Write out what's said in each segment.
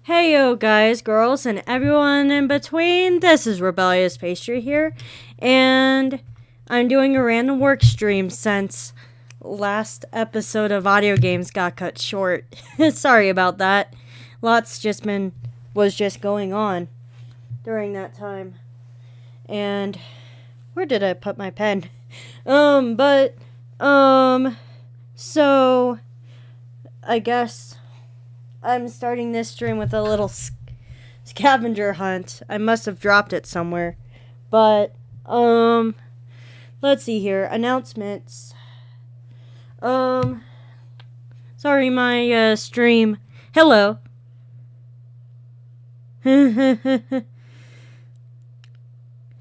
Hey yo guys, girls, and everyone in between, this is Rebellious Pastry here, and I'm doing a random work stream since last episode of Audio Games got cut short. Sorry about that. Was just going on during that time. And where did I put my pen? So I guess I'm starting this stream with a little scavenger hunt. I must have dropped it somewhere. But, let's see here. Announcements. Sorry, my, stream. Hello.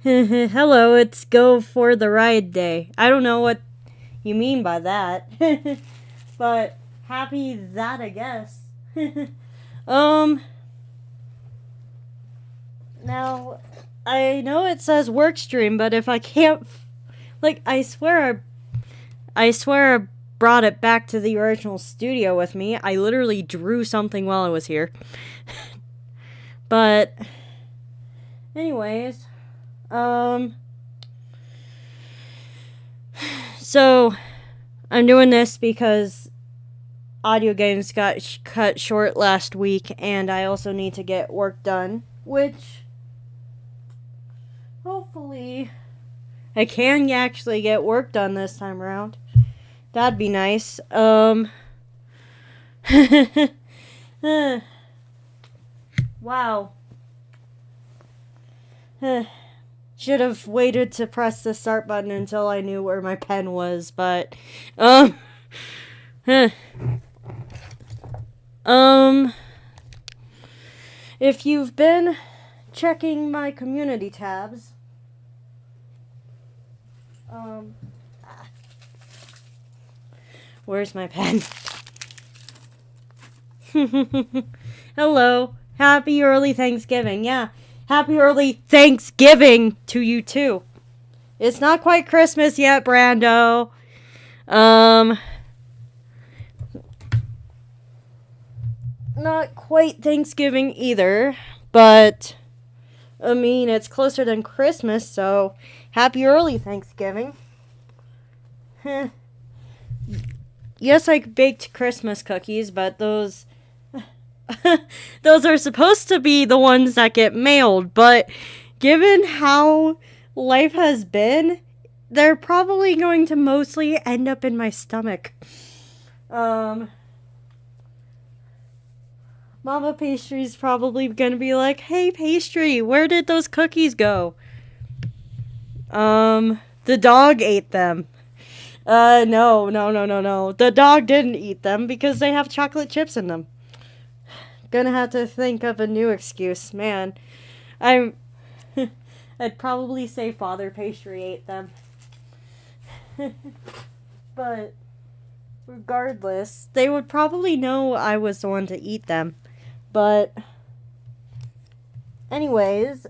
Hello, it's Go for the Ride Day. I don't know what you mean by that. But, happy that, I guess. Now, I know it says work stream, but if I can't, I swear I brought it back to the original studio with me. I literally drew something while I was here. But, anyways, so, I'm doing this because Audio Games got cut short last week, and I also need to get work done, which hopefully I can actually get work done this time around. That'd be nice. Wow. Should have waited to press the start button until I knew where my pen was, but, if you've been checking my community tabs, where's my pen? Hello. Happy early Thanksgiving. Yeah. Happy early Thanksgiving to you too. It's not quite Christmas yet, Brando. Not quite Thanksgiving either, but I mean, it's closer than Christmas, so happy early Thanksgiving. Yes, I baked Christmas cookies, but those are supposed to be the ones that get mailed, but given how life has been, they're probably going to mostly end up in my stomach. Mama Pastry's probably gonna be like, "Hey Pastry, where did those cookies go?" The dog ate them. No. The dog didn't eat them because they have chocolate chips in them. Gonna have to think of a new excuse, man. I'd probably say Father Pastry ate them. But regardless, they would probably know I was the one to eat them. But anyways,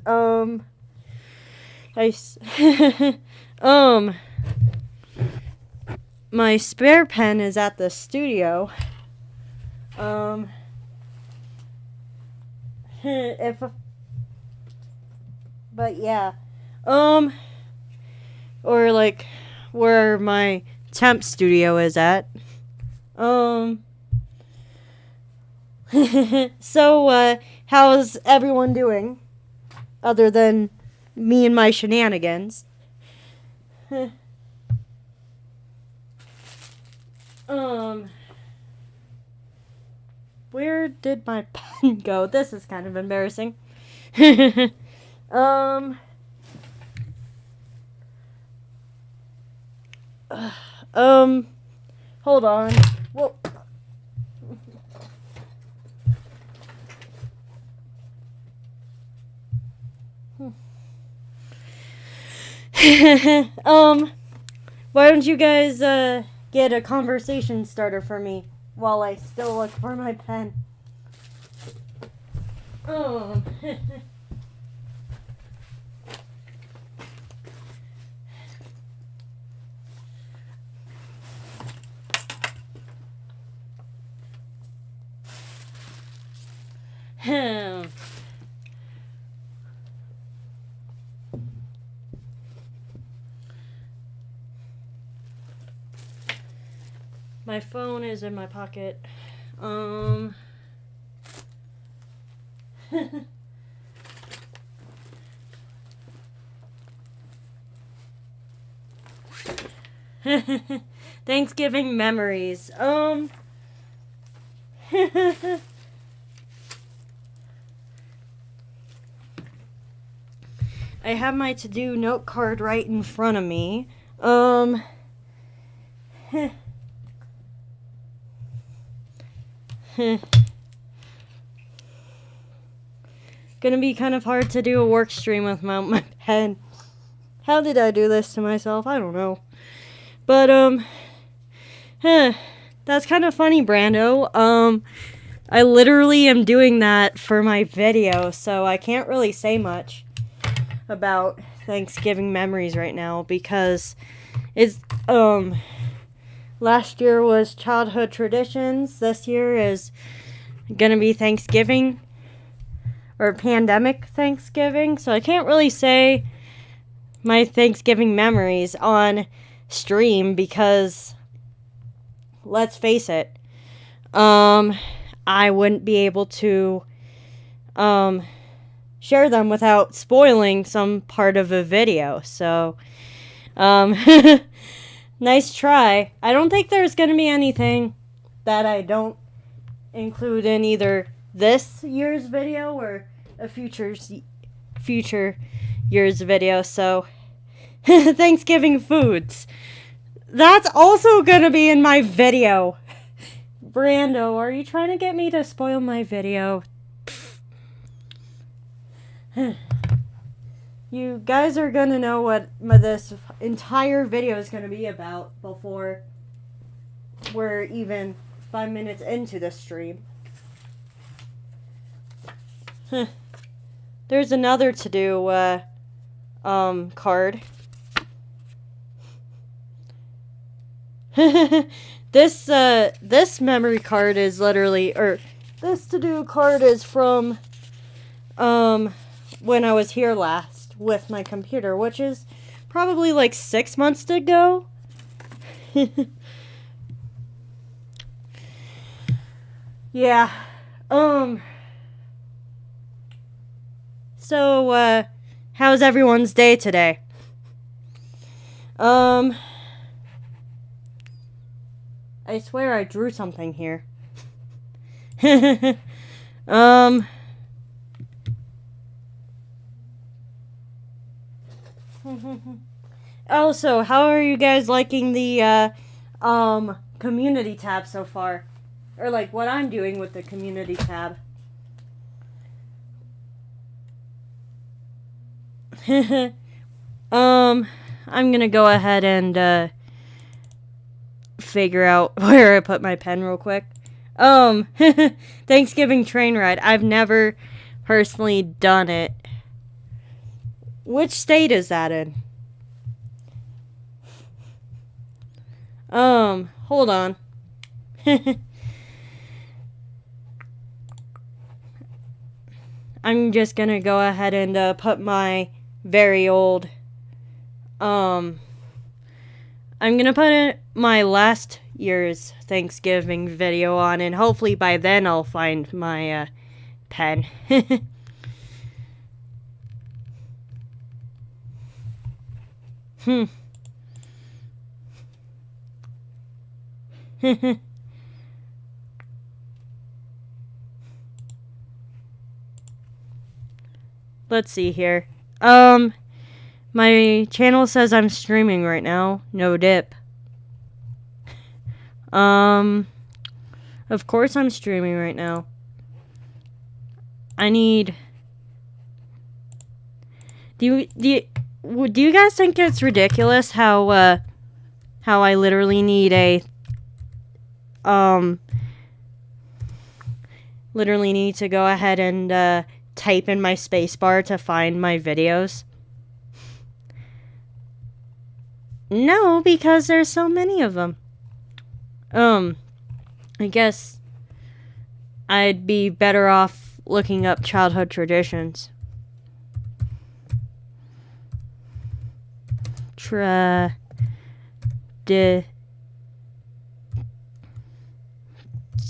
my spare pen is at the studio. But yeah, or like where my temp studio is at. So, how's everyone doing? Other than me and my shenanigans. Where did my pen go? This is kind of embarrassing. Hold on. Whoa. Why don't you guys, get a conversation starter for me while I still look for my pen? My phone is in my pocket. Thanksgiving memories. I have my to-do note card right in front of me. Gonna be kind of hard to do a work stream without my pen. How did I do this to myself? I don't know. But, that's kind of funny, Brando. I literally am doing that for my video, so I can't really say much about Thanksgiving memories right now because it's, last year was childhood traditions. This year is gonna be Thanksgiving or pandemic Thanksgiving, so I can't really say my Thanksgiving memories on stream because let's face it, I wouldn't be able to share them without spoiling some part of a video. So nice try. I don't think there's going to be anything that I don't include in either this year's video or a future year's video. So Thanksgiving foods. That's also going to be in my video. Brando, are you trying to get me to spoil my video? You guys are going to know what this entire video is going to be about before we're even 5 minutes into the stream. There's another to-do card. This memory card is literally, or this to-do card is from when I was here last with my computer, which is probably like 6 months ago. Yeah. So how's everyone's day today? I swear I drew something here. Also, how are you guys liking the community tab so far? Or like what I'm doing with the community tab? I'm gonna go ahead and figure out where I put my pen real quick. Thanksgiving train ride. I've never personally done it. Which state is that in? Hold on. I'm just gonna go ahead and put my very old I'm gonna put my last year's Thanksgiving video on, and hopefully by then I'll find my pen. Let's see here. My channel says I'm streaming right now. No dip. Of course I'm streaming right now. I need... Do you guys think it's ridiculous how I literally need a... literally need to go ahead and, type in my spacebar to find my videos? No, because there's so many of them. I guess I'd be better off looking up childhood traditions.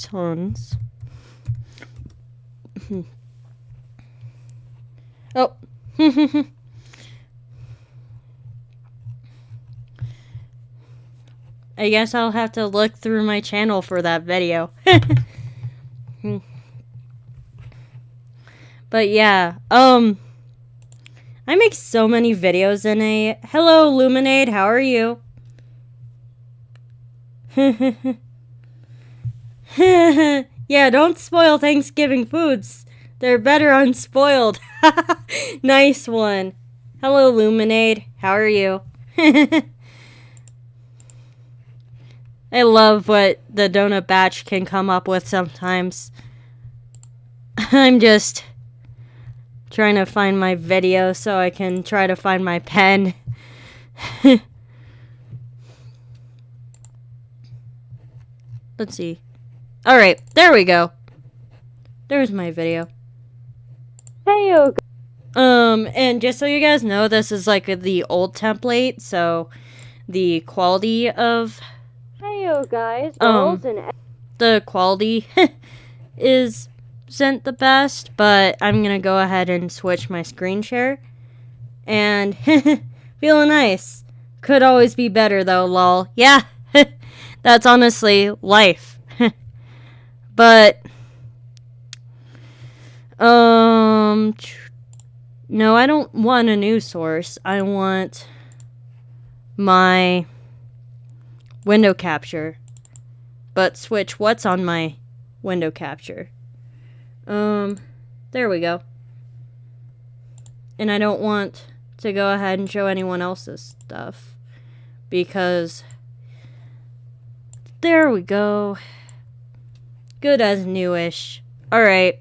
Tons. Oh. I guess I'll have to look through my channel for that video. But yeah, I make so many videos in a... Hello, Luminade, how are you? Yeah, don't spoil Thanksgiving foods. They're better unspoiled. Nice one. Hello, Luminade. How are you? I love what the Donut Batch can come up with sometimes. I'm just trying to find my video so I can try to find my pen. Let's see. Alright, there we go. There's my video. Hey, and just so you guys know, this is like the old template, so the quality of guys, girls, and the quality isn't the best, but I'm gonna go ahead and switch my screen share. And feeling nice. Could always be better though, lol. Yeah, that's honestly life. But no, I don't want a new source. I want my window capture. But switch what's on my window capture. There we go. And I don't want to go ahead and show anyone else's stuff, because there we go. Good as newish. Alright.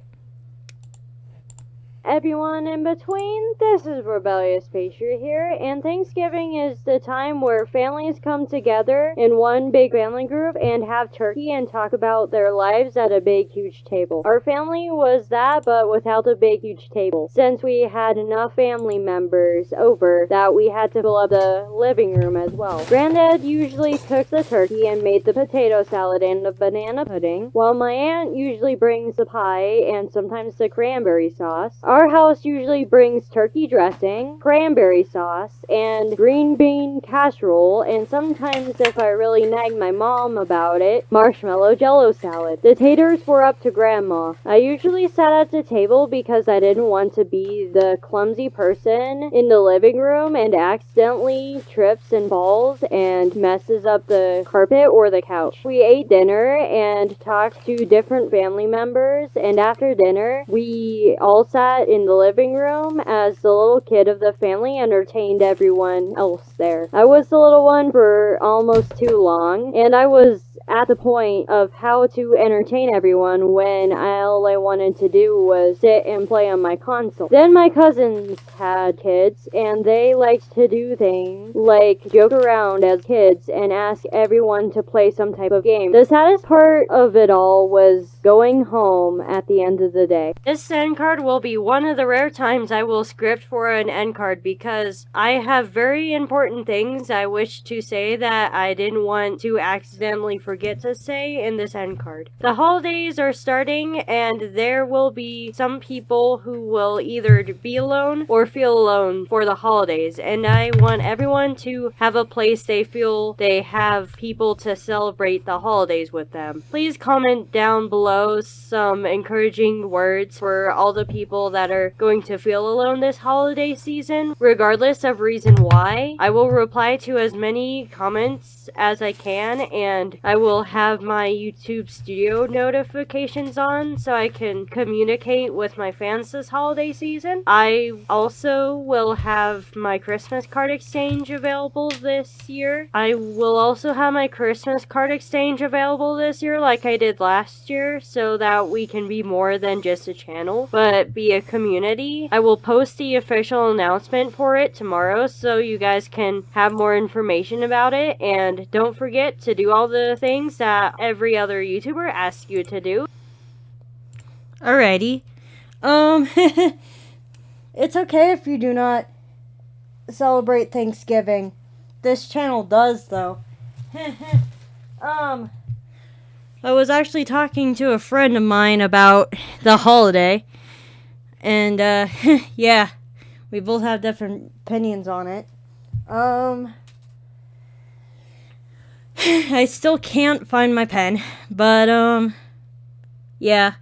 everyone in between, this is Rebellious Pastry here, and Thanksgiving is the time where families come together in one big family group and have turkey and talk about their lives at a big huge table. Our family was that, but without a big huge table, since we had enough family members over that we had to fill up the living room as well. Granddad usually cooked the turkey and made the potato salad and the banana pudding, while my aunt usually brings the pie and sometimes the cranberry sauce. Our house usually brings turkey dressing, cranberry sauce, and green bean casserole, and sometimes, if I really nag my mom about it, marshmallow jello salad. The taters were up to Grandma. I usually sat at the table because I didn't want to be the clumsy person in the living room and accidentally trips and falls and messes up the carpet or the couch. We ate dinner and talked to different family members, and after dinner, we all sat in the living room as the little kid of the family entertained everyone else there. I was the little one for almost too long, and I was at the point of how to entertain everyone when all I wanted to do was sit and play on my console. Then my cousins had kids, and they liked to do things like joke around as kids and ask everyone to play some type of game. The saddest part of it all was going home at the end of the day. This end card will be one of the rare times I will script for an end card, because I have very important things I wish to say that I didn't want to accidentally forget to say in this end card. The holidays are starting, and there will be some people who will either be alone or feel alone for the holidays, and I want everyone to have a place they feel they have people to celebrate the holidays with them. Please comment down below some encouraging words for all the people that are going to feel alone this holiday season, regardless of reason why. I will reply to as many comments as I can, and I will have my YouTube Studio notifications on so I can communicate with my fans this holiday season. I also will have my Christmas card exchange available this year. I will also have my Christmas card exchange available this year like I did last year, so that we can be more than just a channel, but be a community. I will post the official announcement for it tomorrow so you guys can have more information about it, and don't forget to do all the things that every other YouTuber asks you to do. Alrighty. It's okay if you do not celebrate Thanksgiving. This channel does, though. I was actually talking to a friend of mine about the holiday, and, yeah, we both have different opinions on it. I still can't find my pen, but, yeah.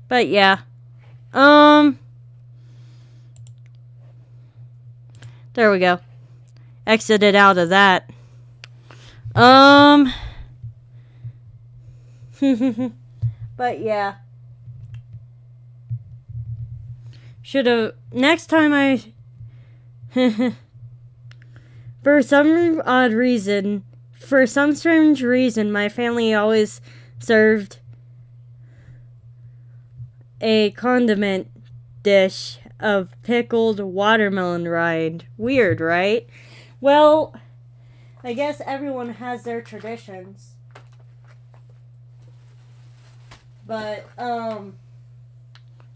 But yeah. There we go. Exited out of that. But yeah. Should've, next time for some strange reason, my family always served a condiment dish of pickled watermelon rind. Weird, right? Well, I guess everyone has their traditions. But,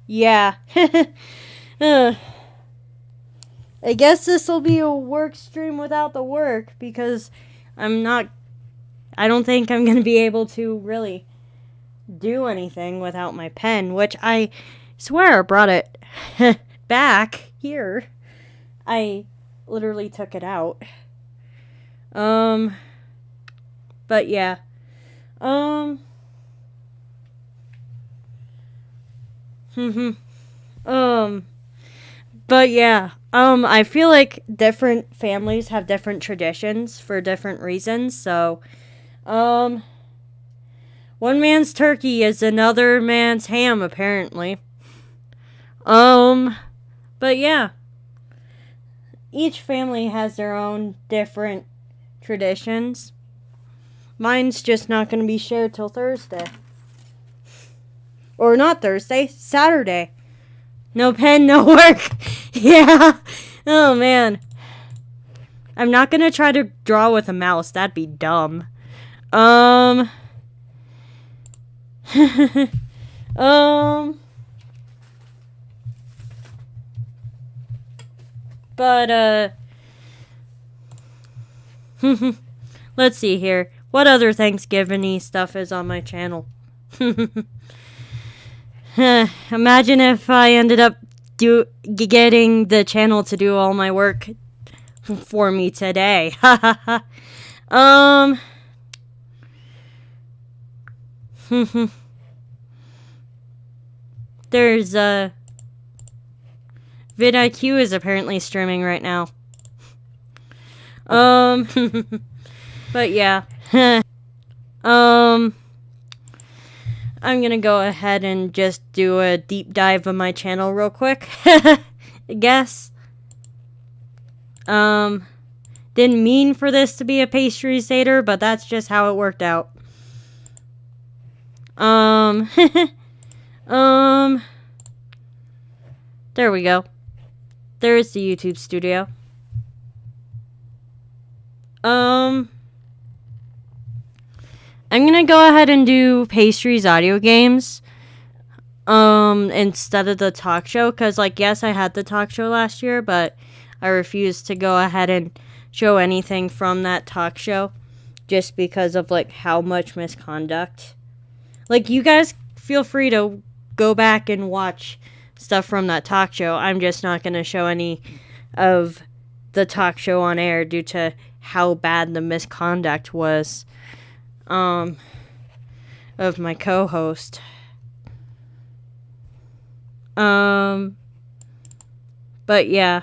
yeah. I guess this will be a work stream without the work because I don't think I'm going to be able to really do anything without my pen, which I swear I brought it back here. I literally took it out. But yeah. But yeah. I feel like different families have different traditions for different reasons, so, one man's turkey is another man's ham, apparently. But yeah. Each family has their own different traditions. Mine's just not going to be shared till Thursday. Or not Thursday, Saturday. No pen, no work. Yeah. Oh, man. I'm not going to try to draw with a mouse. That'd be dumb. But, let's see here. What other Thanksgiving-y stuff is on my channel? Imagine if I ended up getting the channel to do all my work for me today. There's vidIQ is apparently streaming right now. But yeah. I'm gonna go ahead and just do a deep dive of my channel real quick. I guess. Didn't mean for this to be a pastry Seder, but that's just how it worked out. There we go. There's the YouTube studio. I'm gonna go ahead and do Pastry's audio games instead of the talk show, because, like, yes, I had the talk show last year, but I refused to go ahead and show anything from that talk show just because of, like, how much misconduct. Like, you guys feel free to go back and watch stuff from that talk show. I'm just not gonna show any of the talk show on air due to how bad the misconduct was of my co-host. But yeah.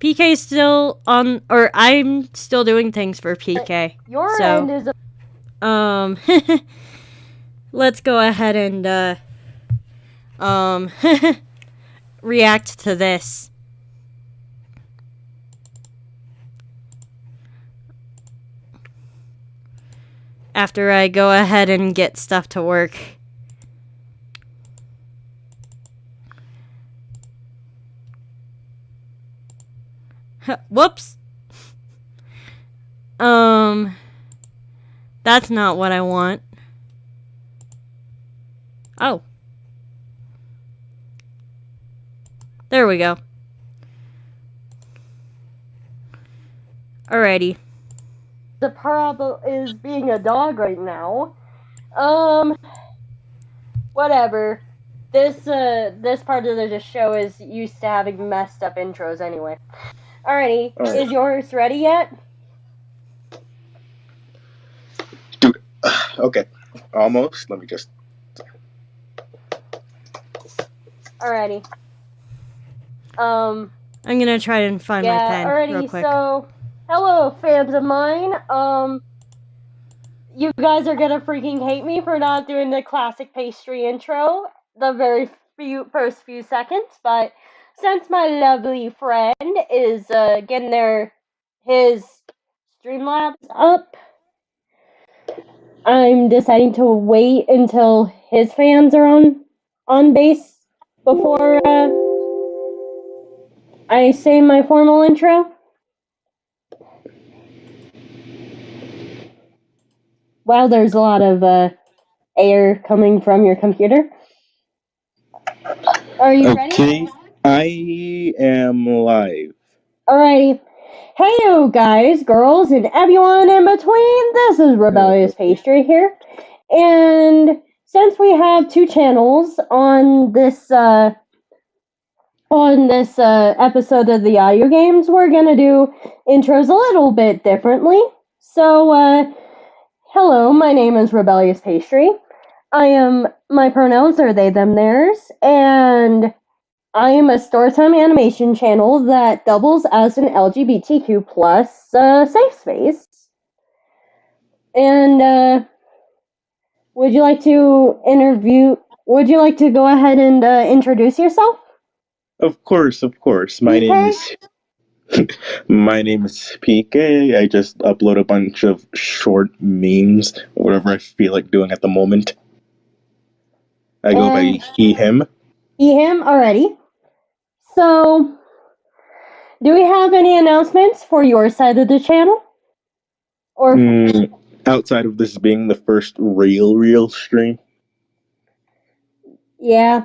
PK's still on, or I'm still doing things for PK. Your so, end is let's go ahead and react to this. After I go ahead and get stuff to work. Whoops. That's not what I want. Oh. There we go. Alrighty. The problem is being a dog right now. Whatever. This part of the show is used to having messed up intros anyway. Alrighty, Alright. Is yours ready yet? Dude, okay. Almost. Let me just... Alrighty. I'm gonna try and find my pen real alrighty, quick. so, hello, fans of mine. You guys are gonna freaking hate me for not doing the classic pastry intro the very first few seconds, but since my lovely friend is getting his Streamlabs up, I'm deciding to wait until his fans are on base before I say my formal intro. Wow, there's a lot of air coming from your computer. Are you ready? Okay, I am live. Alrighty. Heyo, guys, girls, and everyone in between. This is Rebellious Pastry here. And since we have two channels on this episode of the audio games, we're gonna do intros a little bit differently. So, hello, my name is Rebellious Pastry. My pronouns are they, them, theirs, and I am a Storytime animation channel that doubles as an LGBTQ plus safe space. And would you like to go ahead and introduce yourself? Of course. My name is PK. I just upload a bunch of short memes, whatever I feel like doing at the moment. I go by he, him. He, him, already. So, do we have any announcements for your side of the channel? Or Outside of this being the first real stream. yeah,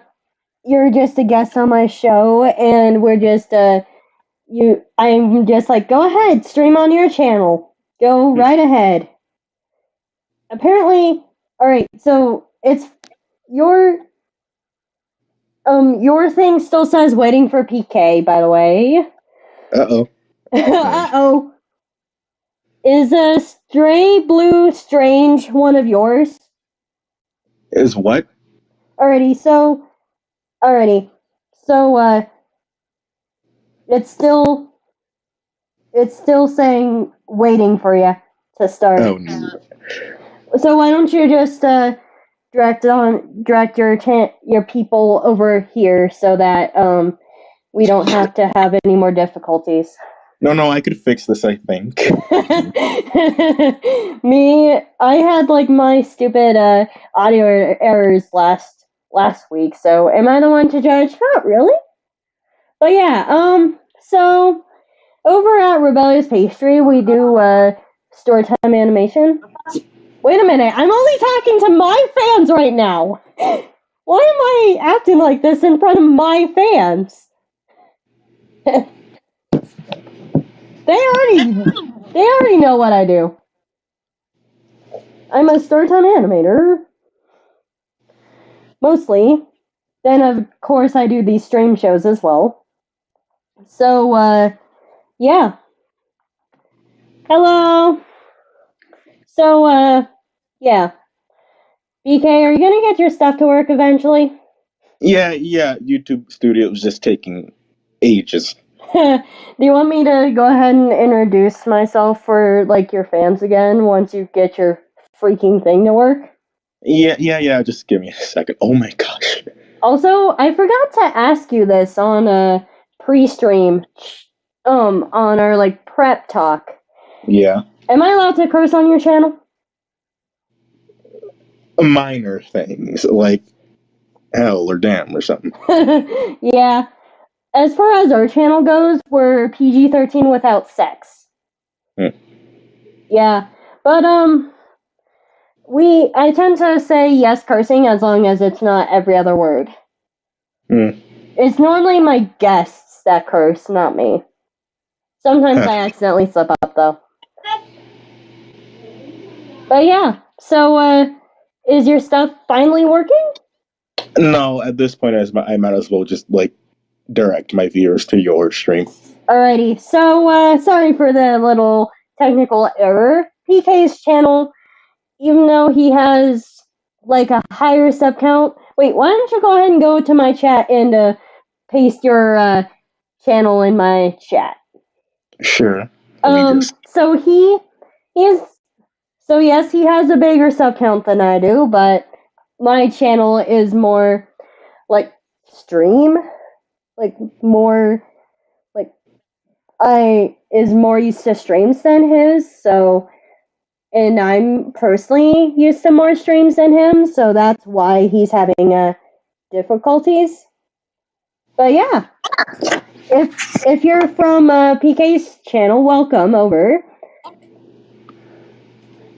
you're just a guest on my show, and we're just I'm just like, go ahead, stream on your channel. Go right ahead. Apparently, alright, so it's your thing still says waiting for PK, by the way. Uh-oh. Uh-oh. Is a Stray Blue Strange one of yours? Is what? Alrighty, so it's still saying waiting for you to start. Oh no. So why don't you just direct your people over here so that we don't have to have any more difficulties. No, I could fix this, I think. I had like my stupid audio errors last week, so am I the one to judge? Not really. But yeah, so over at Rebellious Pastry, we do storytime animation. Wait a minute, I'm only talking to my fans right now. Why am I acting like this in front of my fans? They already know what I do. I'm a storytime animator. Mostly. Then, of course, I do these stream shows as well. So, yeah. Hello. So, yeah. BK, are you gonna get your stuff to work eventually? Yeah, YouTube Studio was just taking ages. Do you want me to go ahead and introduce myself for, like, your fans again once you get your freaking thing to work? Yeah, just give me a second. Oh my gosh. Also, I forgot to ask you this on a pre-stream, on our, like, prep talk. Yeah. Am I allowed to curse on your channel? Minor things, like hell or damn or something. Yeah. As far as our channel goes, we're PG-13 without sex. Yeah. But, I tend to say yes cursing as long as it's not every other word. Mm. It's normally my guests that curse, not me. Sometimes I accidentally slip up, though. But yeah, so, is your stuff finally working? No, at this point, I might as well just like direct my viewers to your stream. Alrighty, so, sorry for the little technical error. PK's channel, even though he has, like, a higher sub count... Wait, why don't you go ahead and go to my chat and, paste your, channel in my chat. Sure. Let me just... So so yes, he has a bigger sub count than I do, but my channel is more, like, stream? Like, more... is more used to streams than his, so, and I'm personally used to more streams than him, so that's why he's having difficulties. But yeah, if you're from PK's channel, welcome over.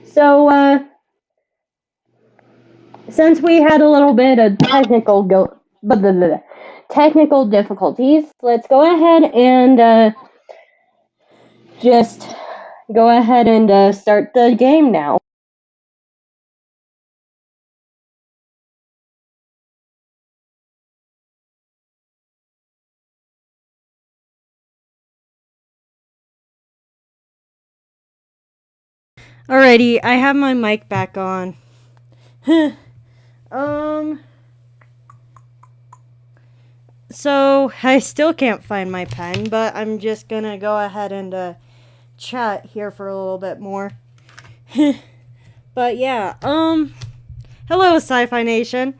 So since we had a little bit of technical difficulties, let's go ahead and just go ahead and start the game now. Alrighty, I have my mic back on. So I still can't find my pen, but I'm just gonna go ahead and chat here for a little bit more. But yeah, hello Sci-Fi Nation.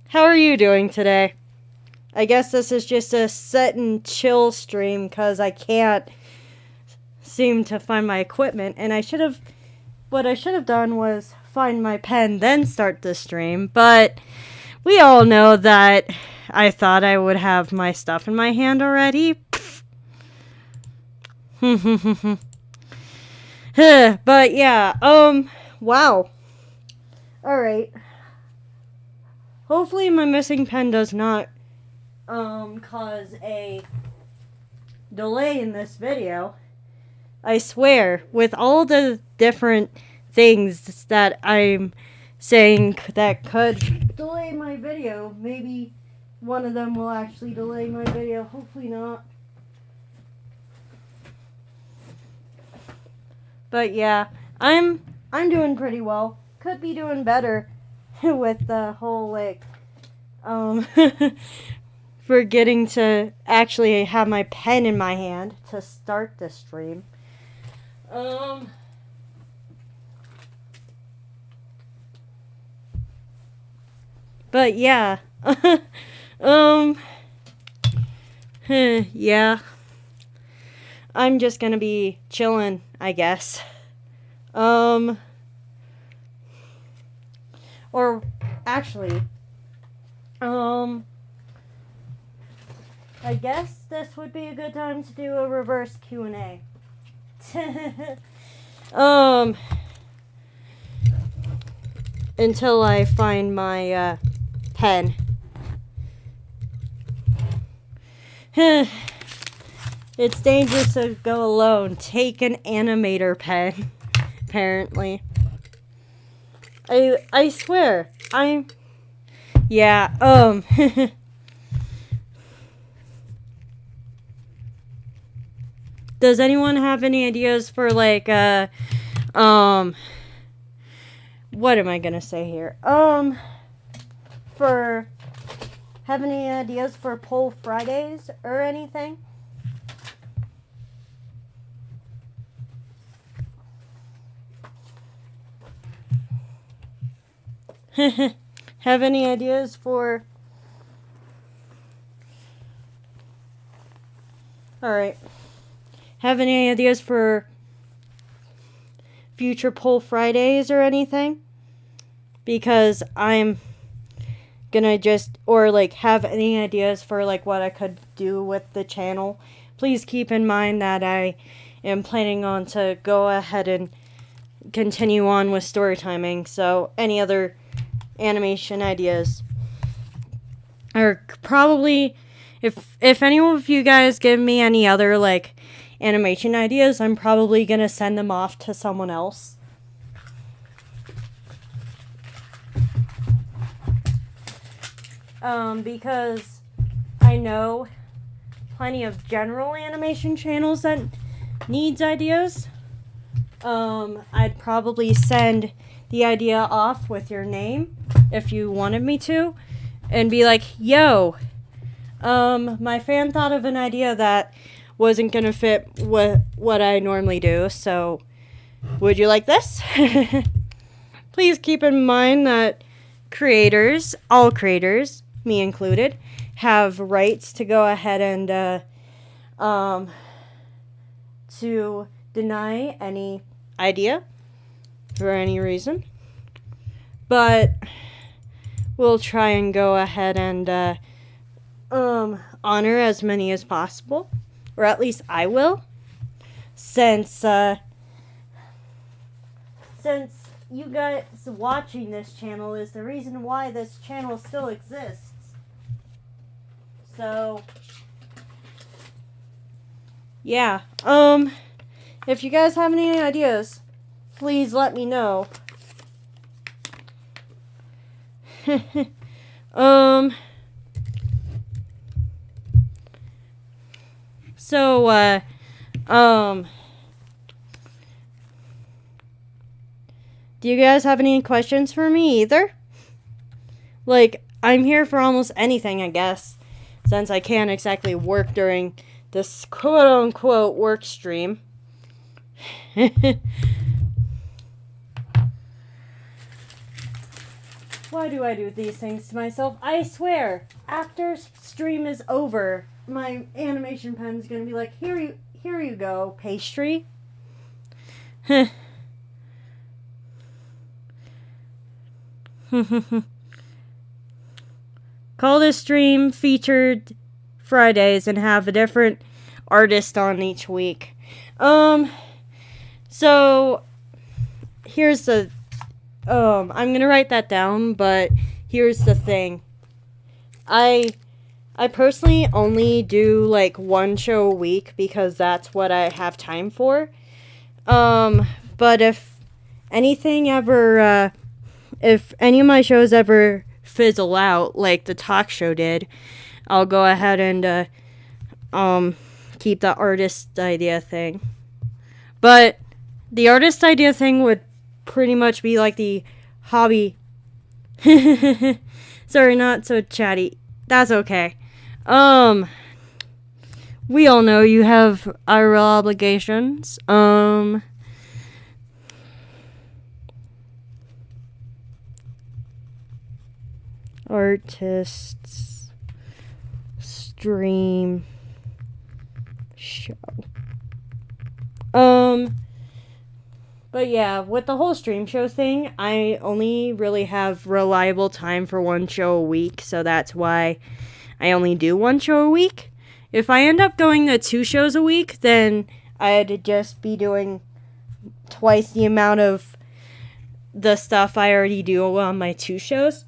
How are you doing today? I guess this is just a sit and chill stream because I can't seem to find my equipment, and what I should have done was find my pen, then start the stream, but we all know that I thought I would have my stuff in my hand already. But yeah, wow. Alright. Hopefully my missing pen does not, cause a delay in this video. I swear, with all the different things that I'm saying that could delay my video, maybe one of them will actually delay my video. Hopefully not. But yeah, I'm doing pretty well. Could be doing better with the whole forgetting to actually have my pen in my hand to start the stream. But yeah. Yeah. I'm just gonna be chilling, I guess. Or actually, I guess this would be a good time to do a reverse Q&A. Until I find my pen. It's dangerous to go alone. Take an animator pen. Apparently. I swear. Yeah, Does anyone have any ideas for what am I gonna say here? Have any ideas for Poll Fridays or anything? Have any ideas for... Alright. Have any ideas for future Poll Fridays or anything? Because I'm gonna have any ideas for what I could do with the channel. Please keep in mind that I am planning on to go ahead and continue on with story timing. So any other animation ideas? Or probably, if any of you guys give me any other like animation ideas, I'm probably gonna send them off to someone else. Because I know plenty of general animation channels that needs ideas. I'd probably send the idea off with your name if you wanted me to, and be like, yo, my fan thought of an idea that wasn't gonna fit what I normally do, so would you like this? Please keep in mind that creators, all creators, me included, have rights to go ahead and to deny any idea for any reason. But we'll try and go ahead and honor as many as possible, or at least I will, since you guys watching this channel is the reason why this channel still exists. So yeah, if you guys have any ideas, please let me know. Do you guys have any questions for me either? Like, I'm here for almost anything, I guess, since I can't exactly work during this quote-unquote work stream. Why do I do these things to myself? I swear, after stream is over, my animation pen's gonna be like, here you go, pastry. Call this stream featured Fridays and have a different artist on each week. So here's the I'm gonna write that down, but here's the thing. I personally only do like one show a week because that's what I have time for. But if anything ever if any of my shows ever fizzle out like the talk show did, I'll go ahead and keep the artist idea thing. But the artist idea thing would pretty much be like the hobby. Sorry, not so chatty. That's okay. We all know you have IRL obligations. Artists stream show. But yeah, with the whole stream show thing, I only really have reliable time for one show a week, so that's why I only do one show a week. If I end up going to 2 shows a week, then I'd just be doing twice the amount of the stuff I already do on my 2 shows.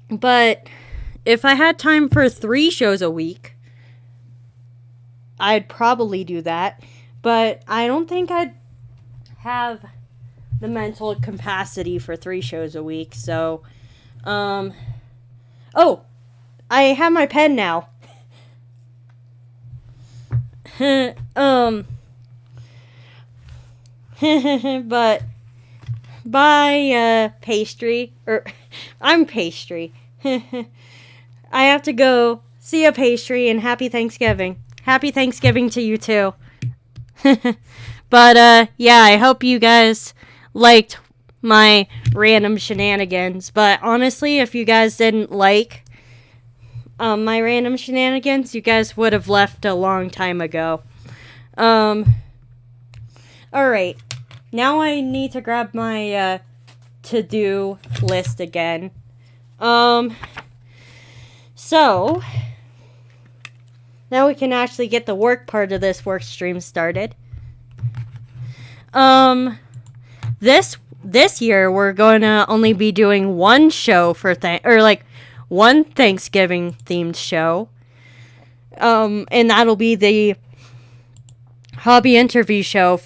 But if I had time for 3 shows a week, I'd probably do that. But I don't think I'd have the mental capacity for 3 shows a week. So, oh, I have my pen now. But bye, pastry. I'm pastry. I have to go. See ya, pastry, and happy Thanksgiving. Happy Thanksgiving to you too. But yeah, I hope you guys liked my random shenanigans. But honestly, if you guys didn't like my random shenanigans, you guys would have left a long time ago. Alright. Now I need to grab my to-do list again. So now we can actually get the work part of this work stream started. This year we're going to only be doing one show for one Thanksgiving themed show. And that'll be the hobby interview show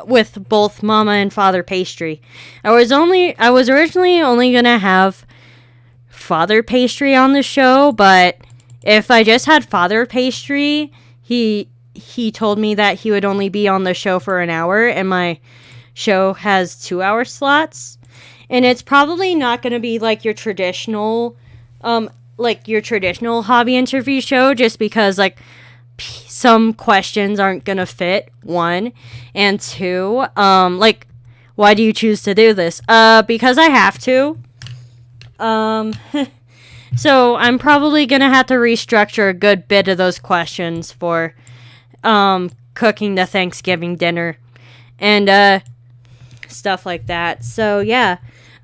with both Mama and Father Pastry. I was originally only gonna have Father Pastry on the show, but if I just had Father Pastry, he told me that he would only be on the show for an hour, and my show has 2-hour slots, and it's probably not gonna be like your traditional hobby interview show, just because like some questions aren't gonna fit, 1, and 2, like, why do you choose to do this? Because I have to. So I'm probably gonna have to restructure a good bit of those questions for cooking the Thanksgiving dinner and stuff like that. So yeah,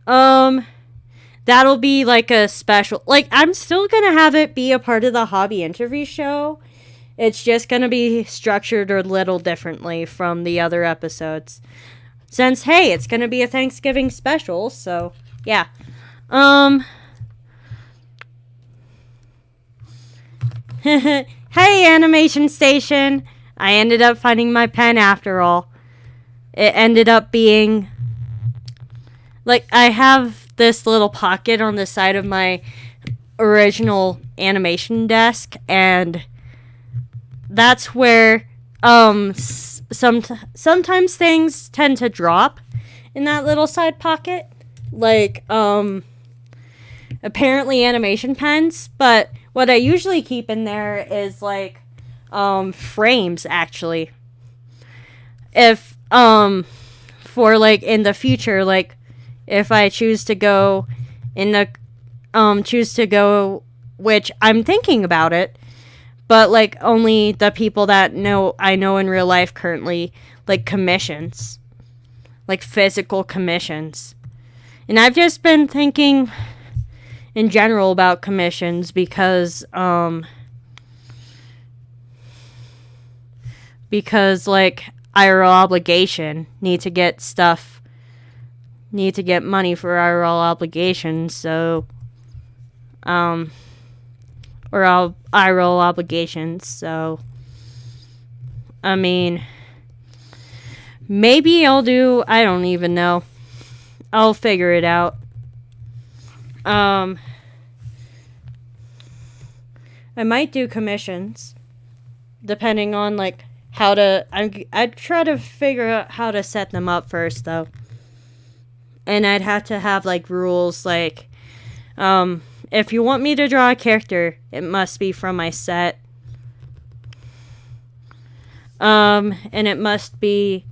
that'll be like a special, like, I'm still gonna have it be a part of the hobby interview show. It's just gonna be structured a little differently from the other episodes, since, hey, it's gonna be a Thanksgiving special. So yeah. Hey, Animation Station! I ended up finding my pen after all. It ended up being, like, I have this little pocket on the side of my original animation desk, and that's where sometimes things tend to drop in that little side pocket, like apparently animation pens. But what I usually keep in there is like frames, actually. If for like in the future, like if I choose to go which I'm thinking about it, but like only the people that I know in real life currently, like commissions, like physical commissions. And I've just been thinking in general about commissions because like IRL obligation, need to get money for IRL obligations, so or IRL obligations, so I mean, maybe I don't even know. I'll figure it out. I might do commissions, depending on like I'd try to figure out how to set them up first, though. And I'd have to have like rules, like if you want me to draw a character, it must be from my set. And it must be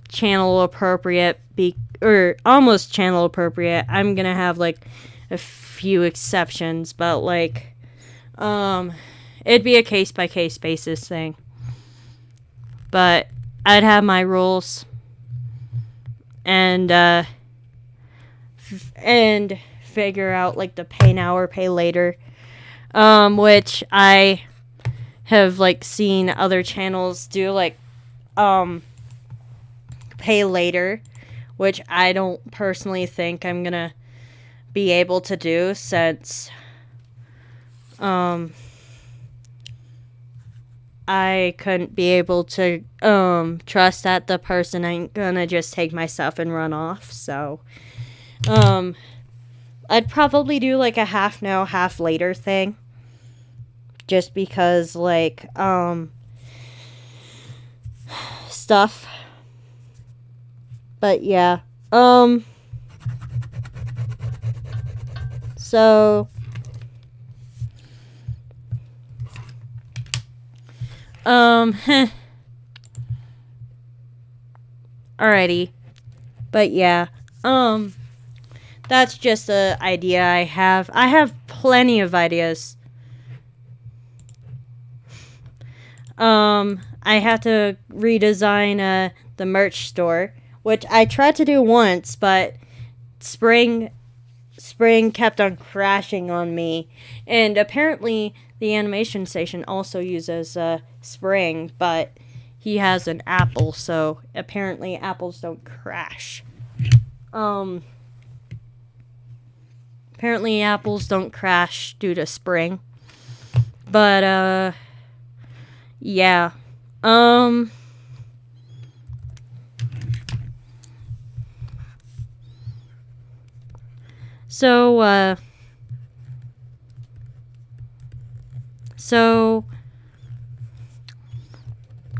channel appropriate, or almost channel appropriate. I'm gonna have like a few exceptions, but like it'd be a case by case basis thing. But I'd have my rules and figure out like the pay now or pay later, which I have like seen other channels do, like pay later, which I don't personally think I'm gonna be able to do, since I couldn't be able to trust that the person ain't gonna just take my stuff and run off. So I'd probably do like a half now, half later thing, just because like stuff. But yeah, so alrighty. But yeah, that's just an idea I have. I have plenty of ideas. I have to redesign the merch store, which I tried to do once, but spring kept on crashing on me. And apparently the animation station also uses spring, but he has an Apple, so apparently apples don't crash. Apparently apples don't crash due to spring. But yeah. So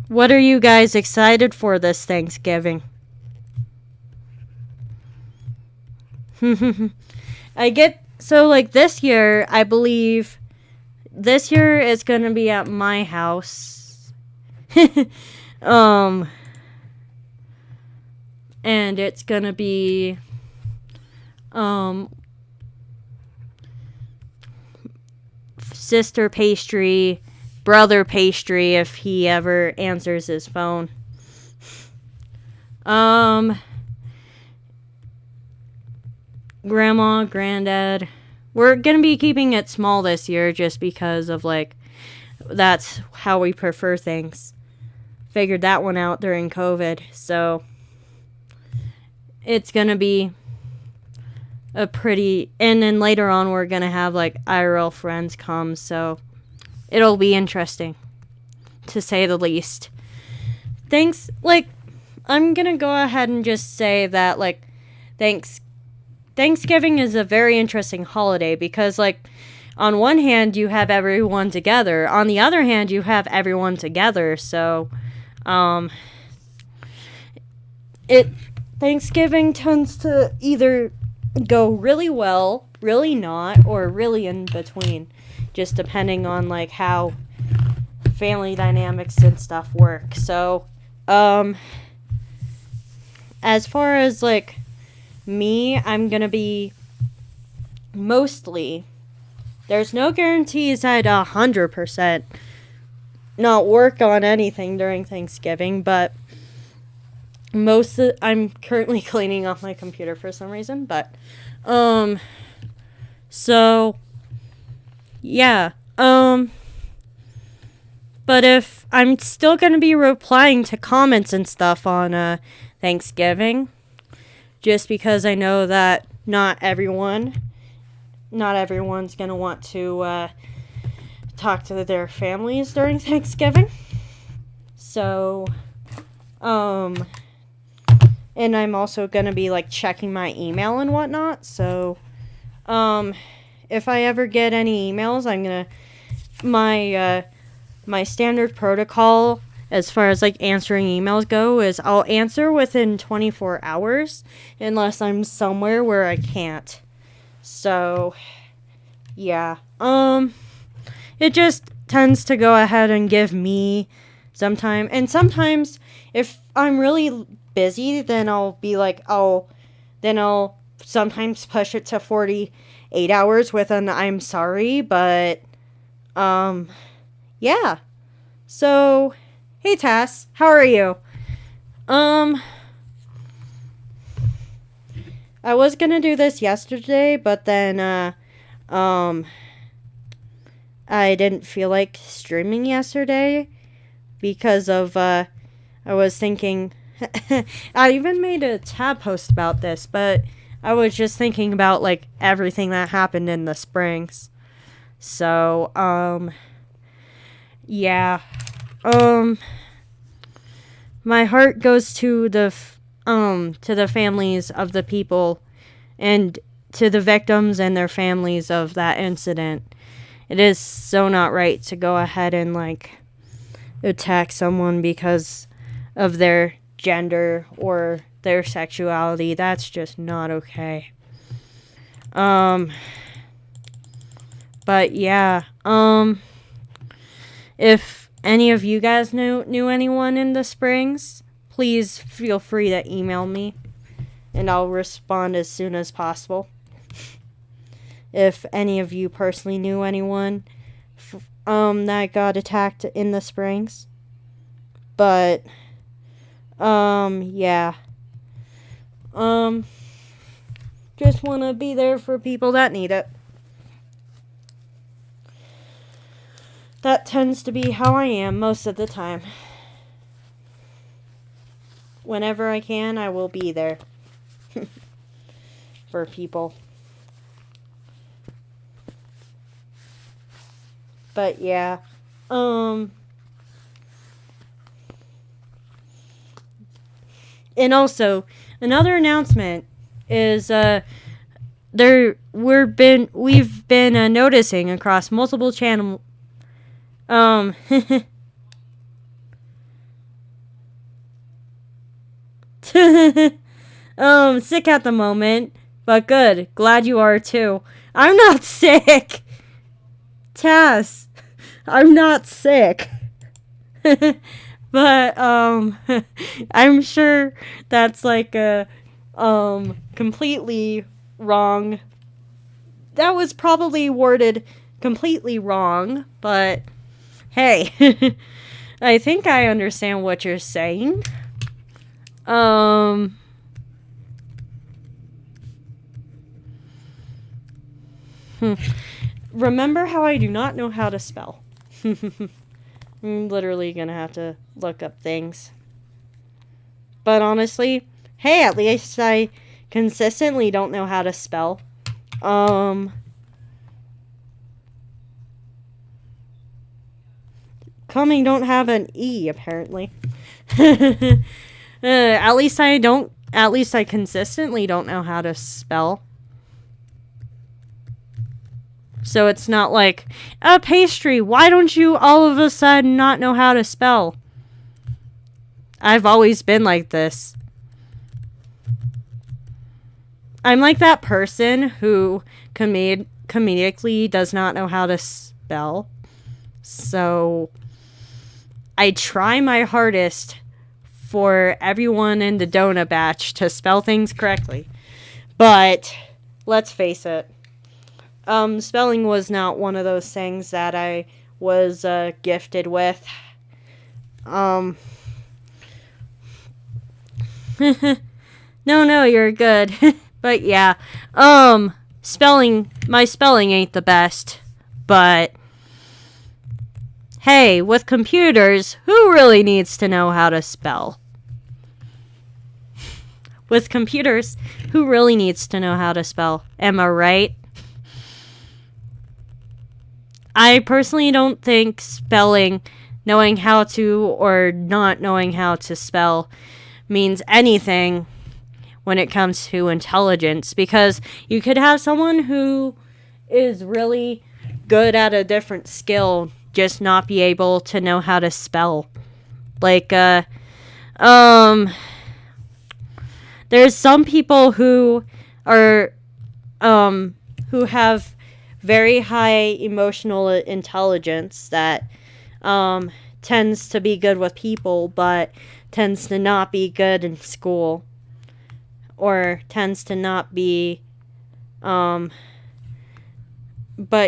what are you guys excited for this Thanksgiving? Like this year, I believe this year is going to be at my house. And it's going to be sister pastry, brother pastry if he ever answers his phone. Grandma, granddad. We're gonna be keeping it small this year just because of like that's how we prefer things. Figured that one out during COVID, so it's gonna be a pretty, and then later on we're gonna have like IRL friends come, so it'll be interesting to say the least. I'm gonna go ahead and just say that like Thanksgiving is a very interesting holiday because like on one hand you have everyone together, on the other hand you have everyone together, so Thanksgiving tends to either go really well, really not, or really in between, just depending on like how family dynamics and stuff work. So as far as like me, I'm gonna be mostly, there's no guarantees I'd 100% not work on anything during Thanksgiving, but I'm currently cleaning off my computer for some reason, but so yeah, but if I'm still gonna be replying to comments and stuff on Thanksgiving, just because I know that not everyone's gonna want to talk to their families during Thanksgiving. So, and I'm also gonna be like checking my email and whatnot. So, if I ever get any emails, I'm gonna my standard protocol as far as like answering emails go is I'll answer within 24 hours unless I'm somewhere where I can't. So, yeah. It just tends to go ahead and give me some time. And sometimes if I'm really busy, then I'll be like, I'll sometimes push it to 48 hours with an I'm sorry, but, yeah. So, hey Tass, how are you? I was gonna do this yesterday, but then, I didn't feel like streaming yesterday because of, I was thinking, I even made a tab post about this, but I was just thinking about, like, everything that happened in the Springs. So, yeah. My heart goes to the families of the people and to the victims and their families of that incident. It is so not right to go ahead and, like, attack someone because of their gender or their sexuality. That's just not okay. But yeah, if any of you guys knew anyone in the Springs, please feel free to email me and I'll respond as soon as possible. If any of you personally knew anyone that got attacked in the Springs. But yeah. Just want to be there for people that need it. That tends to be how I am most of the time. whenever I can, I will be there for people. But yeah, and also another announcement is we've been noticing across multiple channel sick at the moment, but good. Glad you are too. I'm not sick. Tess, I'm not sick. But I'm sure that's like a completely wrong. That was probably worded completely wrong, but hey, I think I understand what you're saying. Remember how I do not know how to spell. I'm literally gonna have to look up things. But honestly, hey, at least I consistently don't know how to spell. Coming don't have an E, apparently. At least I consistently don't know how to spell. So it's not like, Pastry, why don't you all of a sudden not know how to spell? I've always been like this. I'm like that person who comedically does not know how to spell. So I try my hardest for everyone in the donut batch to spell things correctly. But let's face it. Spelling was not one of those things that I was gifted with. No, you're good. But yeah, my spelling ain't the best. But hey, with computers, who really needs to know how to spell? With computers, who really needs to know how to spell? Am I right? I personally don't think spelling, knowing how to or not knowing how to spell, means anything when it comes to intelligence, because you could have someone who is really good at a different skill just not be able to know how to spell. Like, there's some people who are, who have very high emotional intelligence that tends to be good with people, but tends to not be good in school, or tends to not be. But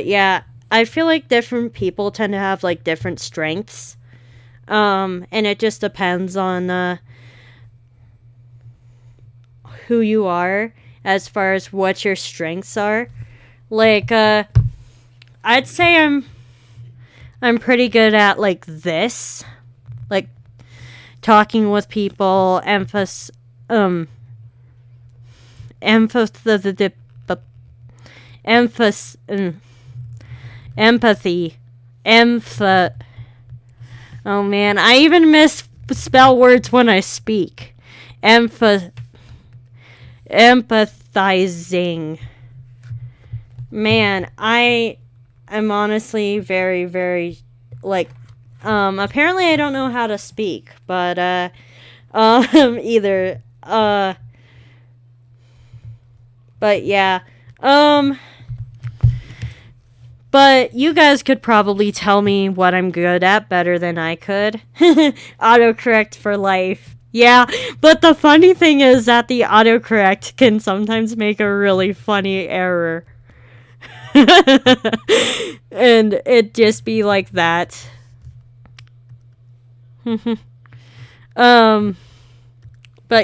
yeah, I feel like different people tend to have like different strengths, and it just depends on who you are as far as what your strengths are. Like, I'd say I'm pretty good at, like, this. Like, talking with people, empathy, oh man, I even misspell words when I speak. Empathizing. Man, I am honestly very, very, like, apparently I don't know how to speak, but, either, but yeah, but you guys could probably tell me what I'm good at better than I could. Autocorrect for life. Yeah, but the funny thing is that the autocorrect can sometimes make a really funny error. And it just be like that. But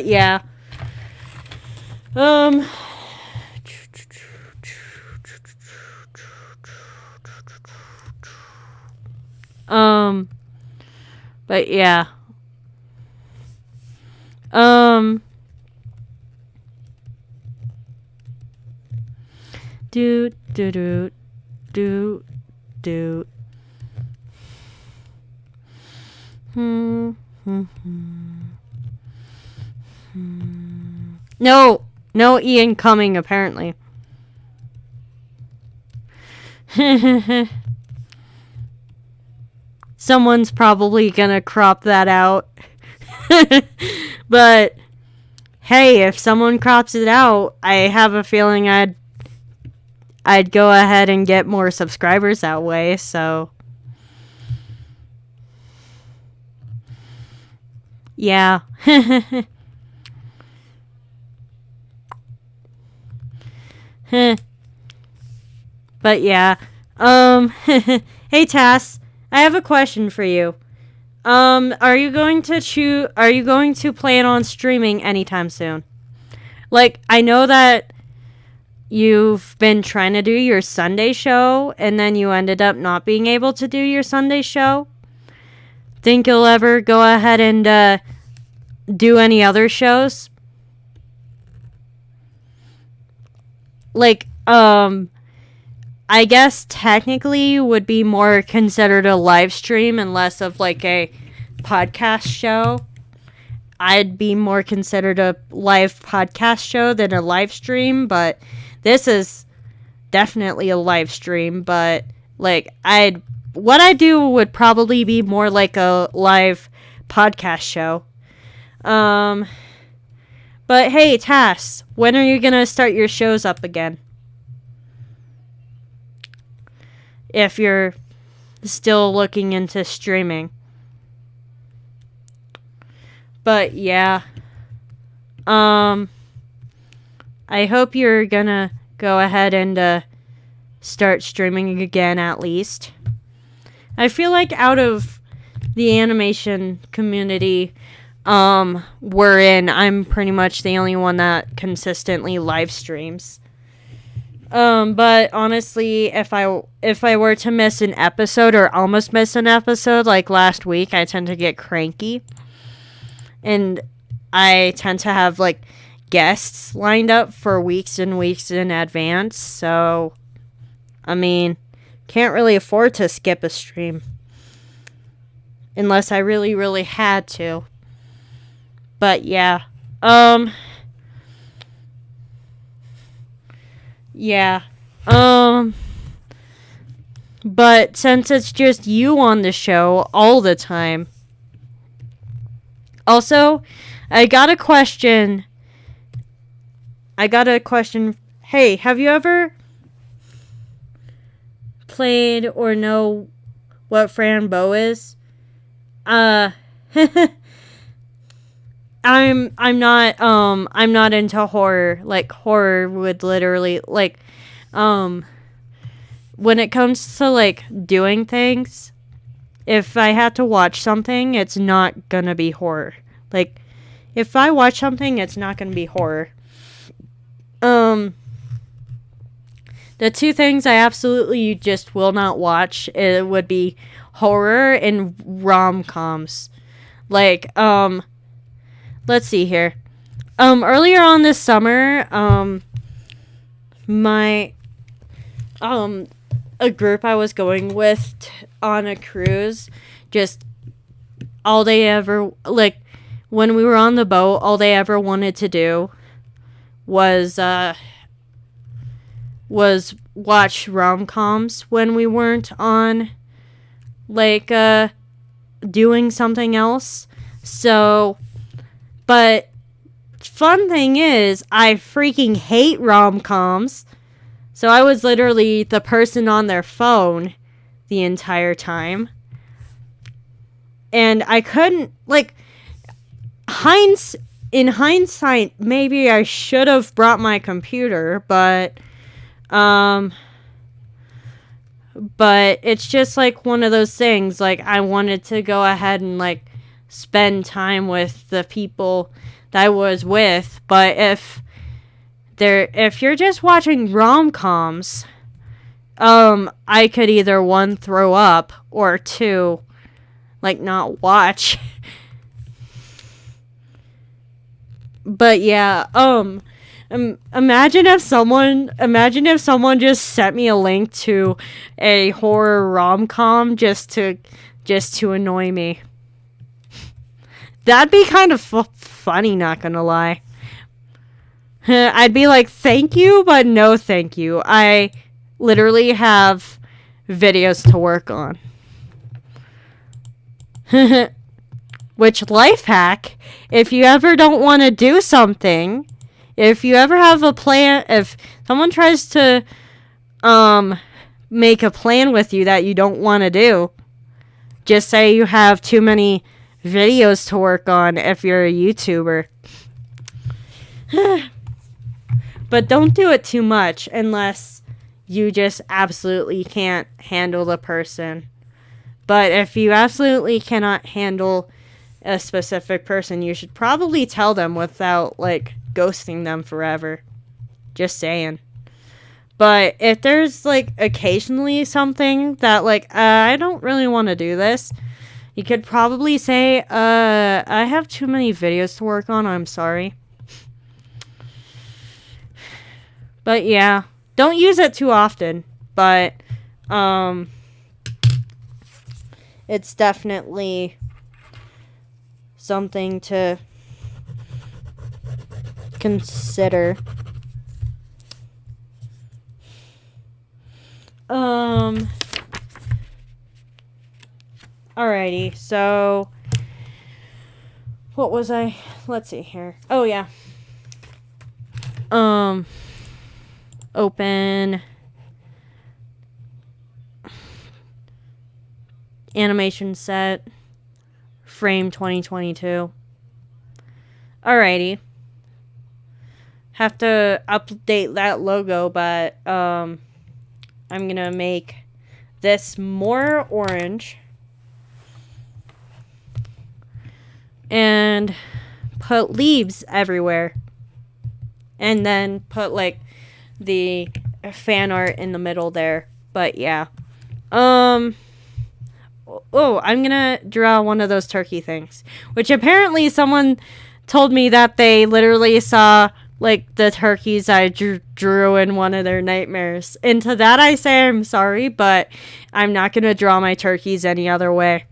yeah. But yeah. Do do do do do. No, no Ian coming apparently. Someone's probably gonna crop that out. But hey, if someone crops it out, I have a feeling I'd go ahead and get more subscribers that way, so yeah. But yeah. Hey Tass, I have a question for you. Are you going to plan on streaming anytime soon? Like, I know that you've been trying to do your Sunday show and then you ended up not being able to do your Sunday show. Think you'll ever go ahead and do any other shows? Like, I guess technically would be more considered a live stream and less of like a podcast show. I'd be more considered a live podcast show than a live stream, but this is definitely a live stream, but like what I do would probably be more like a live podcast show. But hey, Tass, when are you gonna start your shows up again? If you're still looking into streaming. But yeah. I hope you're gonna go ahead and start streaming again at least. I feel like out of the animation community we're in, I'm pretty much the only one that consistently live streams. But honestly, if I were to miss an episode or almost miss an episode like last week, I tend to get cranky. And I tend to have like guests lined up for weeks and weeks in advance, so I mean, can't really afford to skip a stream unless I really, really had to. But yeah. Yeah. But since it's just you on the show all the time. Also, I got a question. Hey, have you ever played or know what Fran Bow is? I'm not into horror. Like, horror would literally, like, when it comes to, like, doing things, if I had to watch something, it's not gonna be horror. Like, if I watch something, it's not gonna be horror. The two things I absolutely just will not watch, it would be horror and rom-coms. Like, let's see here. Earlier on this summer, a group I was going with on a cruise, just all they ever, like, when we were on the boat, all they ever wanted to do was watch rom-coms when we weren't on, like, doing something else. So, but fun thing is, I freaking hate rom-coms. So I was literally the person on their phone the entire time. And I couldn't, like, in hindsight, maybe I should have brought my computer, but it's just like one of those things, like, I wanted to go ahead and, like, spend time with the people that I was with, but if you're just watching rom-coms, I could either 1, throw up, or 2, like, not watch. But yeah, imagine if someone just sent me a link to a horror rom-com just to annoy me. That'd be kind of funny, not gonna lie. I'd be like, thank you, but no thank you. I literally have videos to work on. Which, life hack, if you ever don't want to do something, if you ever have a plan, if someone tries to make a plan with you that you don't want to do, just say you have too many videos to work on if you're a YouTuber. But don't do it too much unless you just absolutely can't handle the person. But if you absolutely cannot handle a specific person, you should probably tell them without, like, ghosting them forever. Just saying. But if there's, like, occasionally something that, like, I don't really want to do this, you could probably say, I have too many videos to work on, I'm sorry. But yeah, don't use it too often, but it's definitely something to consider. Alrighty, so what was I? Let's see here. Oh yeah. Open animation set frame 2022. Alrighty. Have to update that logo, but I'm gonna make this more orange and put leaves everywhere, and then put like the fan art in the middle there. But yeah, I'm gonna draw one of those turkey things, which apparently someone told me that they literally saw like the turkeys I drew in one of their nightmares. And to that I say I'm sorry, but I'm not gonna draw my turkeys any other way.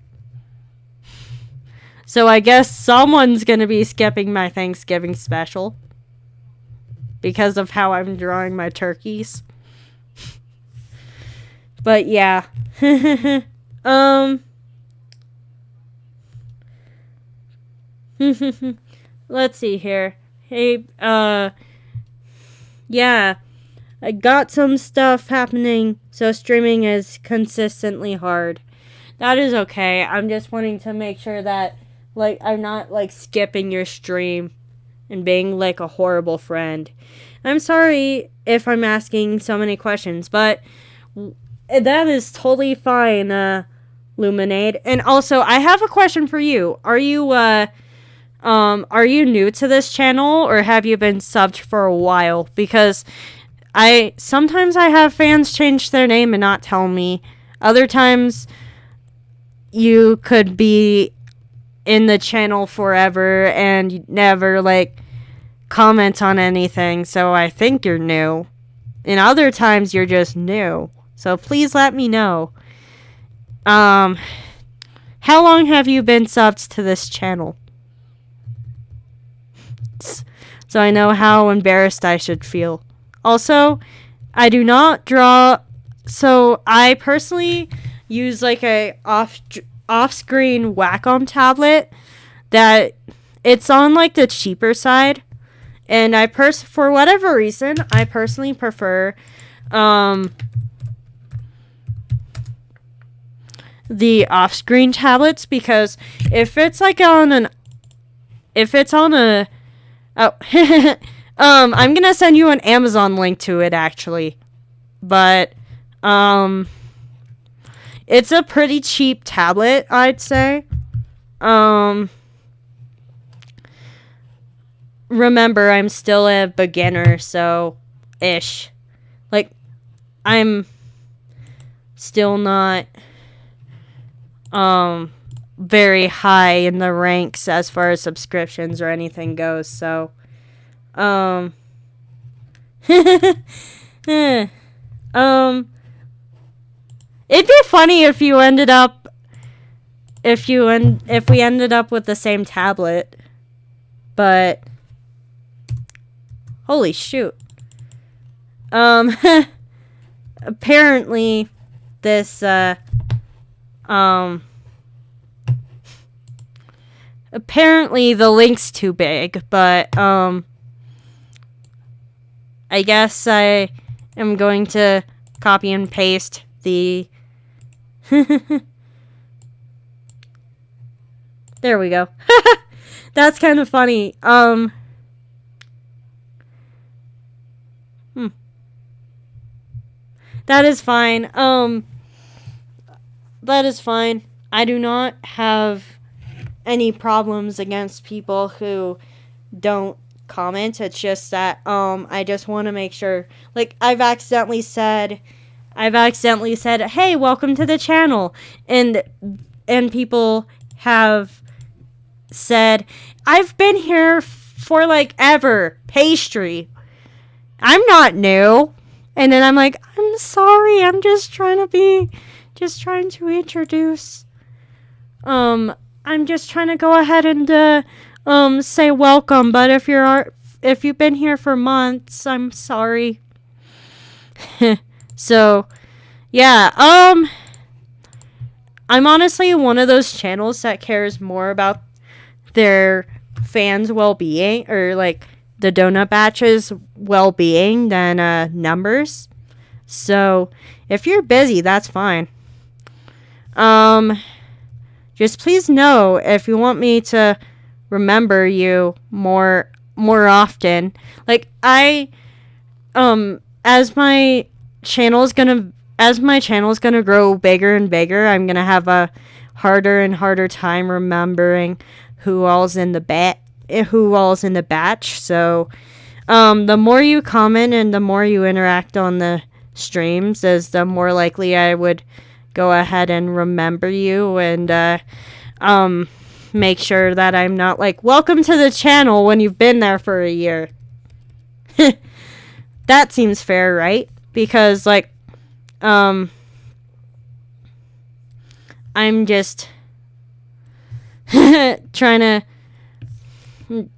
So I guess someone's gonna be skipping my Thanksgiving special because of how I'm drawing my turkeys. But yeah. Let's see here. Hey, yeah. I got some stuff happening, so streaming is consistently hard. That is okay. I'm just wanting to make sure that, like, I'm not, like, skipping your stream and being, like, a horrible friend. I'm sorry if I'm asking so many questions, but that is totally fine, Luminade. And also, I have a question for you. Are you new to this channel, or have you been subbed for a while? Because sometimes I have fans change their name and not tell me. Other times, you could be in the channel forever and never, like, comment on anything, so I think you're new. And other times, you're just new. So please let me know. How long have you been subbed to this channel? So I know how embarrassed I should feel. Also, I do not draw. So I personally use like a off-screen Wacom tablet that it's on like the cheaper side, and for whatever reason I personally prefer the off-screen tablets, because if it's on a I'm gonna send you an Amazon link to it actually, but it's a pretty cheap tablet, I'd say. Remember, I'm still a beginner, so ish. Like, I'm still not very high in the ranks as far as subscriptions or anything goes, so It'd be funny if you ended up if we ended up with the same tablet. But holy shoot. Apparently this apparently the link's too big, but I guess I am going to copy and paste the there we go. That's kind of funny. That is fine. That is fine. I do not have any problems against people who don't comment. It's just that I just want to make sure, like, I've accidentally said, "Hey, welcome to the channel." And people have said, "I've been here for like ever, pastry. I'm not new." And then I'm like, "I'm sorry, I'm just trying to introduce. I'm just trying to go ahead and say welcome, but if you've been here for months, I'm sorry." So, yeah, I'm honestly one of those channels that cares more about their fans' well-being, or like the donut batch's well-being, than numbers. So if you're busy, that's fine. Just please know, if you want me to remember you more often, like as my channel's gonna grow bigger and bigger, I'm gonna have a harder and harder time remembering who all's in the batch. So the more you comment and the more you interact on the streams, is the more likely I would go ahead and remember you and make sure that I'm not like, "Welcome to the channel," when you've been there for a year. That seems fair, right? Because like I'm just trying to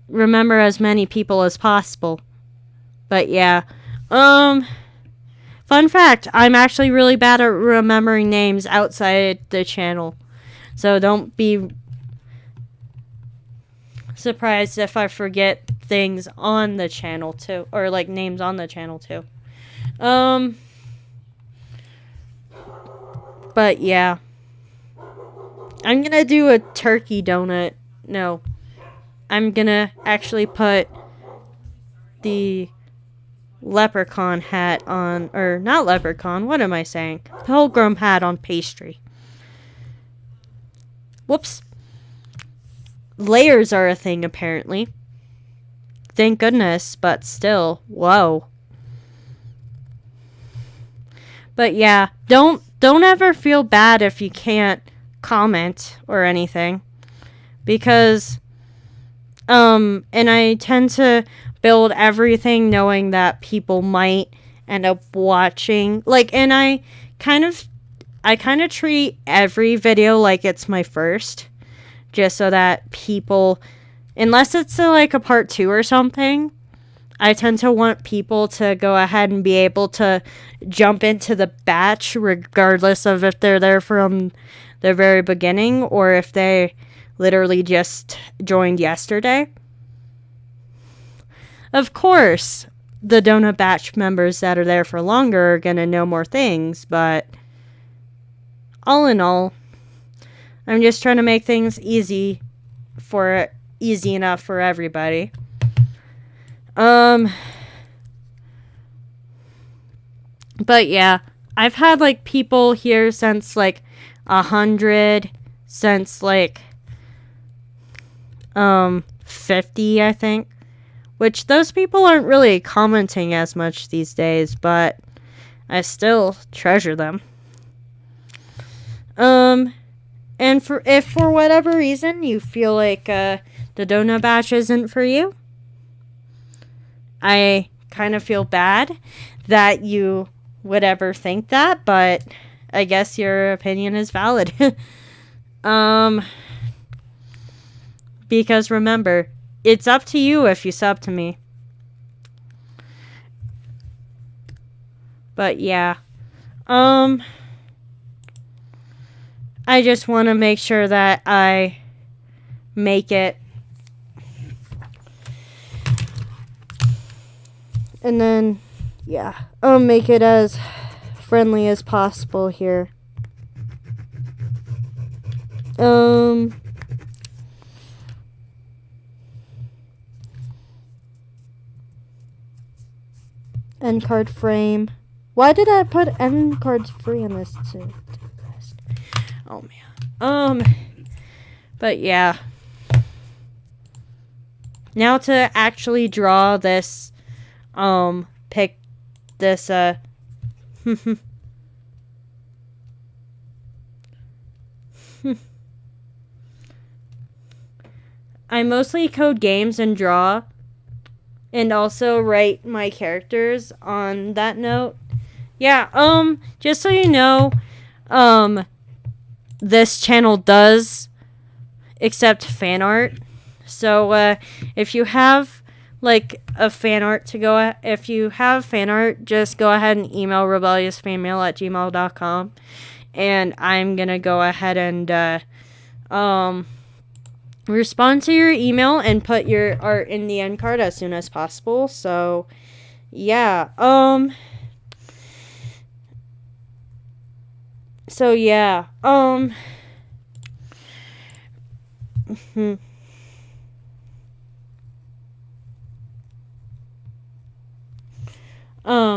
remember as many people as possible. But yeah. Fun fact, I'm actually really bad at remembering names outside the channel. So don't be surprised if I forget things on the channel too, or like names on the channel too. But yeah. I'm gonna do a turkey donut. No. I'm gonna actually put the leprechaun hat on, or not leprechaun, what am I saying? Pilgrim hat on pastry. Whoops. Layers are a thing, apparently. Thank goodness, but still, whoa. But yeah, don't ever feel bad if you can't comment or anything, because and I tend to build everything knowing that people might end up watching, like, and I kind of treat every video like it's my first, just so that people, unless it's like a part 2 or something, I tend to want people to go ahead and be able to jump into the batch regardless of if they're there from the very beginning or if they literally just joined yesterday. Of course, the Donut Batch members that are there for longer are going to know more things, but all in all, I'm just trying to make things easy enough for everybody. But yeah, I've had like people here since like 100, since like 50, I think. Which those people aren't really commenting as much these days, but I still treasure them. And if for whatever reason you feel like the donut batch isn't for you, I kind of feel bad that you would ever think that, but I guess your opinion is valid. Because remember, it's up to you if you sub to me. But yeah. I just want to make sure that I make it. And then, yeah, I'll make it as friendly as possible here. End card frame. Why did I put end cards free on this too? Oh man. But yeah. Now to actually draw this, pick this, I mostly code games and draw, and also write my characters on that note. Yeah, just so you know, this channel does accept fan art. So, if you have, like, a fan art to go, if you have fan art, just go ahead and email rebelliousfanmail@gmail.com. And I'm gonna go ahead and, respond to your email and put your art in the end card as soon as possible. So, yeah, so yeah,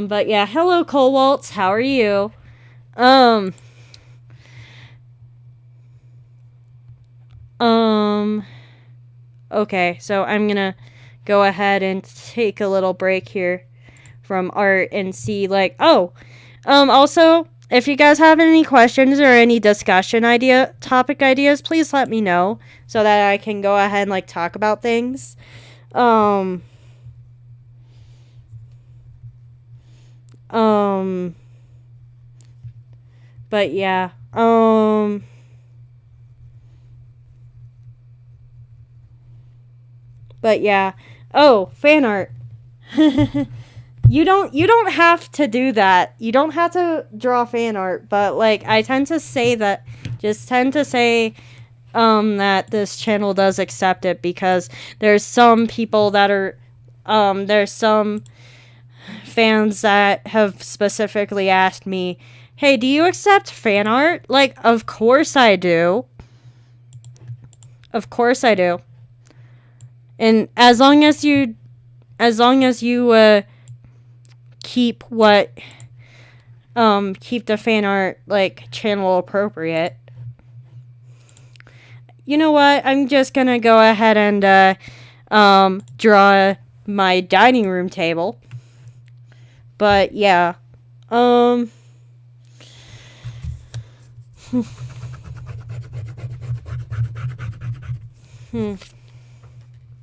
but yeah, hello Cole Waltz, how are you? Okay, so I'm gonna go ahead and take a little break here from art and see, like, also, if you guys have any questions or any discussion topic ideas, please let me know so that I can go ahead and, like, talk about things. But yeah, but yeah. Oh, fan art. You don't have to do that. You don't have to draw fan art, but, like, I tend to say that that this channel does accept it, because there's some people that are there's some fans that have specifically asked me, "Hey, do you accept fan art?" Like, of course I do. Of course I do. And as long as you keep the fan art, like, channel appropriate. You know what? I'm just gonna go ahead and draw my dining room table. But yeah.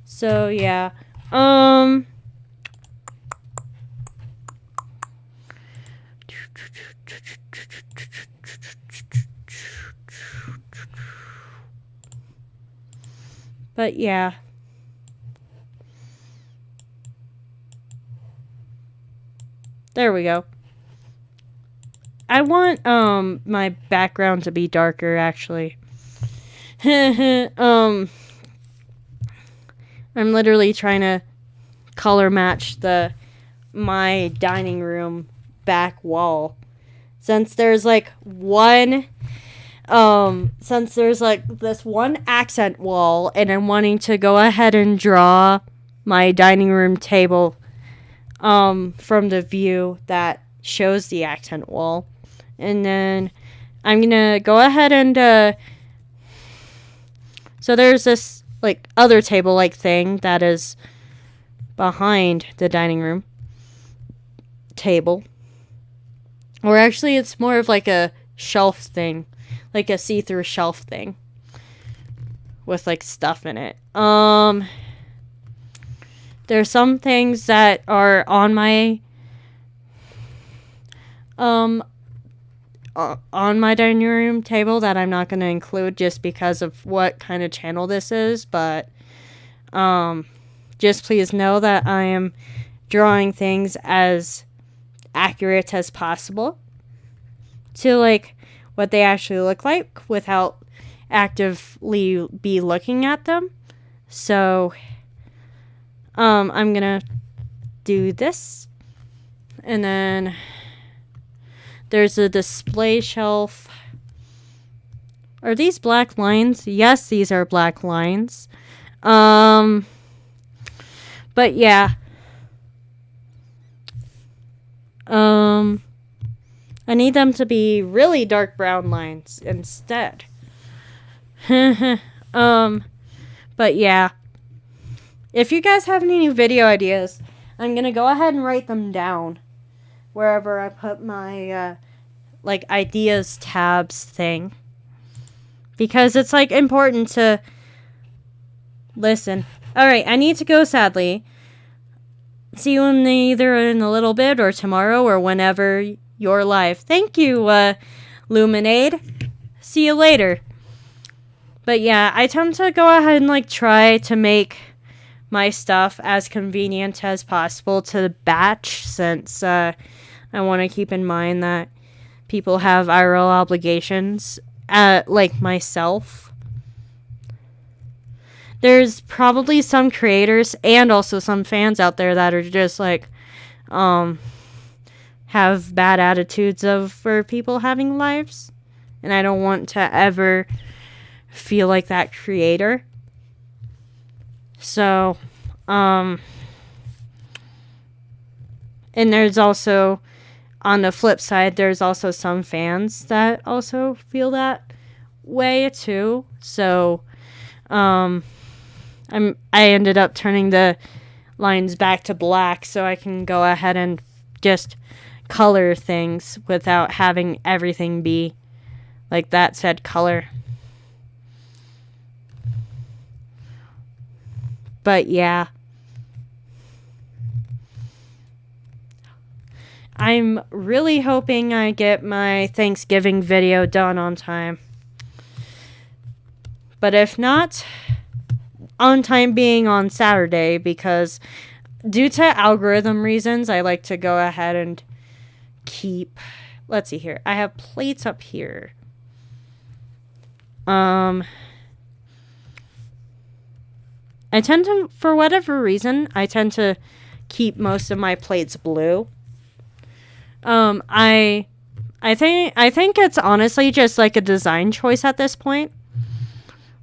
So yeah. But yeah. There we go. I want my background to be darker, actually. I'm literally trying to color match my dining room back wall. Since there's like this one accent wall, and I'm wanting to go ahead and draw my dining room table from the view that shows the accent wall. And then I'm gonna go ahead and so there's this, like, other table like thing that is behind the dining room table. Or actually, it's more of like a shelf thing, like a see-through shelf thing with, like, stuff in it. there's some things that are on my on my dining room table that I'm not going to include just because of what kind of channel this is, but just please know that I am drawing things as accurate as possible to like what they actually look like without actively be looking at them. So I'm gonna do this, and then there's a display shelf. Are these black lines? Yes, these are black lines. But yeah. I need them to be really dark brown lines instead. But yeah. If you guys have any video ideas, I'm gonna go ahead and write them down wherever I put my like ideas tabs thing, because it's like important to listen. All right, I need to go, sadly. See you either in a little bit or tomorrow or whenever you're live. Thank you, Luminade. See you later. But yeah, I tend to go ahead and like try to make my stuff as convenient as possible to batch, since I want to keep in mind that people have IRL obligations, like myself. There's probably some creators and also some fans out there that are just like have bad attitudes for people having lives, and I don't want to ever feel like that creator. So and there's also, on the flip side, there's also some fans that also feel that way too. So I ended up turning the lines back to black so I can go ahead and just color things without having everything be like that said color. But yeah. I'm really hoping I get my Thanksgiving video done on time. But if not, on time being on Saturday, because due to algorithm reasons, I like to go ahead and keep... Let's see here. I have plates up here. I tend to, for whatever reason, I tend to keep most of my plates blue. I think it's honestly just like a design choice at this point,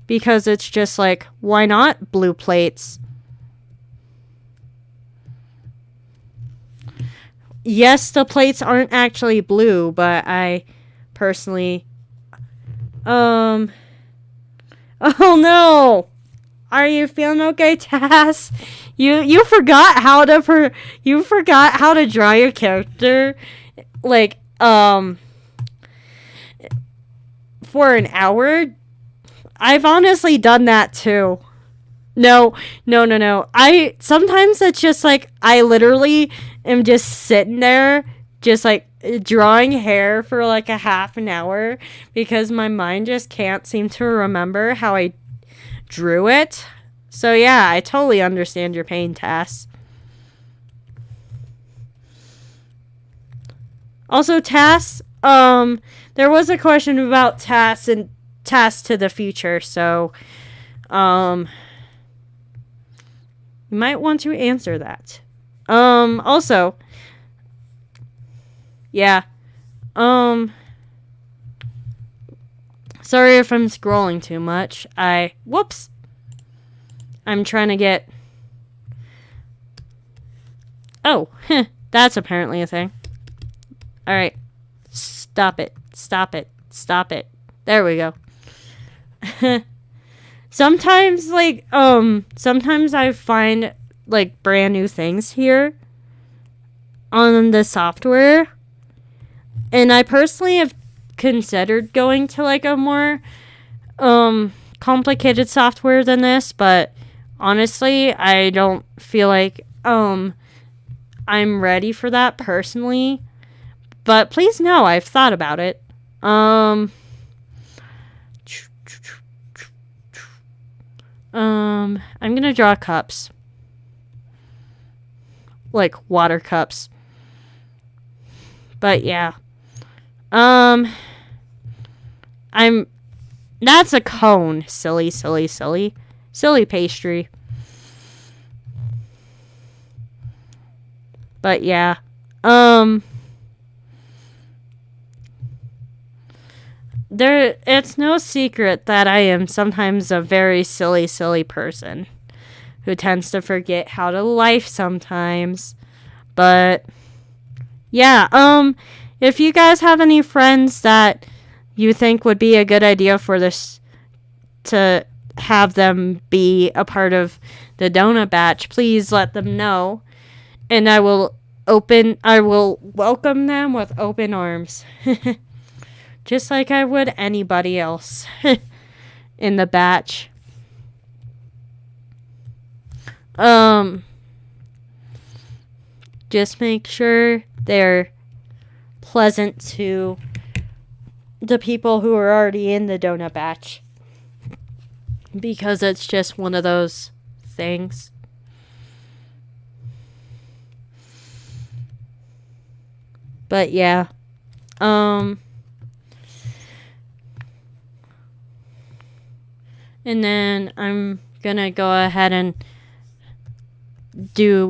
because it's just like, why not blue plates? Yes, the plates aren't actually blue, but I personally, oh no! Are you feeling okay, Tass? You forgot how to draw your character, like, for an hour? I've honestly done that too. No. Sometimes it's just like, I literally am just sitting there, just like drawing hair for like a half an hour, because my mind just can't seem to remember how I drew it. So yeah, I totally understand your pain, Tass. Also, Tass, there was a question about Tass and Tass to the future, so you might want to answer that. Also, yeah, sorry if I'm scrolling too much. Whoops. I'm trying to get... Oh, that's apparently a thing. Alright. Stop it. There we go. Sometimes, like, sometimes I find, like, brand new things here on the software. And I personally have considered going to, like, a more, complicated software than this, but honestly, I don't feel like I'm ready for that personally. But please know I've thought about it. I'm gonna draw cups. Like water cups. But yeah. That's a cone. Silly pastry. But yeah. It's no secret that I am sometimes a very silly person who tends to forget how to life sometimes. But yeah, if you guys have any friends that you think would be a good idea for this to have them be a part of the donut batch, please let them know. And I will welcome them with open arms. Just like I would anybody else in the batch. Just make sure they're pleasant to the people who are already in the donut batch. Because it's just one of those things. But yeah. And then I'm gonna go ahead and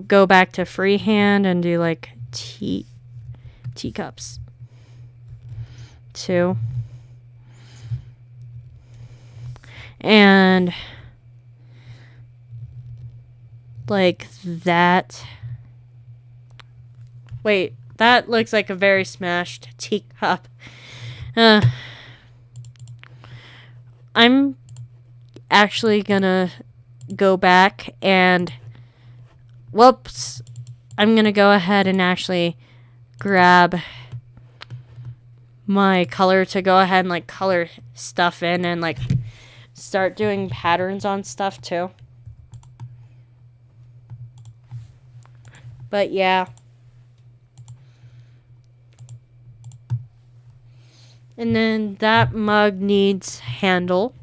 go back to freehand and do like teacups. 2. And like that. Wait, that looks like a very smashed teacup. I'm actually gonna go back and whoops, I'm gonna go ahead and actually grab my color to go ahead and like color stuff in and like start doing patterns on stuff too. But yeah. And then that mug needs handle.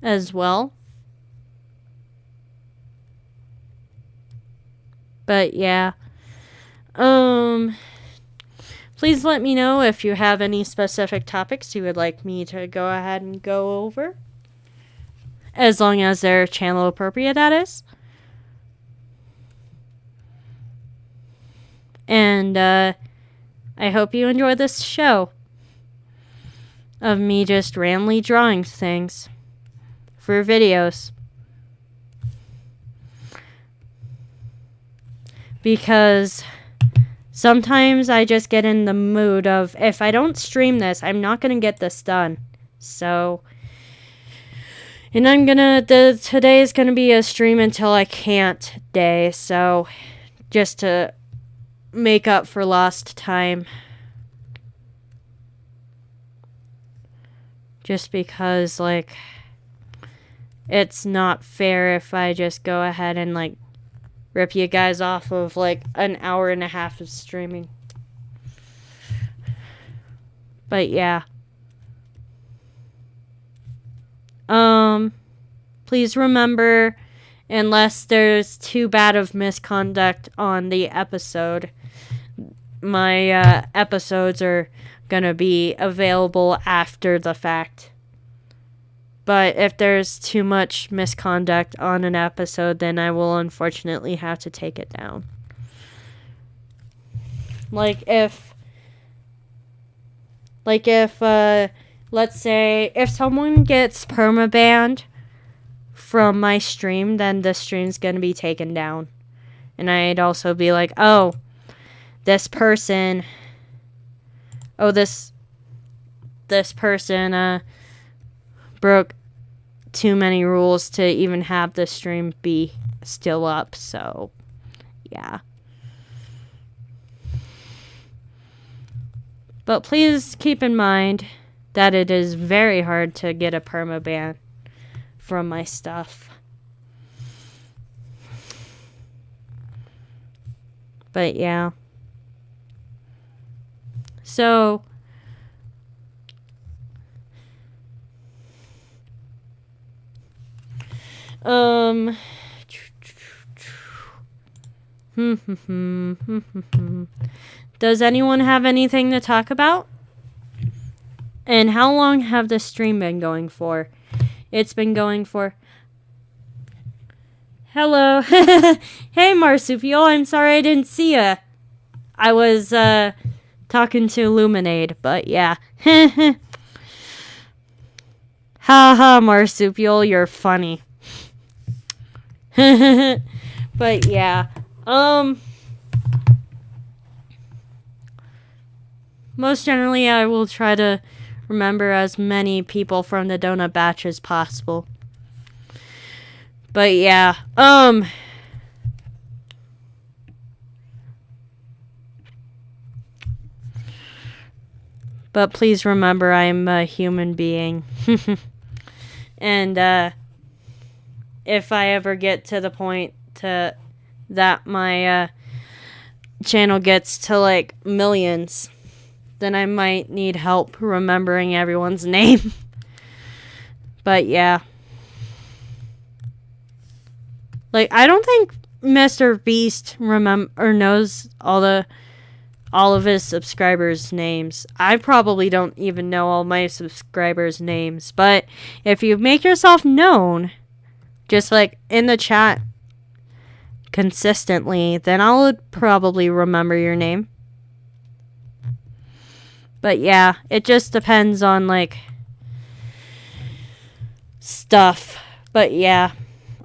As well. But yeah. Please let me know if you have any specific topics you would like me to go ahead and go over. As long as they're channel appropriate, that is. And I hope you enjoy this show of me just randomly drawing things for videos. Because sometimes I just get in the mood of, if I don't stream this, I'm not going to get this done. So, and today is going to be a stream until I can't day. So, just to make up for lost time. Just because, like, it's not fair if I just go ahead and, like, rip you guys off of, like, an hour and a half of streaming. But, yeah. Please remember, unless there's too bad of misconduct on the episode, my episodes are gonna be available after the fact. But if there's too much misconduct on an episode, then I will unfortunately have to take it down. Like if let's say if someone gets permabanned from my stream, then the stream's gonna be taken down. And I'd also be like, oh, this person broke too many rules to even have the stream be still up. So, yeah. But please keep in mind that it is very hard to get a permaban from my stuff. But yeah. So does anyone have anything to talk about? And how long have the stream been going for? It's been going for... Hello. Hey, Marsupial. I'm sorry I didn't see ya. I was, talking to Illuminade, but yeah. Haha, Marsupial, you're funny. But yeah. Most generally, I will try to remember as many people from the donut batch as possible. But yeah, but please remember I'm a human being. And if I ever get to the point that my channel gets to like millions, then I might need help remembering everyone's name. But yeah. Like, I don't think Mr. Beast knows all of his subscribers' names. I probably don't even know all my subscribers' names. But if you make yourself known, just like in the chat consistently, then I'll probably remember your name. But yeah, it just depends on like stuff. But yeah.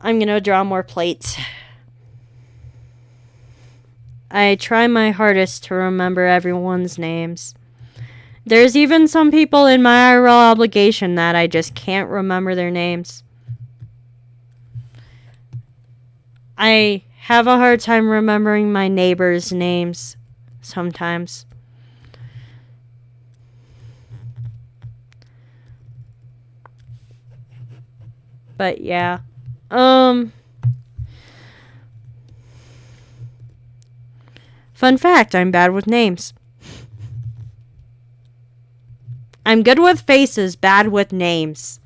I'm gonna draw more plates. I try my hardest to remember everyone's names. There's even some people in my IRL obligation that I just can't remember their names. I have a hard time remembering my neighbors' names sometimes. But yeah. Fun fact, I'm bad with names. I'm good with faces, bad with names.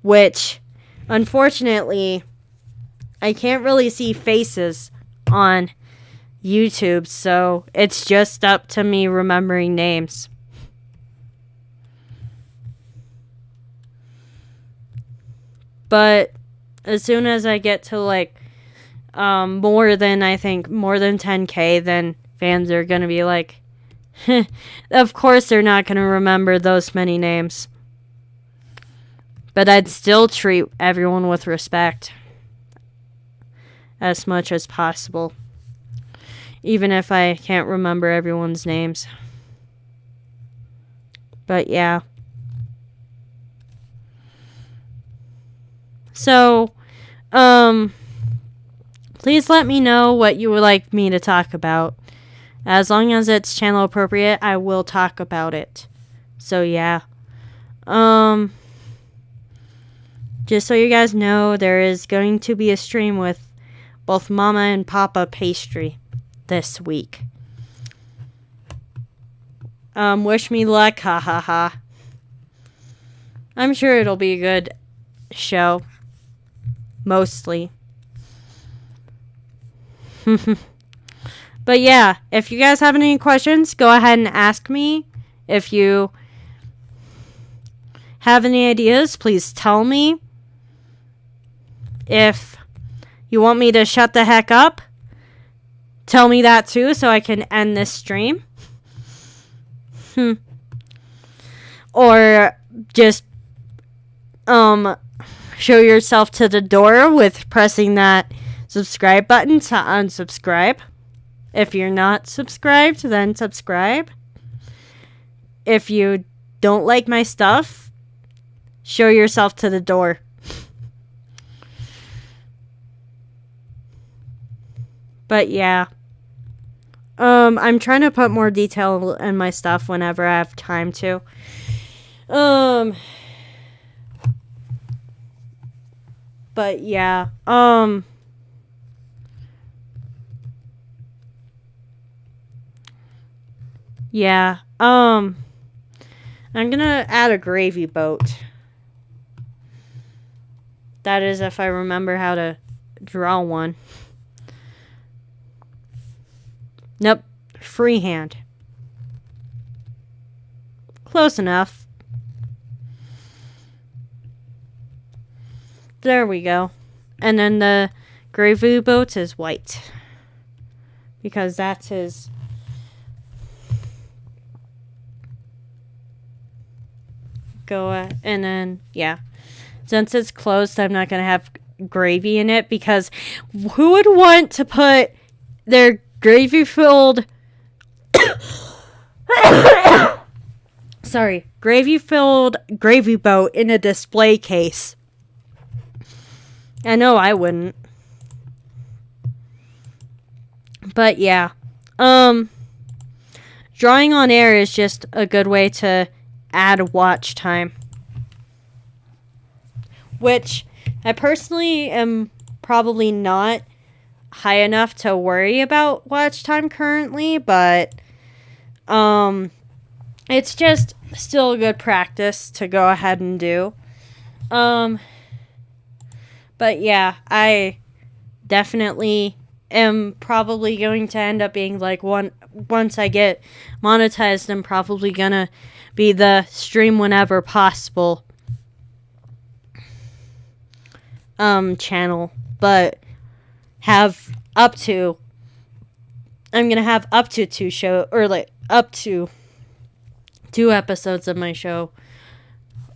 Which, unfortunately, I can't really see faces on YouTube, so it's just up to me remembering names. But as soon as I get to like more than 10K, then fans are gonna be like, of course they're not gonna remember those many names. But I'd still treat everyone with respect as much as possible, even if I can't remember everyone's names. But yeah. So, please let me know what you would like me to talk about. As long as it's channel appropriate, I will talk about it. So yeah. Just so you guys know, there is going to be a stream with both Mama and Papa Pastry this week. Wish me luck, ha ha ha. I'm sure it'll be a good show. Mostly. But yeah, if you guys have any questions, go ahead and ask me. If you have any ideas, please tell me. If you want me to shut the heck up, tell me that too so I can end this stream. Or just show yourself to the door with pressing that subscribe button to unsubscribe. If you're not subscribed, then subscribe. If you don't like my stuff, show yourself to the door. But yeah. I'm trying to put more detail in my stuff whenever I have time to. But yeah, yeah, I'm gonna add a gravy boat. That is if I remember how to draw one. Nope, freehand. Close enough. There we go. And then the gravy boat is white. Because that's his... and then, yeah. Since it's closed, I'm not going to have gravy in it. Because who would want to put their gravy-filled... Sorry. Gravy-filled gravy boat in a display case? I know I wouldn't. But yeah. Drawing on air is just a good way to add watch time. Which I personally am probably not high enough to worry about watch time currently, but it's just still a good practice to go ahead and do. But yeah, I definitely am probably going to end up being like once I get monetized, I'm probably gonna be the stream whenever possible channel, but I'm gonna have up to up to 2 episodes of my show,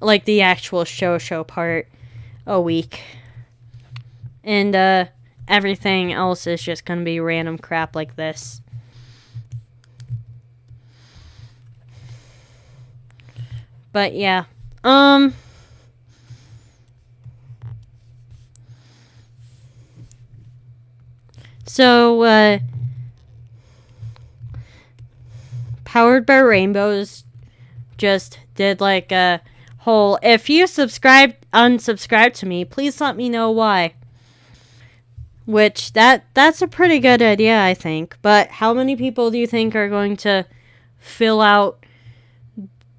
like the actual show part, a week. And everything else is just gonna be random crap like this. But yeah. So Powered by Rainbows just did like a whole, if you unsubscribe to me, please let me know why. Which, that's a pretty good idea, I think. But how many people do you think are going to fill out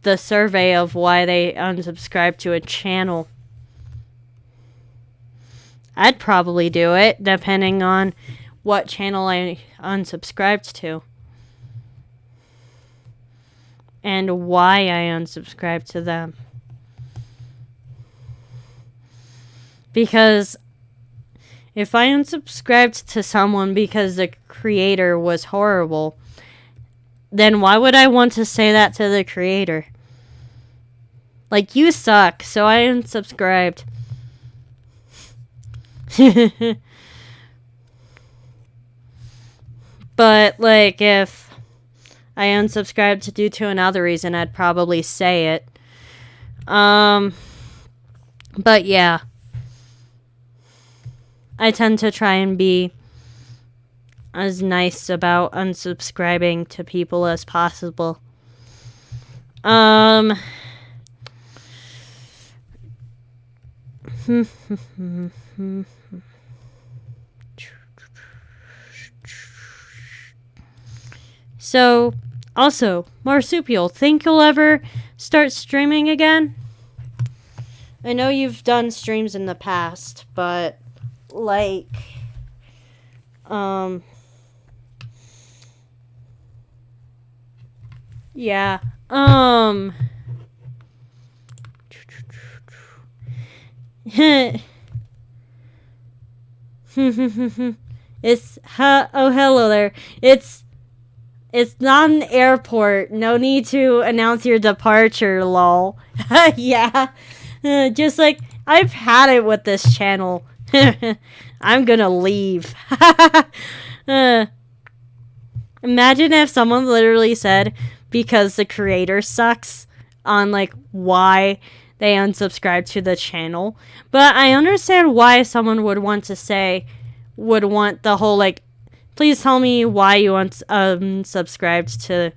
the survey of why they unsubscribe to a channel? I'd probably do it, depending on what channel I unsubscribed to. And why I unsubscribed to them. Because if I unsubscribed to someone because the creator was horrible, then why would I want to say that to the creator? Like, you suck, so I unsubscribed. But, like, if I unsubscribed due to another reason, I'd probably say it. But yeah. I tend to try and be as nice about unsubscribing to people as possible. So, also, Marsupial, think you'll ever start streaming again? I know you've done streams in the past, but like, yeah, oh, hello there. It's not an airport. No need to announce your departure, lol. Yeah, just like, I've had it with this channel. I'm gonna leave. Imagine if someone literally said, because the creator sucks, on like why they unsubscribe to the channel. But I understand why someone would want the whole like please tell me why you unsubscribed to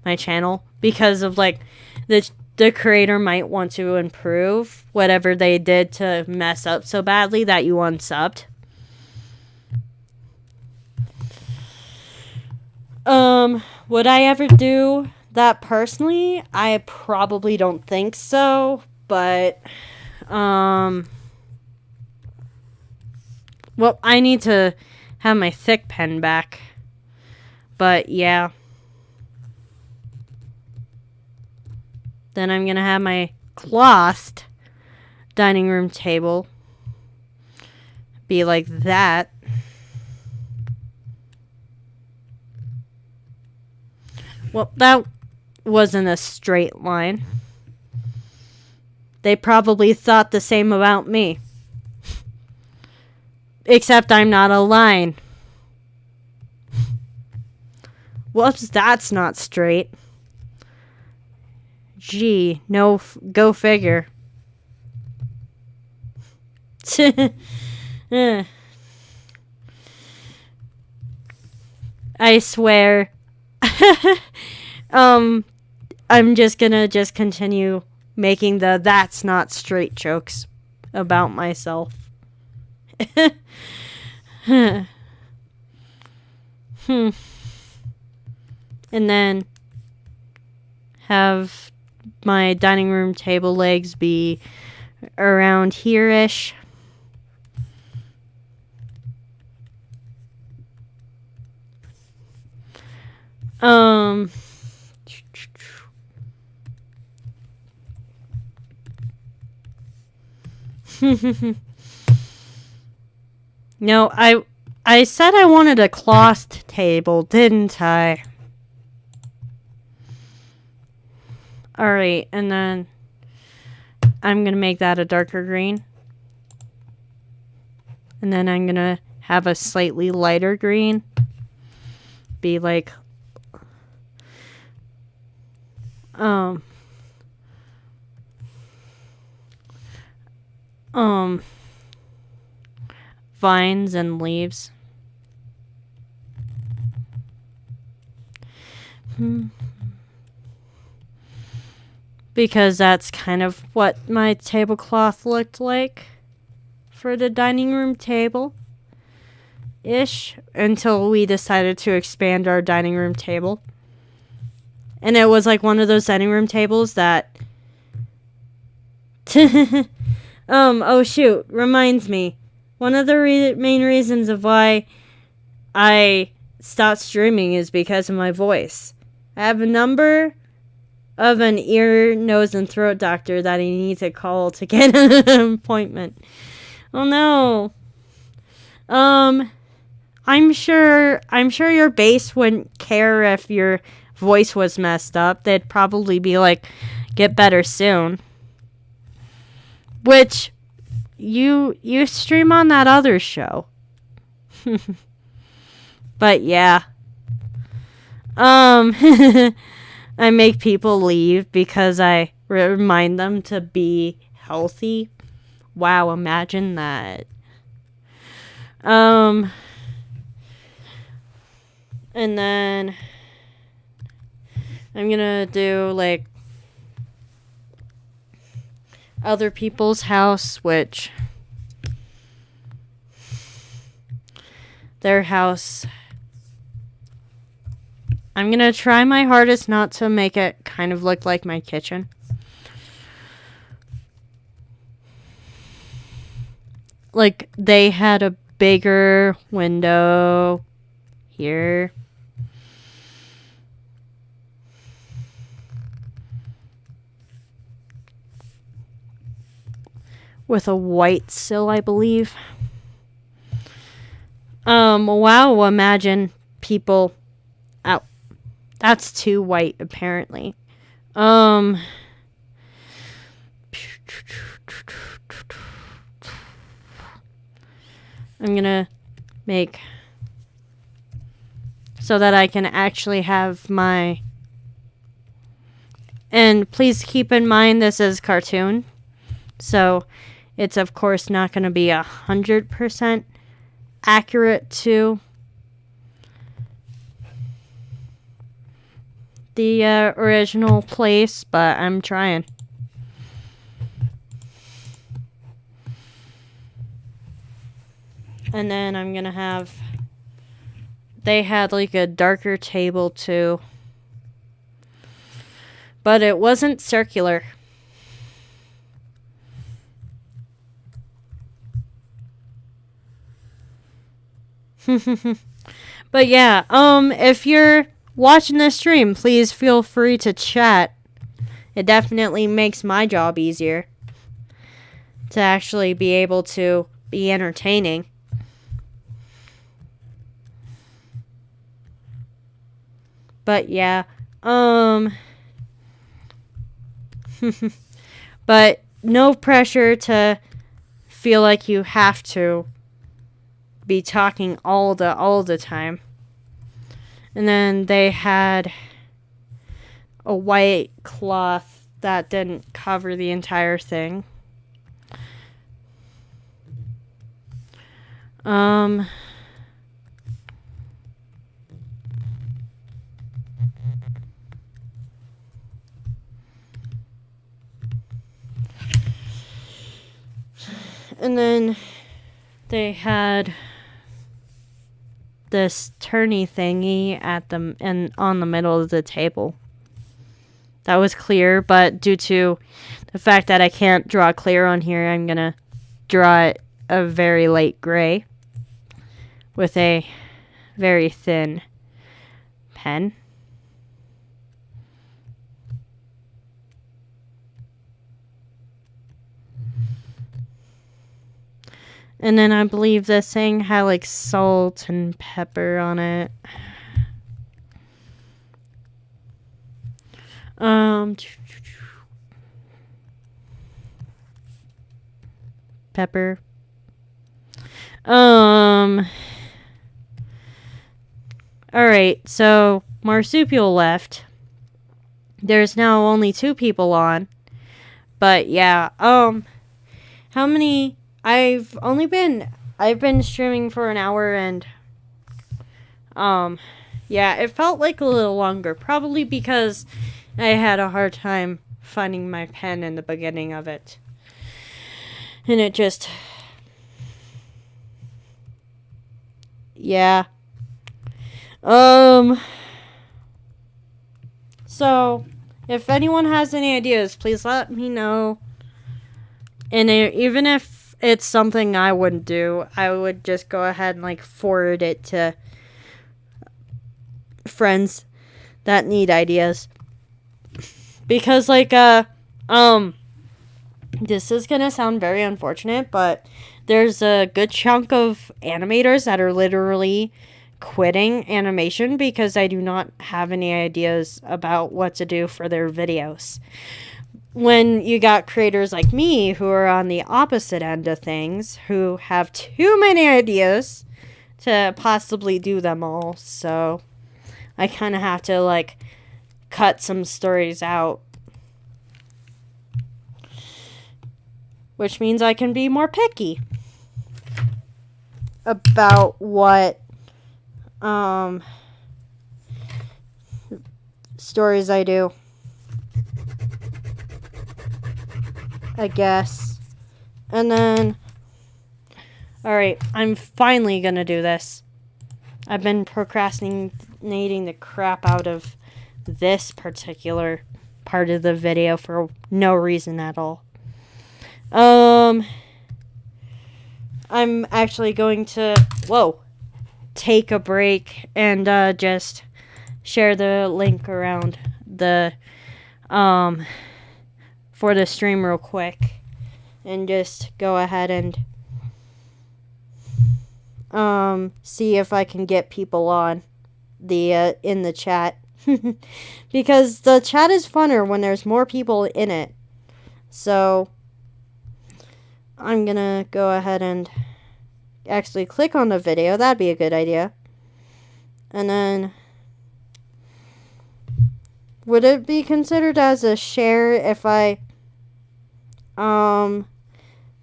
my channel, because of like the creator might want to improve whatever they did to mess up so badly that you unsubbed. Would I ever do that personally? I probably don't think so, but well, I need to have my thick pen back. But yeah. Then I'm gonna have my clothed dining room table be like that. Well, that wasn't a straight line. They probably thought the same about me. Except I'm not a line. Whoops, that's not straight. Gee, no, go figure. I swear. I'm just gonna continue making the that's not straight jokes about myself. And then have my dining room table legs be around here-ish. No, I said I wanted a cloth table, didn't I? Alright, and then I'm going to make that a darker green. And then I'm going to have a slightly lighter green. Be like vines and leaves. Because that's kind of what my tablecloth looked like for the dining room table ish, until we decided to expand our dining room table. And it was like one of those dining room tables that oh shoot, reminds me. One of the main reasons of why I stopped streaming is because of my voice. I have a number of an ear, nose, and throat doctor that I need to call to get an appointment. Oh no. I'm sure your base wouldn't care if your voice was messed up. They'd probably be like, get better soon. Which you stream on that other show. But yeah. I make people leave because I remind them to be healthy. Wow, imagine that. And then I'm gonna do like other people's house, which their house, I'm gonna try my hardest not to make it kind of look like my kitchen. Like they had a bigger window here. With a white sill, I believe. Wow, imagine people. Oh, that's too white, apparently. I'm gonna make so that I can actually have my. And please keep in mind this is cartoon, so it's of course not going to be 100% accurate to the original place, but I'm trying. And then I'm gonna have... They had like a darker table too. But it wasn't circular. But yeah, if you're watching this stream, please feel free to chat. It definitely makes my job easier to actually be able to be entertaining. But yeah, but no pressure to feel like you have to be talking all the time. And then they had a white cloth that didn't cover the entire thing. And then they had this turny thingy at on the middle of the table. That was clear, but due to the fact that I can't draw clear on here, I'm gonna draw it a very light gray with a very thin pen. And then I believe this thing had like salt and pepper on it. Pepper. Alright, so Marsupial left. There's now only 2 people on. But yeah, how many... I've been streaming for an hour and, yeah, it felt like a little longer. Probably because I had a hard time finding my pen in the beginning of it. And it just, yeah. So, if anyone has any ideas, please let me know. And even if it's something I wouldn't do, I would just go ahead and like forward it to friends that need ideas. Because like this is gonna sound very unfortunate, but there's a good chunk of animators that are literally quitting animation because I do not have any ideas about what to do for their videos. When you got creators like me who are on the opposite end of things, who have too many ideas to possibly do them all, so I kind of have to like cut some stories out, which means I can be more picky about what stories I do, I guess. And then, alright, I'm finally gonna do this. I've been procrastinating the crap out of this particular part of the video for no reason at all. I'm actually going to, take a break and just share the link around the, for the stream real quick, and just go ahead and see if I can get people on the in the chat. Because the chat is funner when there's more people in it. So I'm gonna go ahead and actually click on the video. That'd be a good idea. And then, would it be considered as a share if I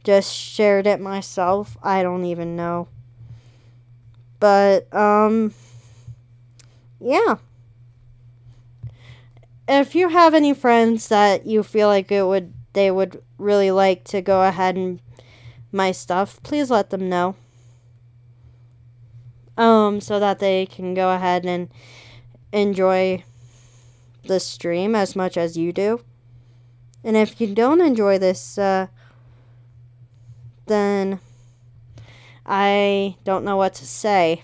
just shared it myself? I don't even know. But yeah. if you have any friends that you feel like they would really like to go ahead and my stuff, please let them know. So that they can go ahead and enjoy the stream as much as you do. And if you don't enjoy this, then I don't know what to say.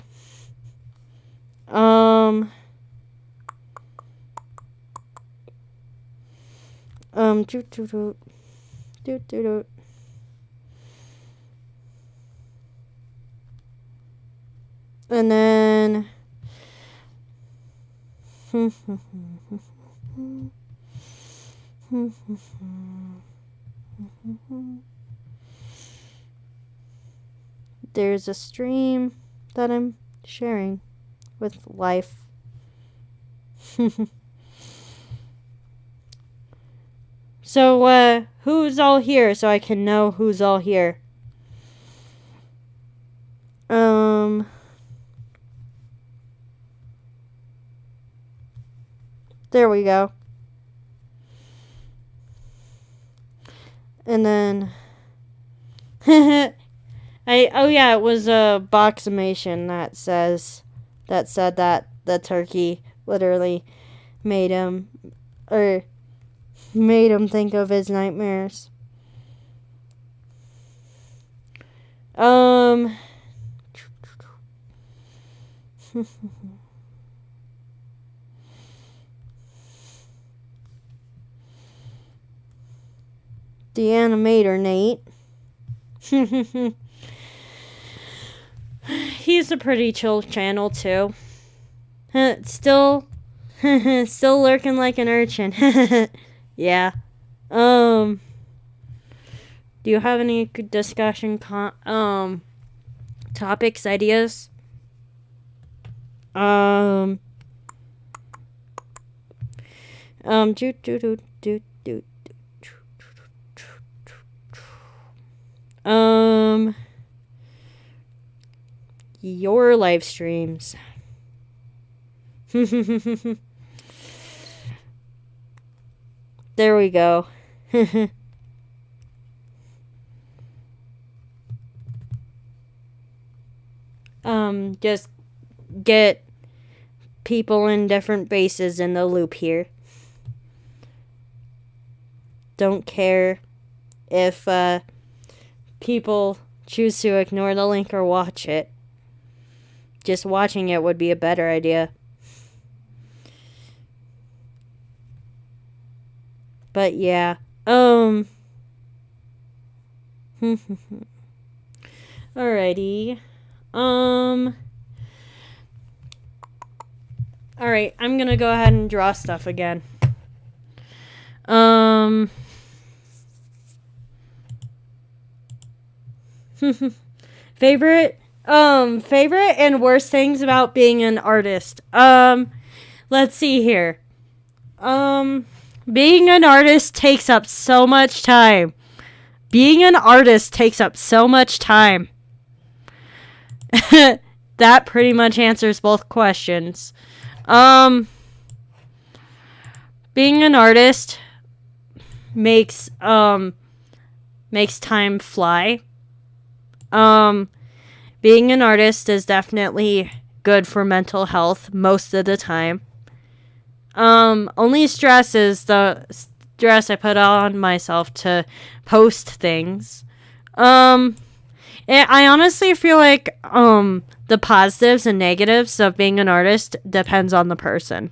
And then there's a stream that I'm sharing with life. So, who's all here so I can know who's all here? There we go. And then it was a Boximation that said that the turkey literally made him think of his nightmares. The animator, Nate. He's a pretty chill channel too. Still lurking like an urchin. Yeah. Do you have any discussion topics, ideas? Your live streams. There we go. Just get people in different bases in the loop here. Don't care if people choose to ignore the link or watch it. Just watching it would be a better idea. But yeah. Alrighty. Alright, I'm gonna go ahead and draw stuff again. Favorite and worst things about being an artist. Let's see here. Being an artist takes up so much time. That pretty much answers both questions. Being an artist makes time fly. Being an artist is definitely good for mental health most of the time. Only stress is the stress I put on myself to post things. I honestly feel like the positives and negatives of being an artist depends on the person.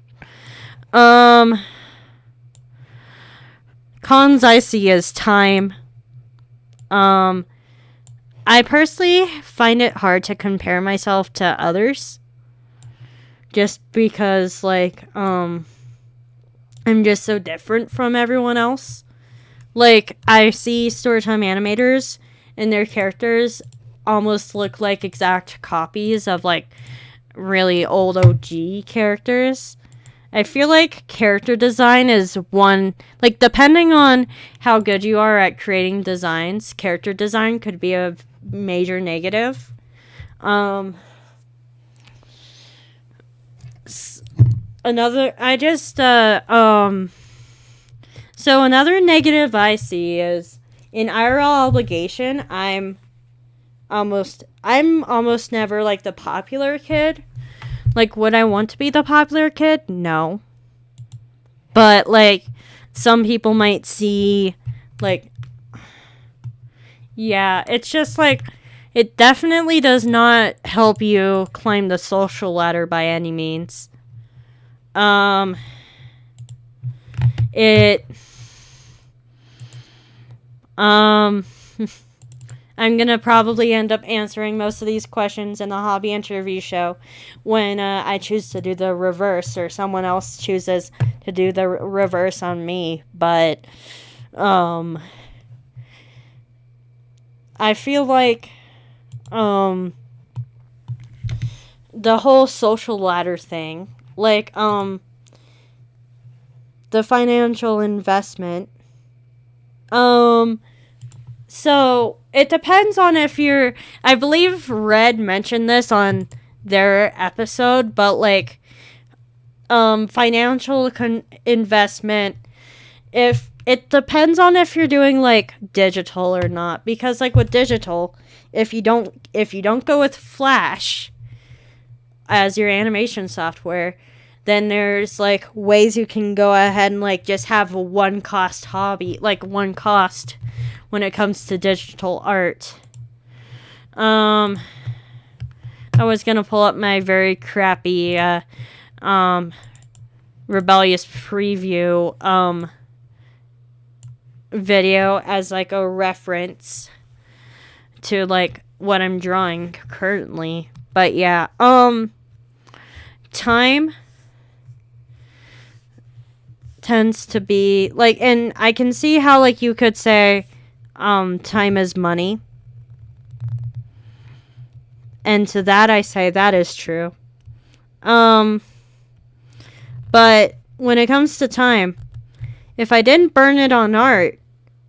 Cons I see is time. I personally find it hard to compare myself to others. Just because, I'm just so different from everyone else. I see Storytime animators, and their characters almost look like exact copies of, really old OG characters. I feel like character design is one, depending on how good you are at creating designs, character design could be a major negative. So another negative I see is in IRL obligation, I'm almost never like the popular kid. Like, would I want to be the popular kid? No. But like some people might see like, yeah, it's just like it definitely does not help you climb the social ladder by any means. It I'm gonna probably end up answering most of these questions in the hobby interview show when I choose to do the reverse or someone else chooses to do the reverse on me. But I feel like the whole social ladder thing, like the financial investment, so it depends on if you're, I believe Red mentioned this on their episode, but like financial investment, if it depends on if you're doing like digital or not, because like with digital, if you don't go with Flash as your animation software, then there's like ways you can go ahead and like just have a one cost hobby, like one cost when it comes to digital art. I was gonna pull up my very crappy rebellious preview video as like a reference to like what I'm drawing currently. But yeah, time tends to be like, and I can see how like you could say time is money, and to that I say that is true. But when it comes to time, if I didn't burn it on art,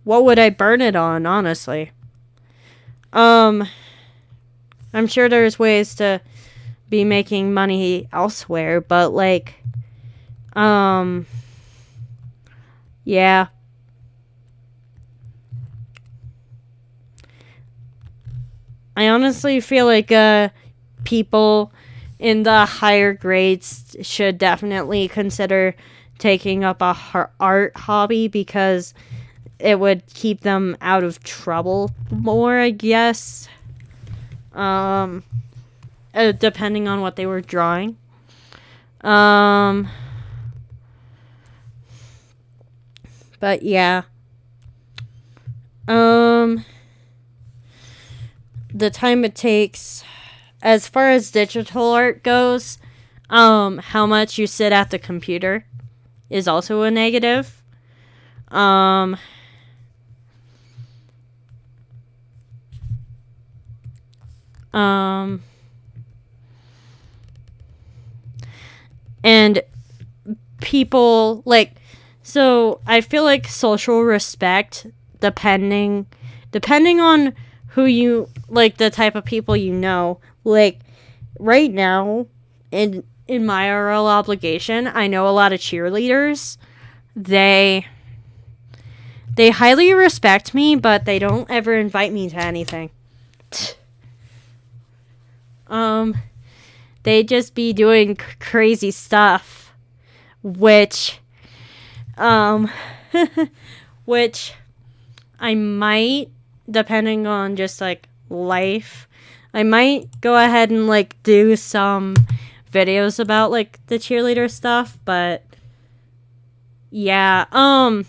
what would I burn it on, honestly? I'm sure there's ways to be making money elsewhere, but like yeah. I honestly feel like people in the higher grades should definitely consider taking up a art hobby because it would keep them out of trouble more, I guess. Depending on what they were drawing. But yeah. The time it takes, as far as digital art goes, how much you sit at the computer is also a negative. And people like, so I feel like social respect, depending on who you like, the type of people you know. Like right now in my RL obligation, I know a lot of cheerleaders. They highly respect me, but they don't ever invite me to anything. They just be doing crazy stuff, which which I might, depending on just like life, I might go ahead and like do some videos about like the cheerleader stuff. But yeah, I'm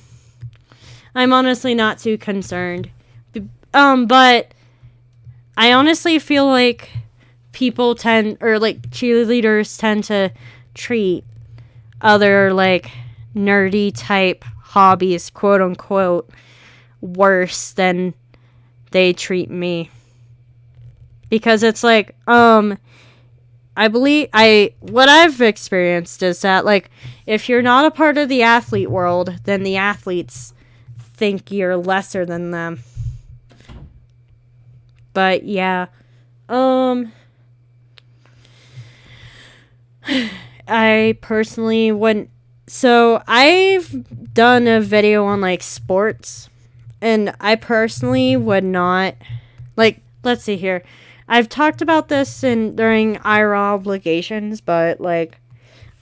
honestly not too concerned. But I honestly feel like people cheerleaders tend to treat other like nerdy type hobbies, quote unquote, worse than they treat me. Because it's like, I believe what I've experienced is that like if you're not a part of the athlete world, then the athletes think you're lesser than them. But yeah, I personally wouldn't. So I've done a video on like sports, and I personally would not like. Let's see here. I've talked about this during IRA obligations, but like,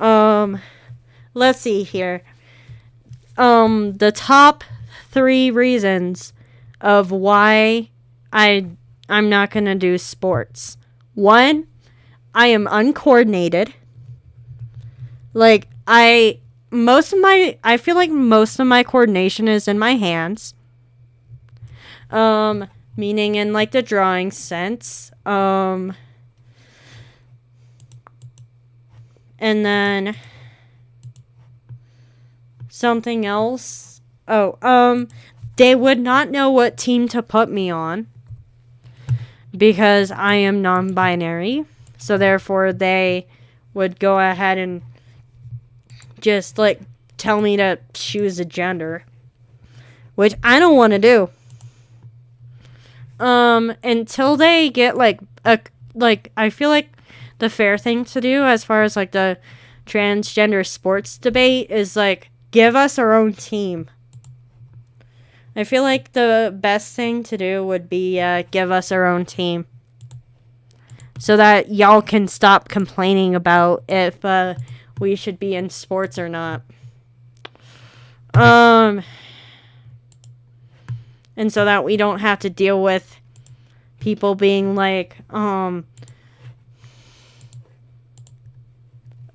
let's see here. The top 3 reasons of why I'm not gonna do sports. 1, I am uncoordinated. Like I feel like most of my coordination is in my hands. Meaning in like the drawing sense. And then something else. They would not know what team to put me on because I am non-binary. So therefore they would go ahead and just like tell me to choose a gender, which I don't want to do. Until they get I feel like the fair thing to do as far as like the transgender sports debate is like give us our own team. I feel like the best thing to do would be give us our own team so that y'all can stop complaining about if we should be in sports or not. And so that we don't have to deal with people being like,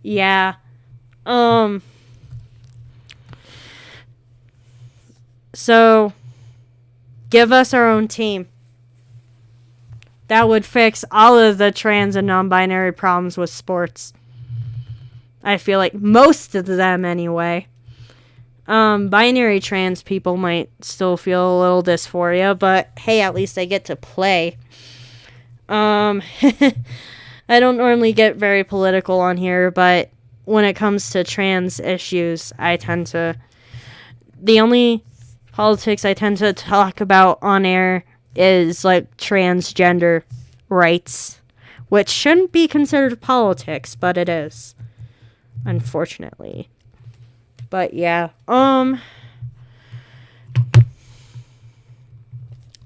yeah. So, give us our own team. That would fix all of the trans and non-binary problems with sports. I feel like most of them anyway. Binary trans people might still feel a little dysphoria, but hey, at least they get to play. I don't normally get very political on here, but when it comes to trans issues, the only politics I tend to talk about on air is like transgender rights, which shouldn't be considered politics, but it is, unfortunately. But yeah,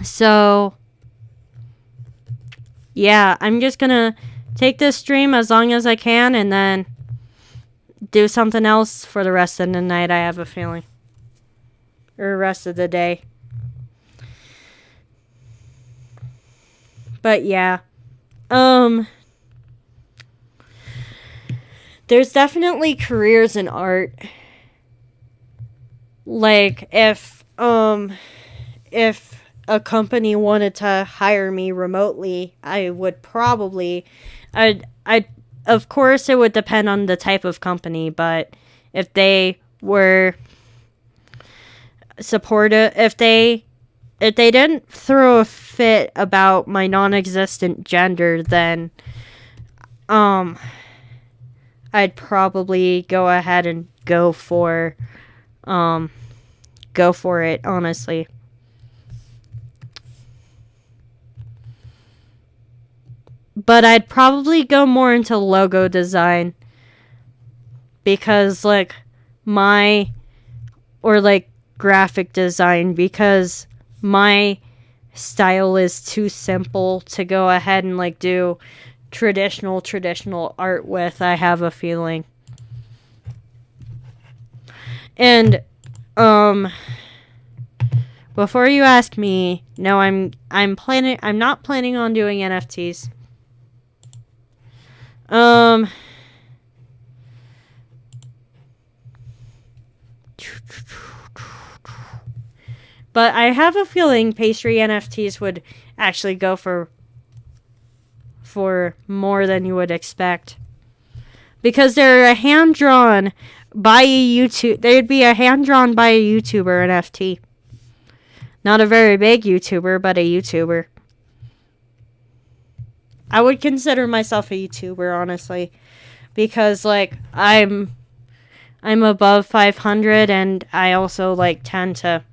so yeah, I'm just gonna take this stream as long as I can and then do something else for the rest of the night, I have a feeling. Or the rest of the day. But yeah, there's definitely careers in art. Like if a company wanted to hire me remotely, I would probably of course it would depend on the type of company, but if they were supportive, if they didn't throw a fit about my non-existent gender, then I'd probably go ahead and go for it, honestly. But I'd probably go more into logo design because graphic design, because my style is too simple to go ahead and do traditional art with, I have a feeling. And before you ask me, no, I'm not planning on doing NFTs. But I have a feeling pastry NFTs would actually go for more than you would expect. Because they're hand-drawn by a YouTuber. They'd be a hand-drawn by a YouTuber NFT. Not a very big YouTuber, but a YouTuber. I would consider myself a YouTuber, honestly. Because, I'm above 500, and I also, tend to...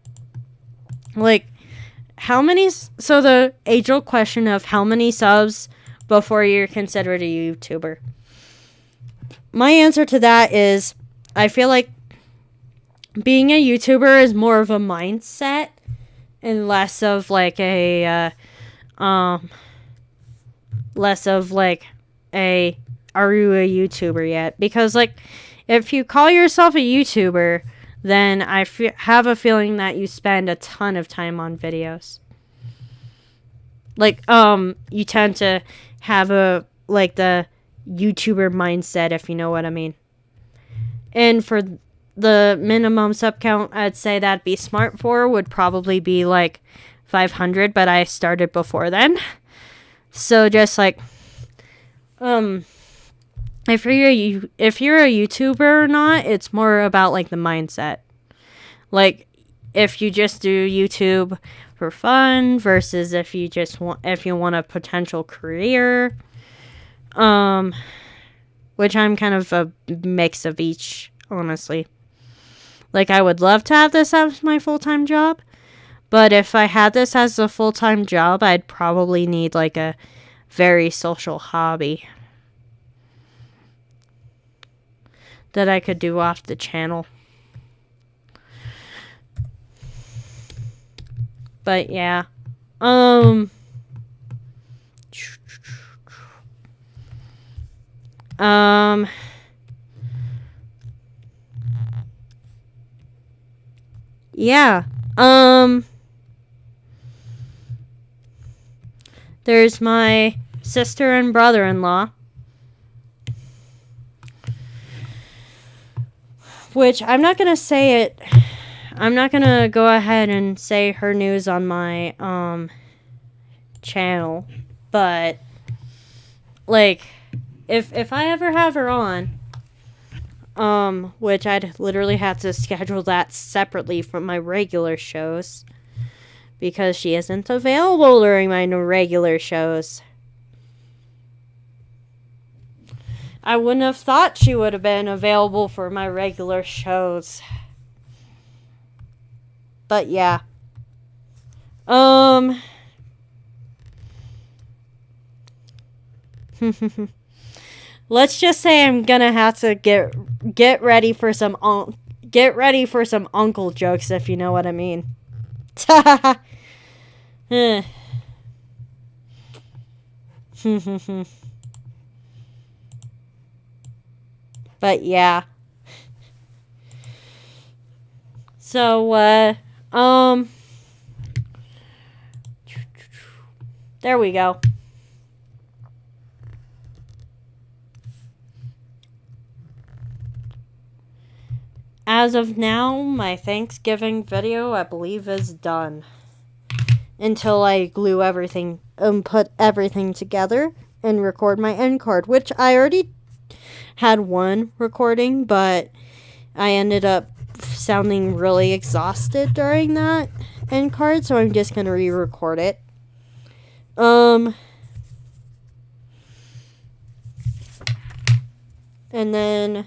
how many... So the age-old question of how many subs before you're considered a YouTuber. my answer to that is I feel like being a YouTuber is more of a mindset and less of like a less of like a are you a YouTuber yet? Because like if you call yourself a YouTuber, then I have a feeling that you spend a ton of time on videos. Like you tend to have a like the YouTuber mindset, if you know what I mean. And for the minimum sub count I'd say that'd be smart for would probably be like 500, but I started before then. So just like if you're a YouTuber or not, it's more about like the mindset. Like if you just do YouTube for fun versus if you want a potential career, which I'm kind of a mix of each, honestly. Like I would love to have this as my full-time job, but if I had this as a full-time job, I'd probably need like a very social hobby that I could do off the channel. But yeah. Yeah. There's my sister and brother-in-law, which I'm not gonna say it. I'm not gonna go ahead and say her news on my channel, but like if I ever have her on, which I'd literally have to schedule that separately from my regular shows because she isn't available during my regular shows. I wouldn't have thought she would have been available for my regular shows. But yeah. Let's just say I'm gonna have to get ready for some uncle jokes, if you know what I mean. But yeah. So there we go. As of now, my Thanksgiving video, I believe, is done. Until I glue everything and put everything together and record my end card, which I already had one recording, but I ended up sounding really exhausted during that end card, so I'm just gonna re-record it. And then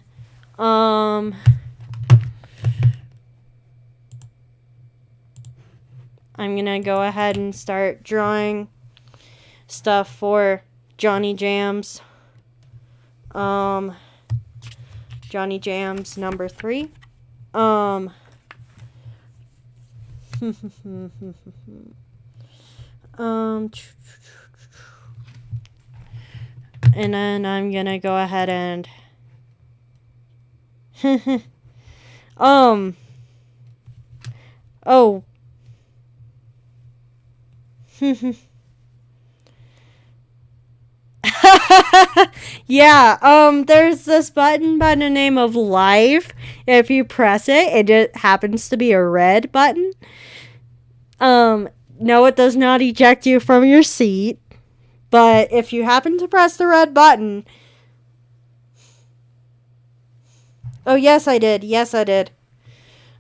I'm gonna go ahead and start drawing stuff for Johnny Jams. Johnny Jams number 3. And then I'm gonna go ahead and oh. Yeah, there's this button by the name of live. If you press it, it happens to be a red button. No, it does not eject you from your seat. But if you happen to press the red button... Oh, yes, I did. Yes, I did.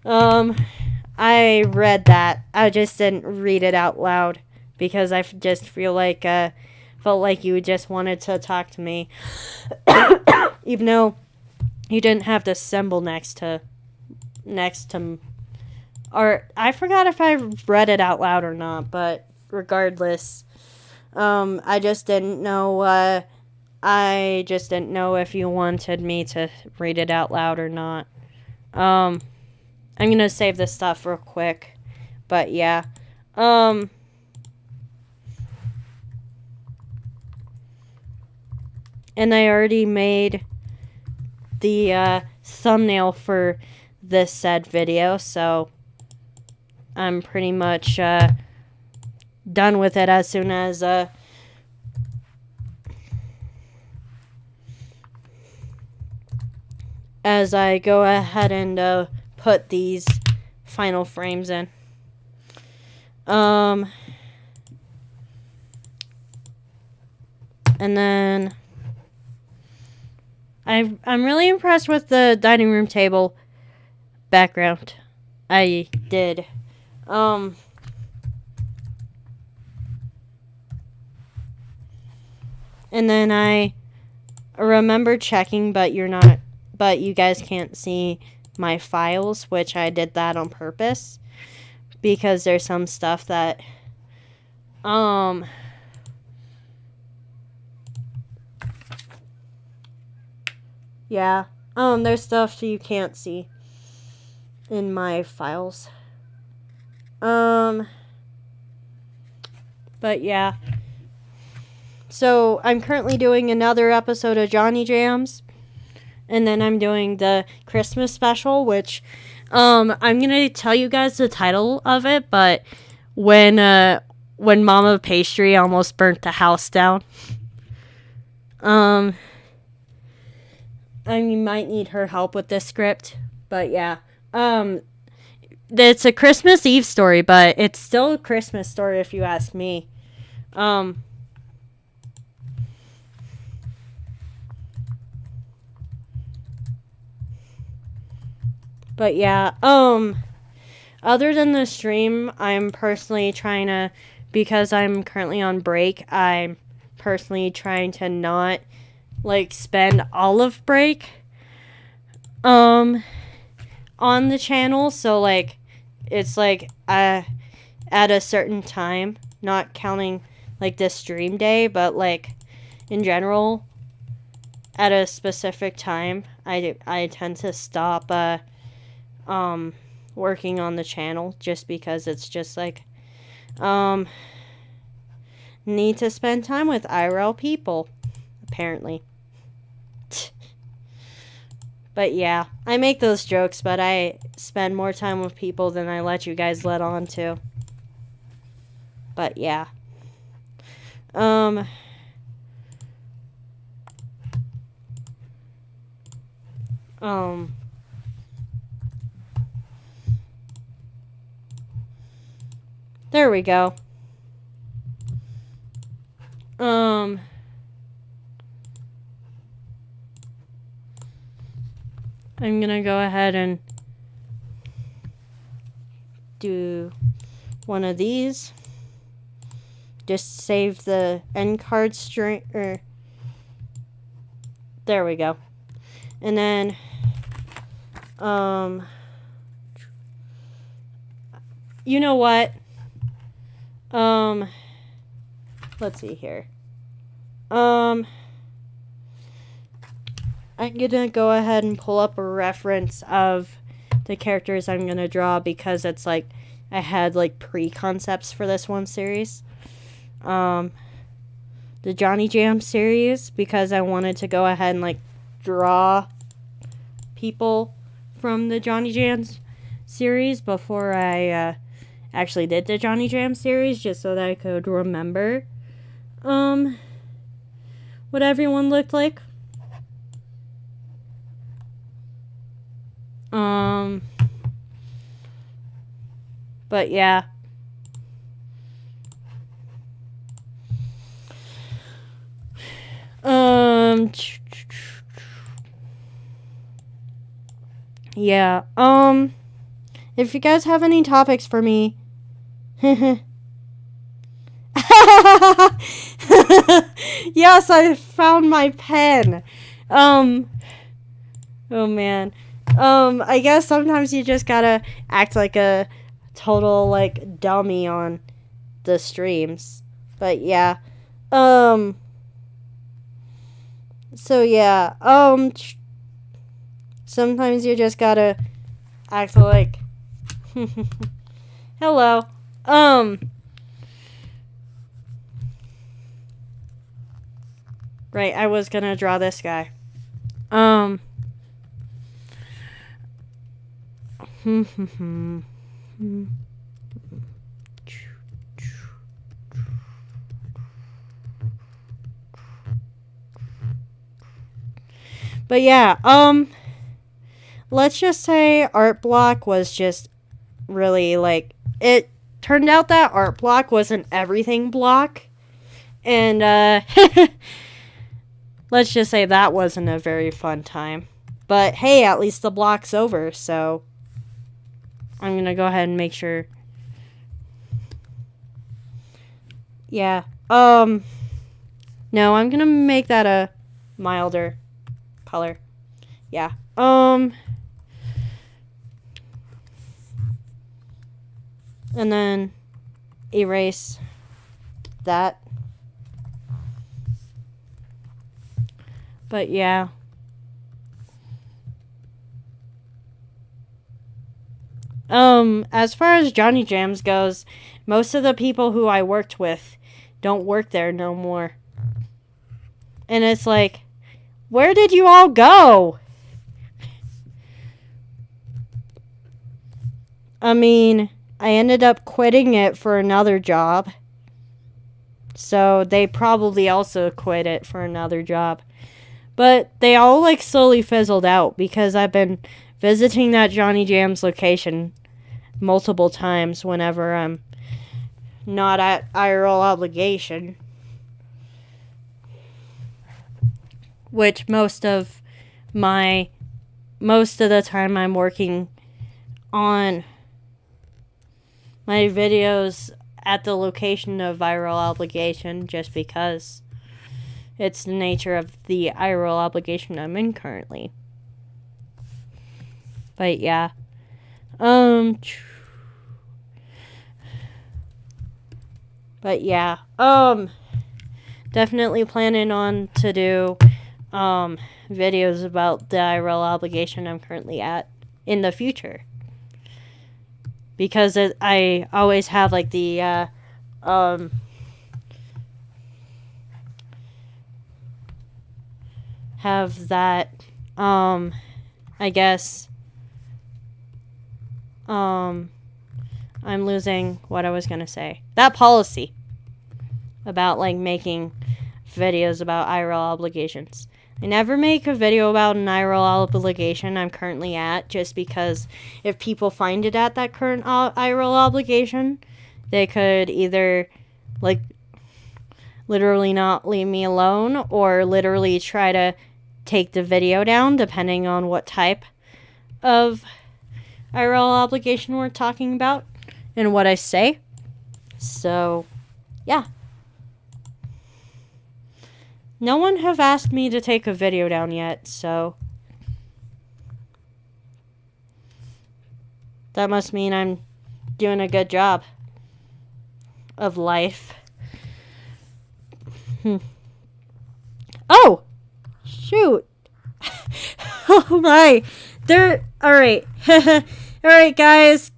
I read that. I just didn't read it out loud. Because I just felt like you just wanted to talk to me. Even though you didn't have the symbol next to... Or, I forgot if I read it out loud or not, but regardless, I just didn't know, I just didn't know if you wanted me to read it out loud or not. I'm gonna save this stuff real quick. But yeah. And I already made the thumbnail for this said video, so I'm pretty much done with it as soon as I go ahead and put these final frames in. And then I'm really impressed with the dining room table background I did. And then I remember checking, but you guys can't see my files, which I did that on purpose because there's some stuff that yeah, there's stuff you can't see in my files. But yeah. So I'm currently doing another episode of Johnny Jams, and then I'm doing the Christmas special, which I'm gonna tell you guys the title of it, but when Mama Pastry almost burnt the house down. I might need her help with this script, but yeah. It's a Christmas Eve story, but it's still a Christmas story if you ask me. But yeah, other than the stream, I'm personally trying to, because I'm currently on break, I'm personally trying to not, spend all of break, on the channel, so, it's, at a certain time, not counting, this stream day, but, in general, at a specific time, I tend to stop, working on the channel just because it's just need to spend time with IRL people, apparently. But yeah, I make those jokes, but I spend more time with people than I let you guys let on to. But yeah. There we go. I'm gonna go ahead and do one of these. Just save the end card string, there we go. And then, you know what? Let's see here. I'm gonna go ahead and pull up a reference of the characters I'm gonna draw because it's I had pre-concepts for this one series. The Johnny Jam series, because I wanted to go ahead and draw people from the Johnny Jam series before I actually did the Johnny Jam series, just so that I could remember what everyone looked like. But yeah. Yeah, if you guys have any topics for me, yes, I found my pen. Oh man. I guess sometimes you just gotta act like a total, dummy on the streams. But yeah. So yeah, sometimes you just gotta act like, hello, right, I was gonna draw this guy, but yeah, let's just say art block was just really like, it turned out that art block was an everything block, and let's just say that wasn't a very fun time. But hey, at least the block's over, so I'm gonna go ahead and make sure. Yeah, no, I'm gonna make that a milder color. Yeah, and then erase that. But yeah. As far as Johnny Jams goes, most of the people who I worked with don't work there no more. And it's like, where did you all go? I mean, I ended up quitting it for another job. So they probably also quit it for another job. But they all like slowly fizzled out because I've been visiting that Johnny Jams location multiple times whenever I'm not at IRL obligation. Which most of the time I'm working on my videos at the location of IRL obligation just because it's the nature of the IRL obligation I'm in currently. But yeah. But yeah. Definitely planning on to do videos about the IRL obligation I'm currently at in the future. Because I always have like the have that I guess I'm losing what I was gonna say. That policy about like making videos about IRL obligations. I never make a video about an IRL obligation I'm currently at just because if people find it at that current IRL obligation, they could either like literally not leave me alone or literally try to take the video down depending on what type of IRL obligation we're talking about and what I say. So, yeah. No one have asked me to take a video down yet, so that must mean I'm doing a good job of life. Oh! Shoot! Oh my! Alright. Alright, guys.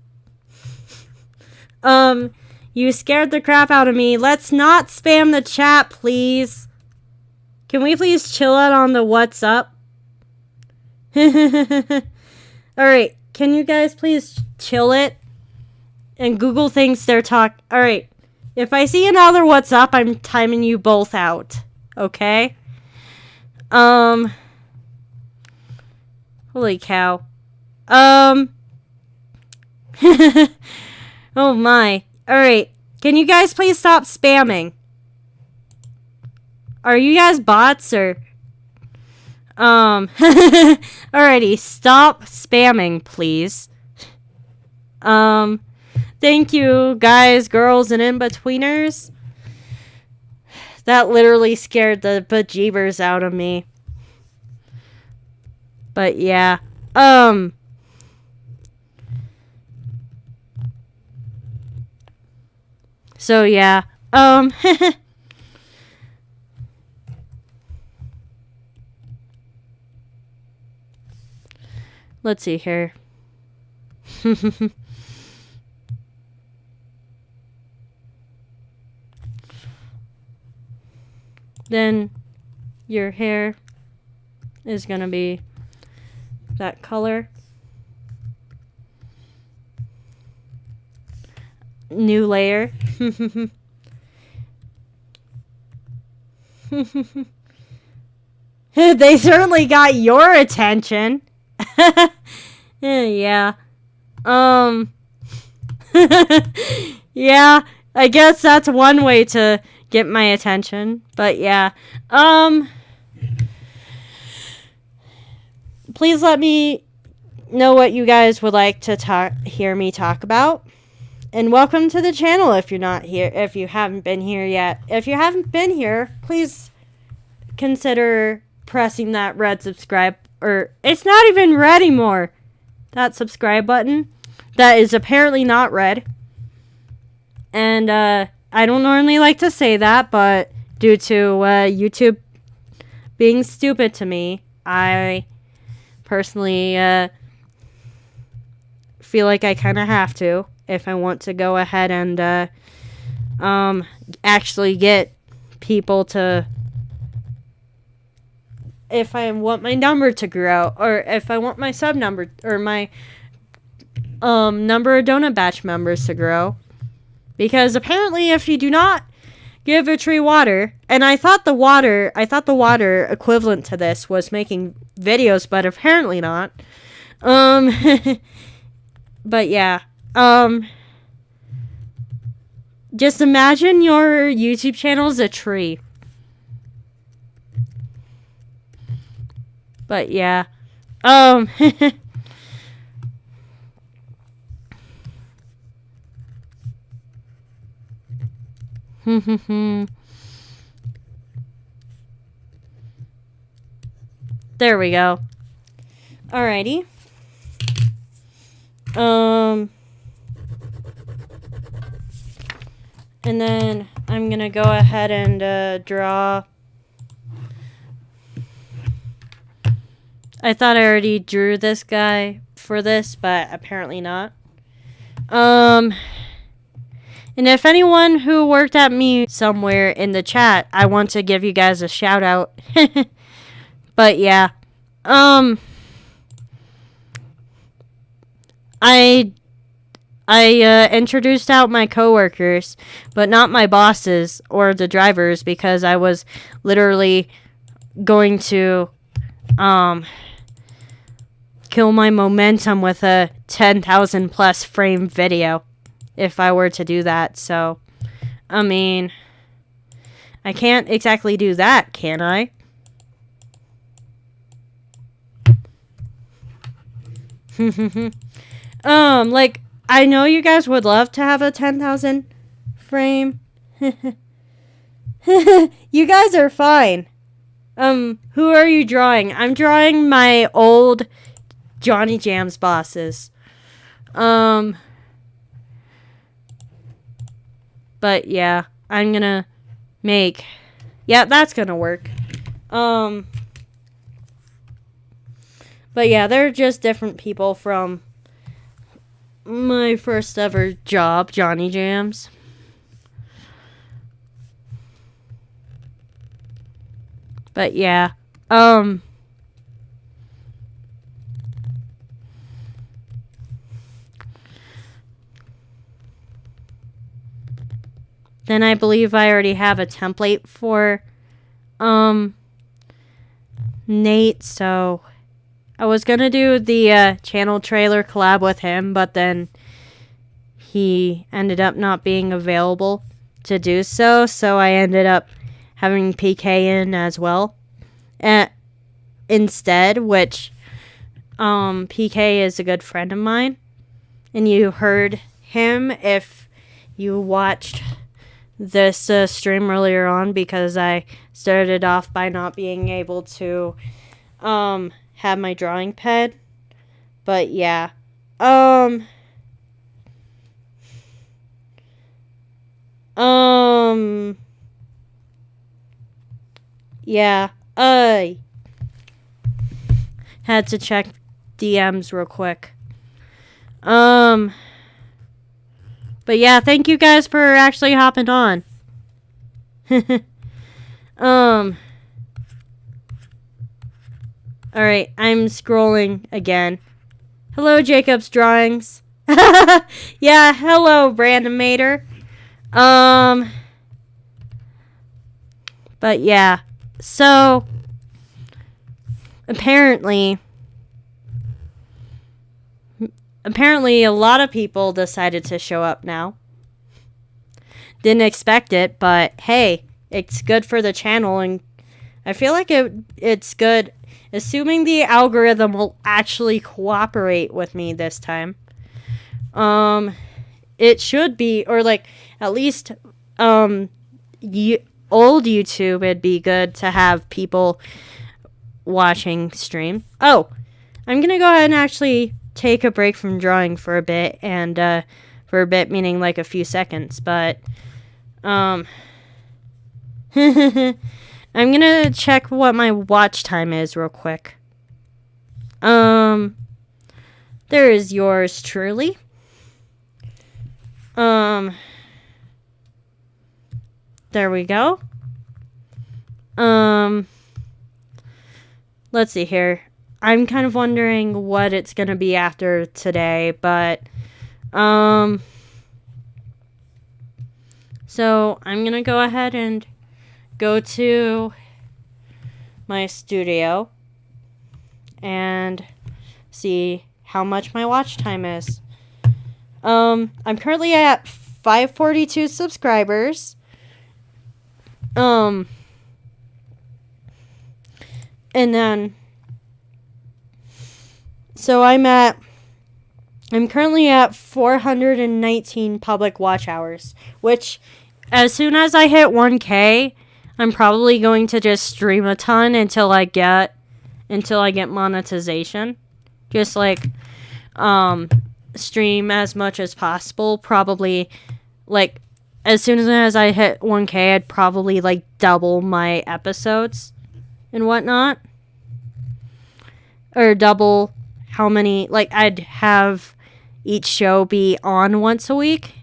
You scared the crap out of me. Let's not spam the chat, please. Can we please chill out on the what's up? Alright, can you guys please chill it? And Google thinks they're Alright, if I see another what's up, I'm timing you both out. Okay? Holy cow. Oh my. Alright, can you guys please stop spamming? Are you guys bots or alrighty, stop spamming, please. Thank you, guys, girls, and in-betweeners. That literally scared the bejeebers out of me. But yeah. So yeah. let's see here. Then your hair is going to be that color. New layer. They certainly got your attention. Yeah. Yeah, I guess that's one way to get my attention. But yeah. Please let me know what you guys would like to hear me talk about. And welcome to the channel if you're not here, if you haven't been here yet. If you haven't been here, please consider pressing that red subscribe, or it's not even red anymore. That subscribe button that is apparently not red. And I don't normally like to say that, but due to YouTube being stupid to me, I personally feel like I kind of have to if I want to go ahead and actually get people to, if I want my number to grow, or if I want my sub number or my number of donut batch members to grow. Because apparently if you do not give a tree water, and I thought the water equivalent to this was making videos, but apparently not. But yeah. Just imagine your YouTube channel is a tree. But yeah. There we go. Alrighty. And then I'm gonna go ahead and draw. I thought I already drew this guy for this, but apparently not. And if anyone who worked at me somewhere in the chat, I want to give you guys a shout out. But yeah. I introduced out my coworkers, but not my bosses or the drivers, because I was literally going to kill my momentum with a 10,000 plus frame video if I were to do that. So, I mean, I can't exactly do that, can I? Like, I know you guys would love to have a 10,000 frame. You guys are fine. Who are you drawing? I'm drawing my old Johnny Jams bosses. But yeah, I'm gonna make, yeah, that's gonna work. But yeah, they're just different people from my first ever job, Johnny Jams. But yeah, then I believe I already have a template for Nate, so I was gonna do the channel trailer collab with him, but then he ended up not being available to do so, so I ended up having PK in as well instead, which PK is a good friend of mine, and you heard him if you watched this stream earlier on, because I started off by not being able to have my drawing pad. But yeah, yeah, I had to check DMs real quick. But yeah, thank you guys for actually hopping on. Alright, I'm scrolling again. Hello, Jacob's Drawings. Yeah, hello, Randomator. But yeah, so apparently a lot of people decided to show up now. Didn't expect it, but hey, it's good for the channel, and I feel like it's good, assuming the algorithm will actually cooperate with me this time. It should be, or like at least old YouTube, it'd be good to have people watching stream. Oh, I'm gonna go ahead and actually take a break from drawing for a bit, and for a bit meaning like a few seconds, but I'm gonna check what my watch time is real quick. There is yours truly. There we go. Let's see here. I'm kind of wondering what it's gonna be after today, but so I'm gonna go ahead and go to my studio and see how much my watch time is. I'm currently at 542 subscribers. And then so I'm currently at 419 public watch hours, which as soon as I hit 1K, I'm probably going to just stream a ton until I get monetization. Just like stream as much as possible. Probably like as soon as I hit 1K, I'd probably like double my episodes and whatnot. Or double how many, like I'd have each show be on once a week,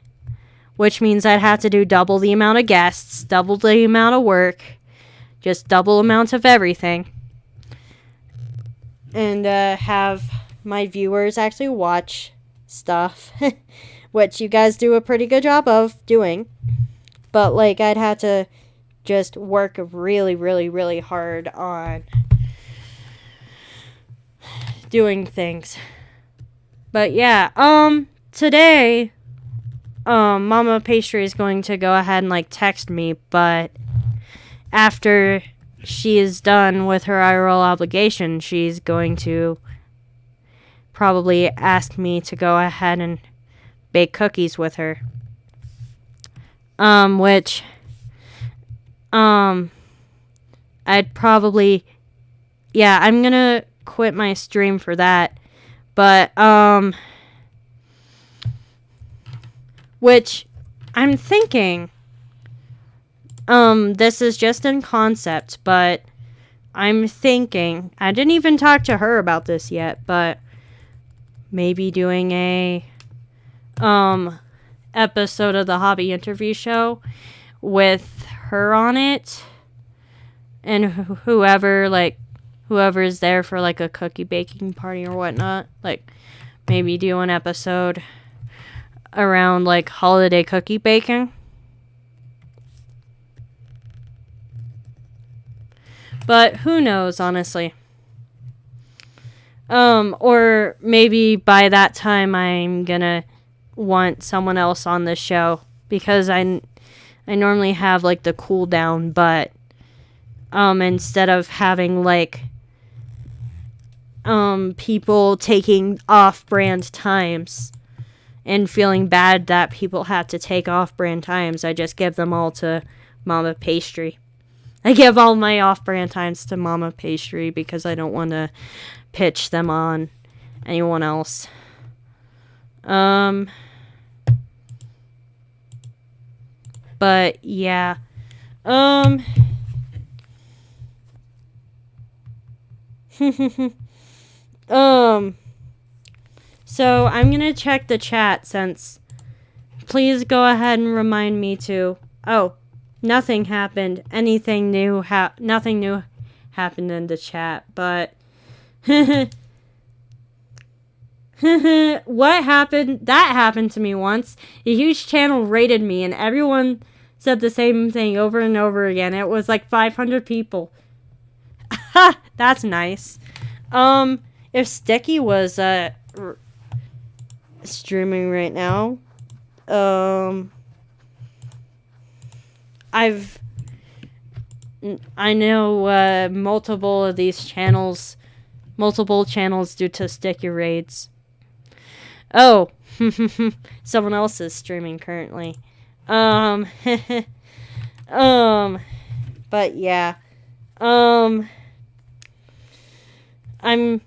which means I'd have to do double the amount of guests, double the amount of work, just double amounts of everything. And have my viewers actually watch stuff, which you guys do a pretty good job of doing. But like I'd have to just work really, really, really hard on doing things. But yeah, today Mama Pastry is going to go ahead and like text me, but after she is done with her IRL obligation, she's going to probably ask me to go ahead and bake cookies with her. Which I'd probably, yeah, I'm gonna quit my stream for that. But which I'm thinking, this is just in concept, but I'm thinking, I didn't even talk to her about this yet, but maybe doing a episode of the Hobby Interview Show with her on it, and whoever is there for like a cookie baking party or whatnot, like maybe do an episode around like holiday cookie baking. But who knows, honestly. Or maybe by that time I'm gonna want someone else on the show, because I normally have like the cooldown, but instead of having like people taking off-brand times and feeling bad that people have to take off-brand times, I just give them all to Mama Pastry. I give all my off-brand times to Mama Pastry because I don't want to pitch them on anyone else. But yeah. So I'm going to check the chat since... Please go ahead and remind me to... Oh, nothing happened. Nothing new happened in the chat, but... What happened? That happened to me once. A huge channel rated me, and everyone said the same thing over and over again. It was like 500 people. That's nice. If Sticky was streaming right now, I know multiple channels due to Sticky raids. Oh, someone else is streaming currently. But yeah. I'm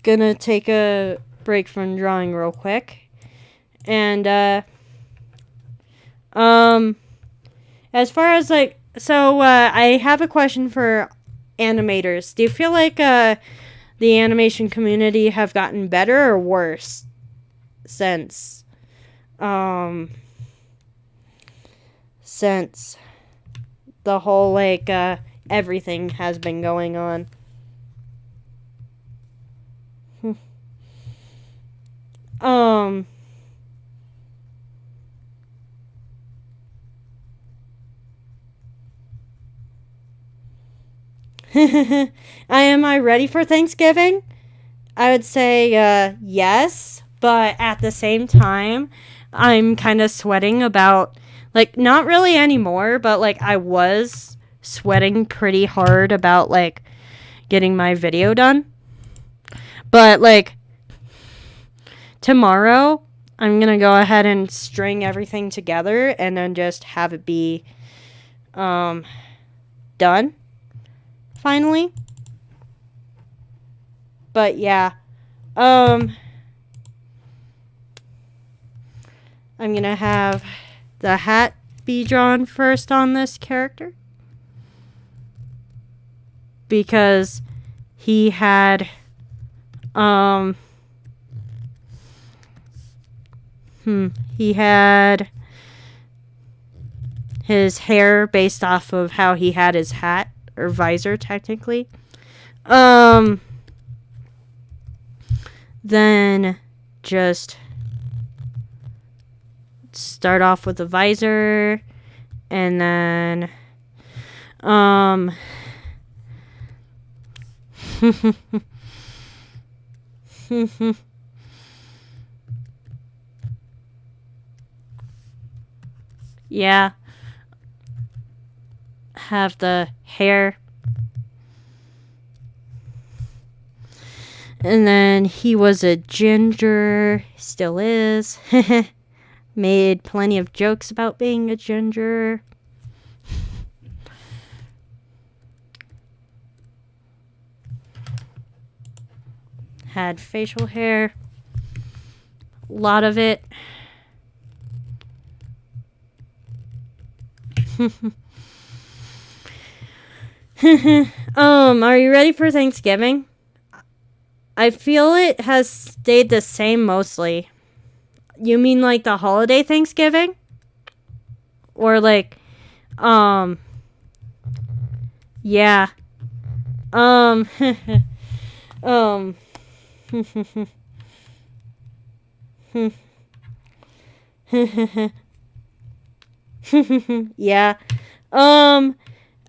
gonna take a break from drawing real quick. And, as far as, like, I have a question for animators. Do you feel like, the animation community have gotten better or worse since the whole, like, everything has been going on? Am I ready for Thanksgiving? I would say yes, but at the same time, I'm kind of sweating about, like, not really anymore, but, like, I was sweating pretty hard about, like, getting my video done. But, like, tomorrow, I'm gonna go ahead and string everything together and then just have it be done finally. But yeah, I'm gonna have the hat be drawn first on this character because he had his hair based off of how he had his hat or visor technically. Then just start off with the visor and then yeah, have the hair. And then he was a ginger, still is. Made plenty of jokes about being a ginger. Had facial hair. A lot of it. Are you ready for Thanksgiving? I feel it has stayed the same mostly. You mean like the holiday Thanksgiving? Or like, yeah. Yeah.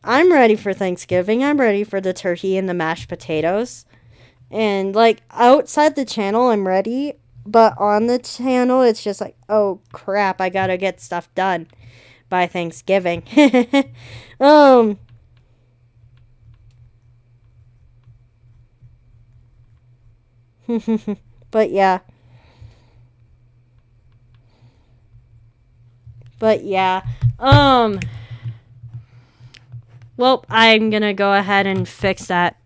I'm ready for Thanksgiving. I'm ready for the turkey and the mashed potatoes. And, like, outside the channel, I'm ready. But on the channel, it's just like, oh, crap, I gotta get stuff done by Thanksgiving. But, yeah. Well, I'm gonna go ahead and fix that.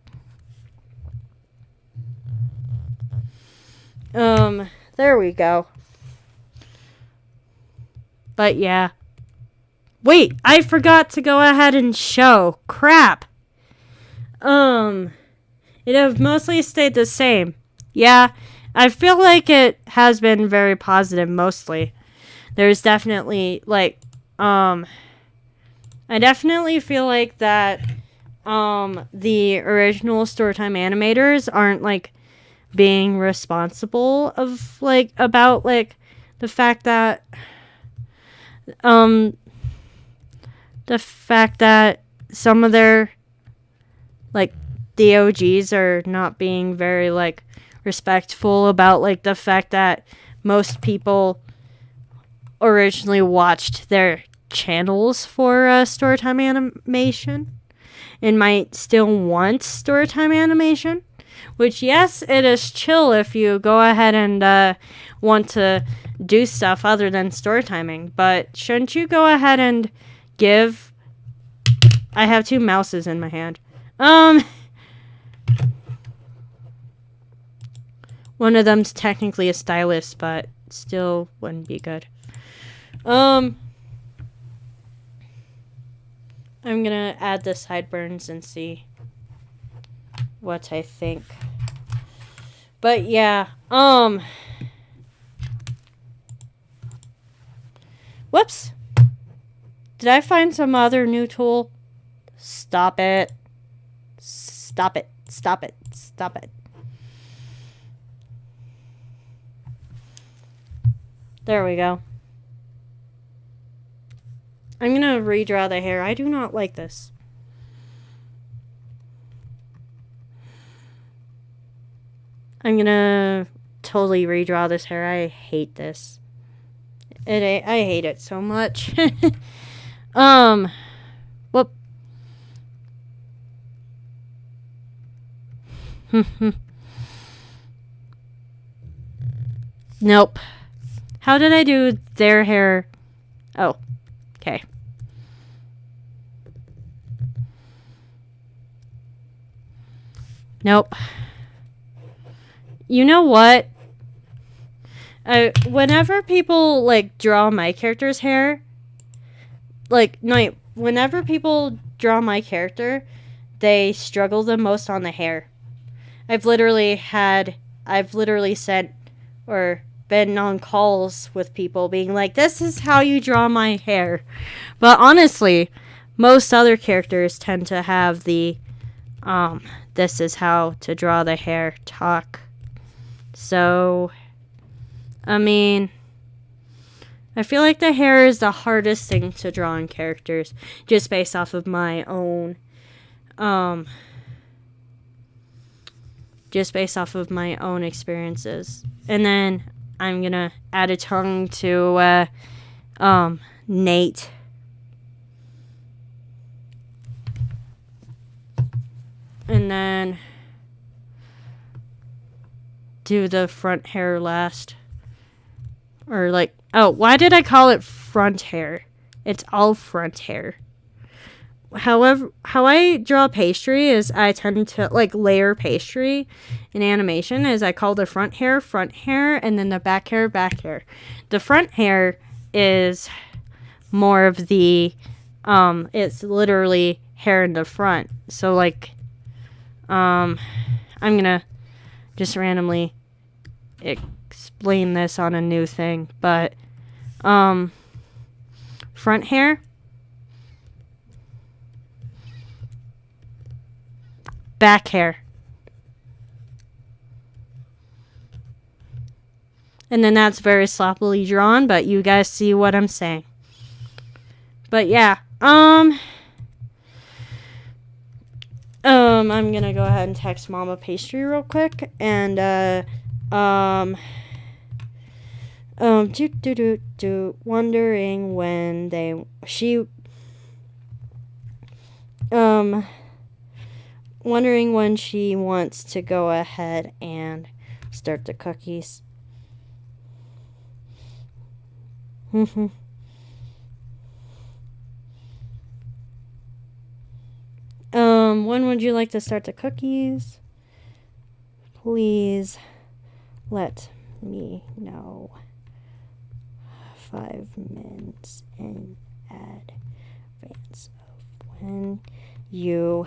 There we go. But yeah. Wait, I forgot to go ahead and show. Crap. It have mostly stayed the same. Yeah, I feel like it has been very positive mostly. There's definitely like I definitely feel like that the original Storytime animators aren't like being responsible of like about like the fact that some of their like DOGs are not being very like respectful about like the fact that most people originally watched their channels for Storytime animation and might still want Storytime animation, which yes, it is chill if you go ahead and want to do stuff other than story timing, but shouldn't you go ahead and give... I have 2 mouses in my hand. One of them's technically a stylus, but still wouldn't be good. I'm gonna add the sideburns and see what I think. But yeah, whoops. Did I find some other new tool? Stop it. Stop it. Stop it. Stop it. There we go. I'm gonna redraw the hair. I do not like this. I'm gonna totally redraw this hair. I hate this. I hate it so much. Whoop. Nope. How did I do their hair? Oh, okay. Nope. You know what? Whenever people like draw my character's hair, whenever people draw my character, they struggle the most on the hair. I've literally sent or been on calls with people being like, this is how you draw my hair. But honestly, most other characters tend to have the this is how to draw the hair talk. So, I mean, I feel like the hair is the hardest thing to draw in characters, just based off of my own experiences. And then I'm gonna add a tongue to Nate. And then do the front hair last. Or like, oh, why did I call it front hair? It's all front hair. However, how I draw pastry is I tend to like layer pastry in animation is I call the front hair, and then the back hair. The front hair is more of the, it's literally hair in the front. So like, I'm gonna just randomly explain this on a new thing, but front hair, back hair, and then that's very sloppily drawn, but you guys see what I'm saying. But yeah, I'm gonna go ahead and text Mama Pastry real quick, and wondering when she wants to go ahead and start the cookies. When would you like to start the cookies? Please let me know 5 minutes in advance of when you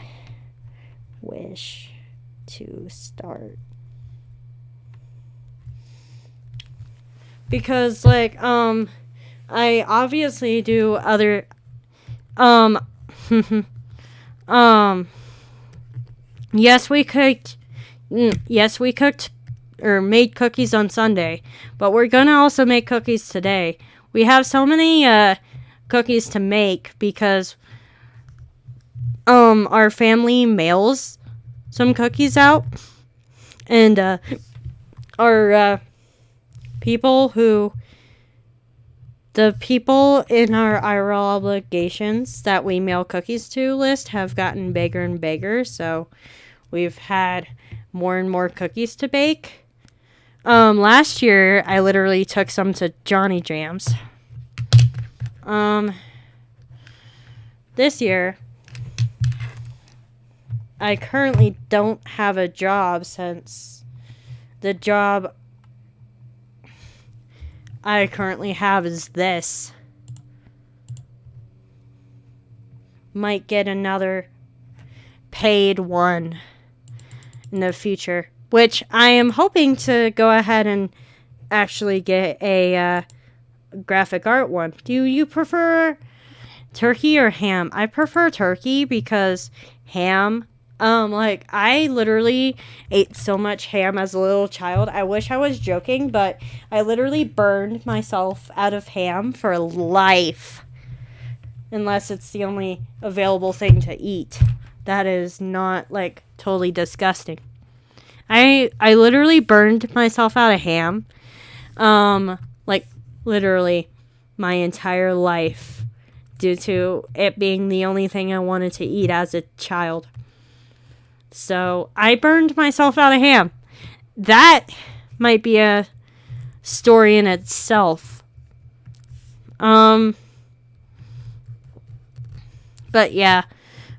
wish to start. because like I obviously do other um yes we cooked or made cookies on Sunday, but we're gonna also make cookies today. We have so many cookies to make because our family mails some cookies out, and our the people in our IRL obligations that we mail cookies to list have gotten bigger and bigger, so we've had more and more cookies to bake. Last year I literally took some to Johnny Jams. This year I currently don't have a job since the job I currently have is this. Might get another paid one in the future, which I am hoping to go ahead and actually get a graphic art one. Do you prefer turkey or ham? I prefer turkey because ham, like I literally ate so much ham as a little child. I wish I was joking, but I literally burned myself out of ham for life. Unless it's the only available thing to eat. That is not like totally disgusting. I literally burned myself out of ham. Like literally my entire life due to it being the only thing I wanted to eat as a child. So I burned myself out of ham. That might be a story in itself. But yeah,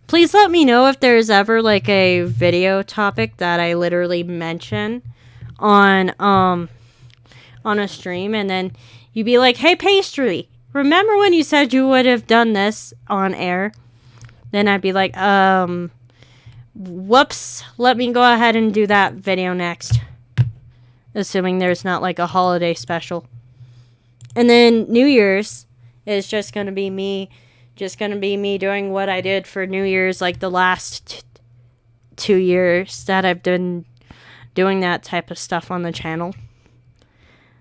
please let me know if there's ever like a video topic that I literally mention on a stream, and then you'd be like, "Hey Pastry, remember when you said you would have done this on air?" Then I'd be like, whoops, let me go ahead and do that video next. Assuming there's not like a holiday special. And then New Year's is just going to be me doing what I did for New Year's like the last 2 years that I've been doing that type of stuff on the channel.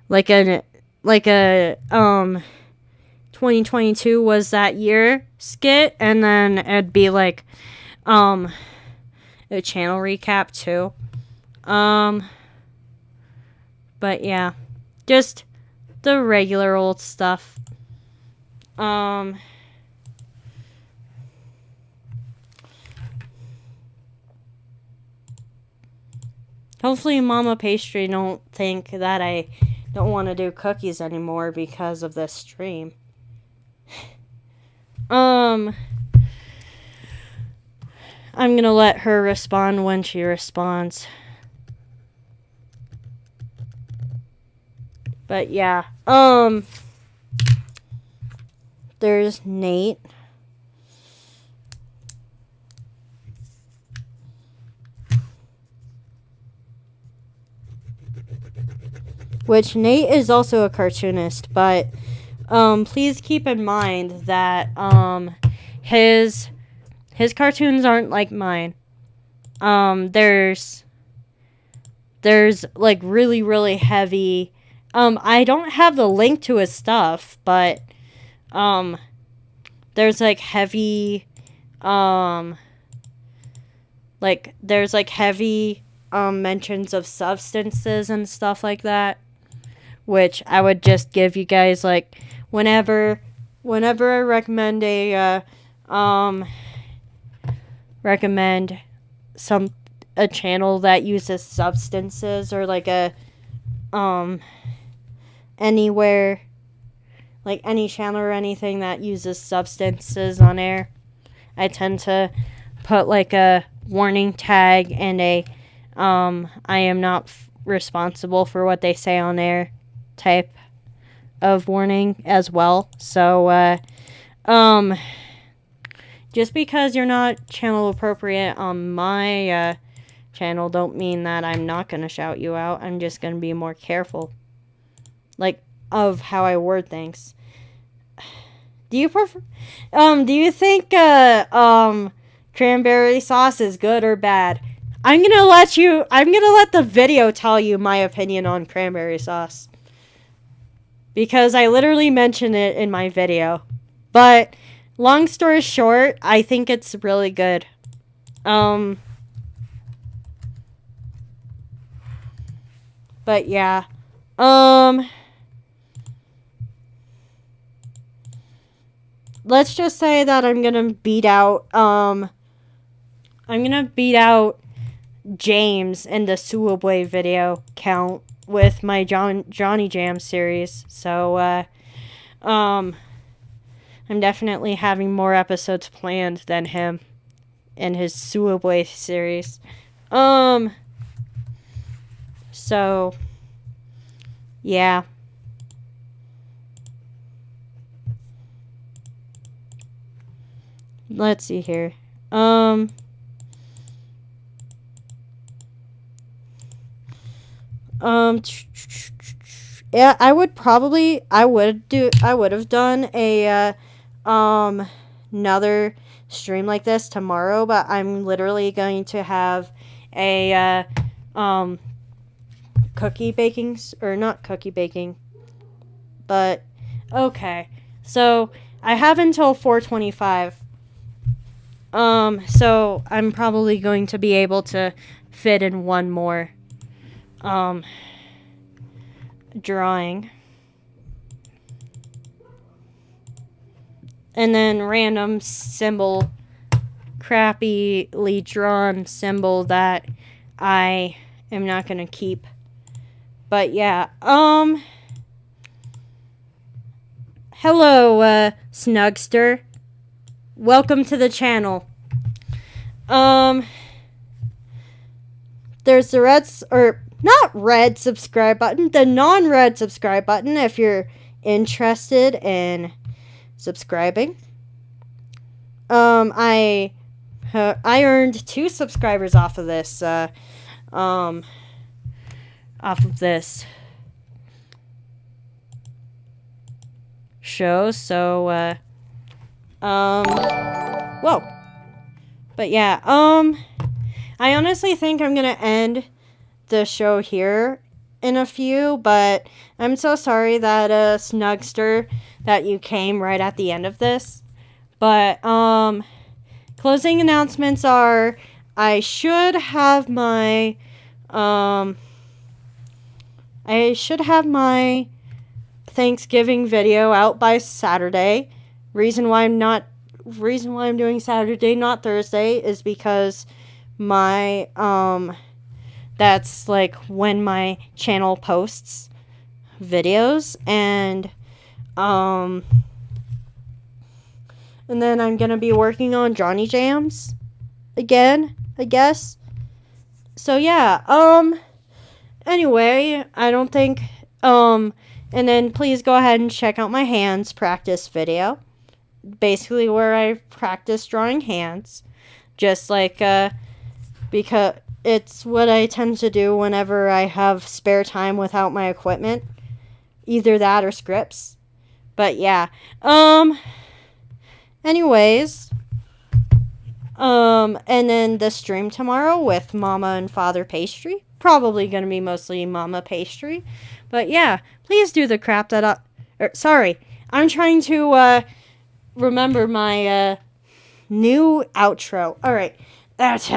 Like a 2022 was that year skit, and then it'd be like a channel recap too. But yeah, just the regular old stuff. Hopefully Mama Pastry don't think that I don't want to do cookies anymore because of this stream. I'm gonna let her respond when she responds. But yeah, there's Nate. Which Nate is also a cartoonist, but please keep in mind that his cartoons aren't like mine. There's like really heavy. I don't have the link to his stuff, but there's like heavy mentions of substances and stuff like that, which I would just give you guys like whenever I recommend a channel that uses substances, or like a anywhere, like any channel or anything that uses substances on air, I tend to put like a warning tag and a I am not responsible for what they say on air type of warning as well. So just because you're not channel appropriate on my channel don't mean that I'm not going to shout you out. I'm just going to be more careful. Like of how I word things. Do you prefer? Do you think cranberry sauce is good or bad? I'm gonna let the video tell you my opinion on cranberry sauce, because I literally mentioned it in my video. But long story short, I think it's really good. But yeah. Let's just say that I'm gonna beat out James in the Suabwe video count with my Johnny Jam series. So I'm definitely having more episodes planned than him in his Suabwe series. So yeah. Let's see here. Yeah, I would have done a another stream like this tomorrow, but I'm literally going to have a cookie baking, or not cookie baking, but okay. So I have until 4:25. So I'm probably going to be able to fit in one more drawing. And then random symbol, crappily drawn symbol that I am not going to keep. But yeah, hello, Snugster. Welcome to the channel. There's the red subscribe button, the non-red subscribe button if you're interested in subscribing. I earned 2 subscribers off of this show, so whoa. But yeah, I honestly think I'm gonna end the show here in a few, but I'm so sorry that Snugster, that you came right at the end of this. But closing announcements are, I should have my Thanksgiving video out by Saturday. Reason why I'm doing Saturday, not Thursday, is because my that's like when my channel posts videos, and then I'm gonna be working on Johnny Jams again, I guess. So yeah, anyway, I don't think and then please go ahead and check out my hands practice video. Basically where I practice drawing hands, just like because it's what I tend to do whenever I have spare time without my equipment, either that or scripts. But yeah, anyways, and then the stream tomorrow with Mama and Father Pastry, probably gonna be mostly Mama Pastry. But yeah, please do the crap that I'm trying to remember my new outro. All right, that's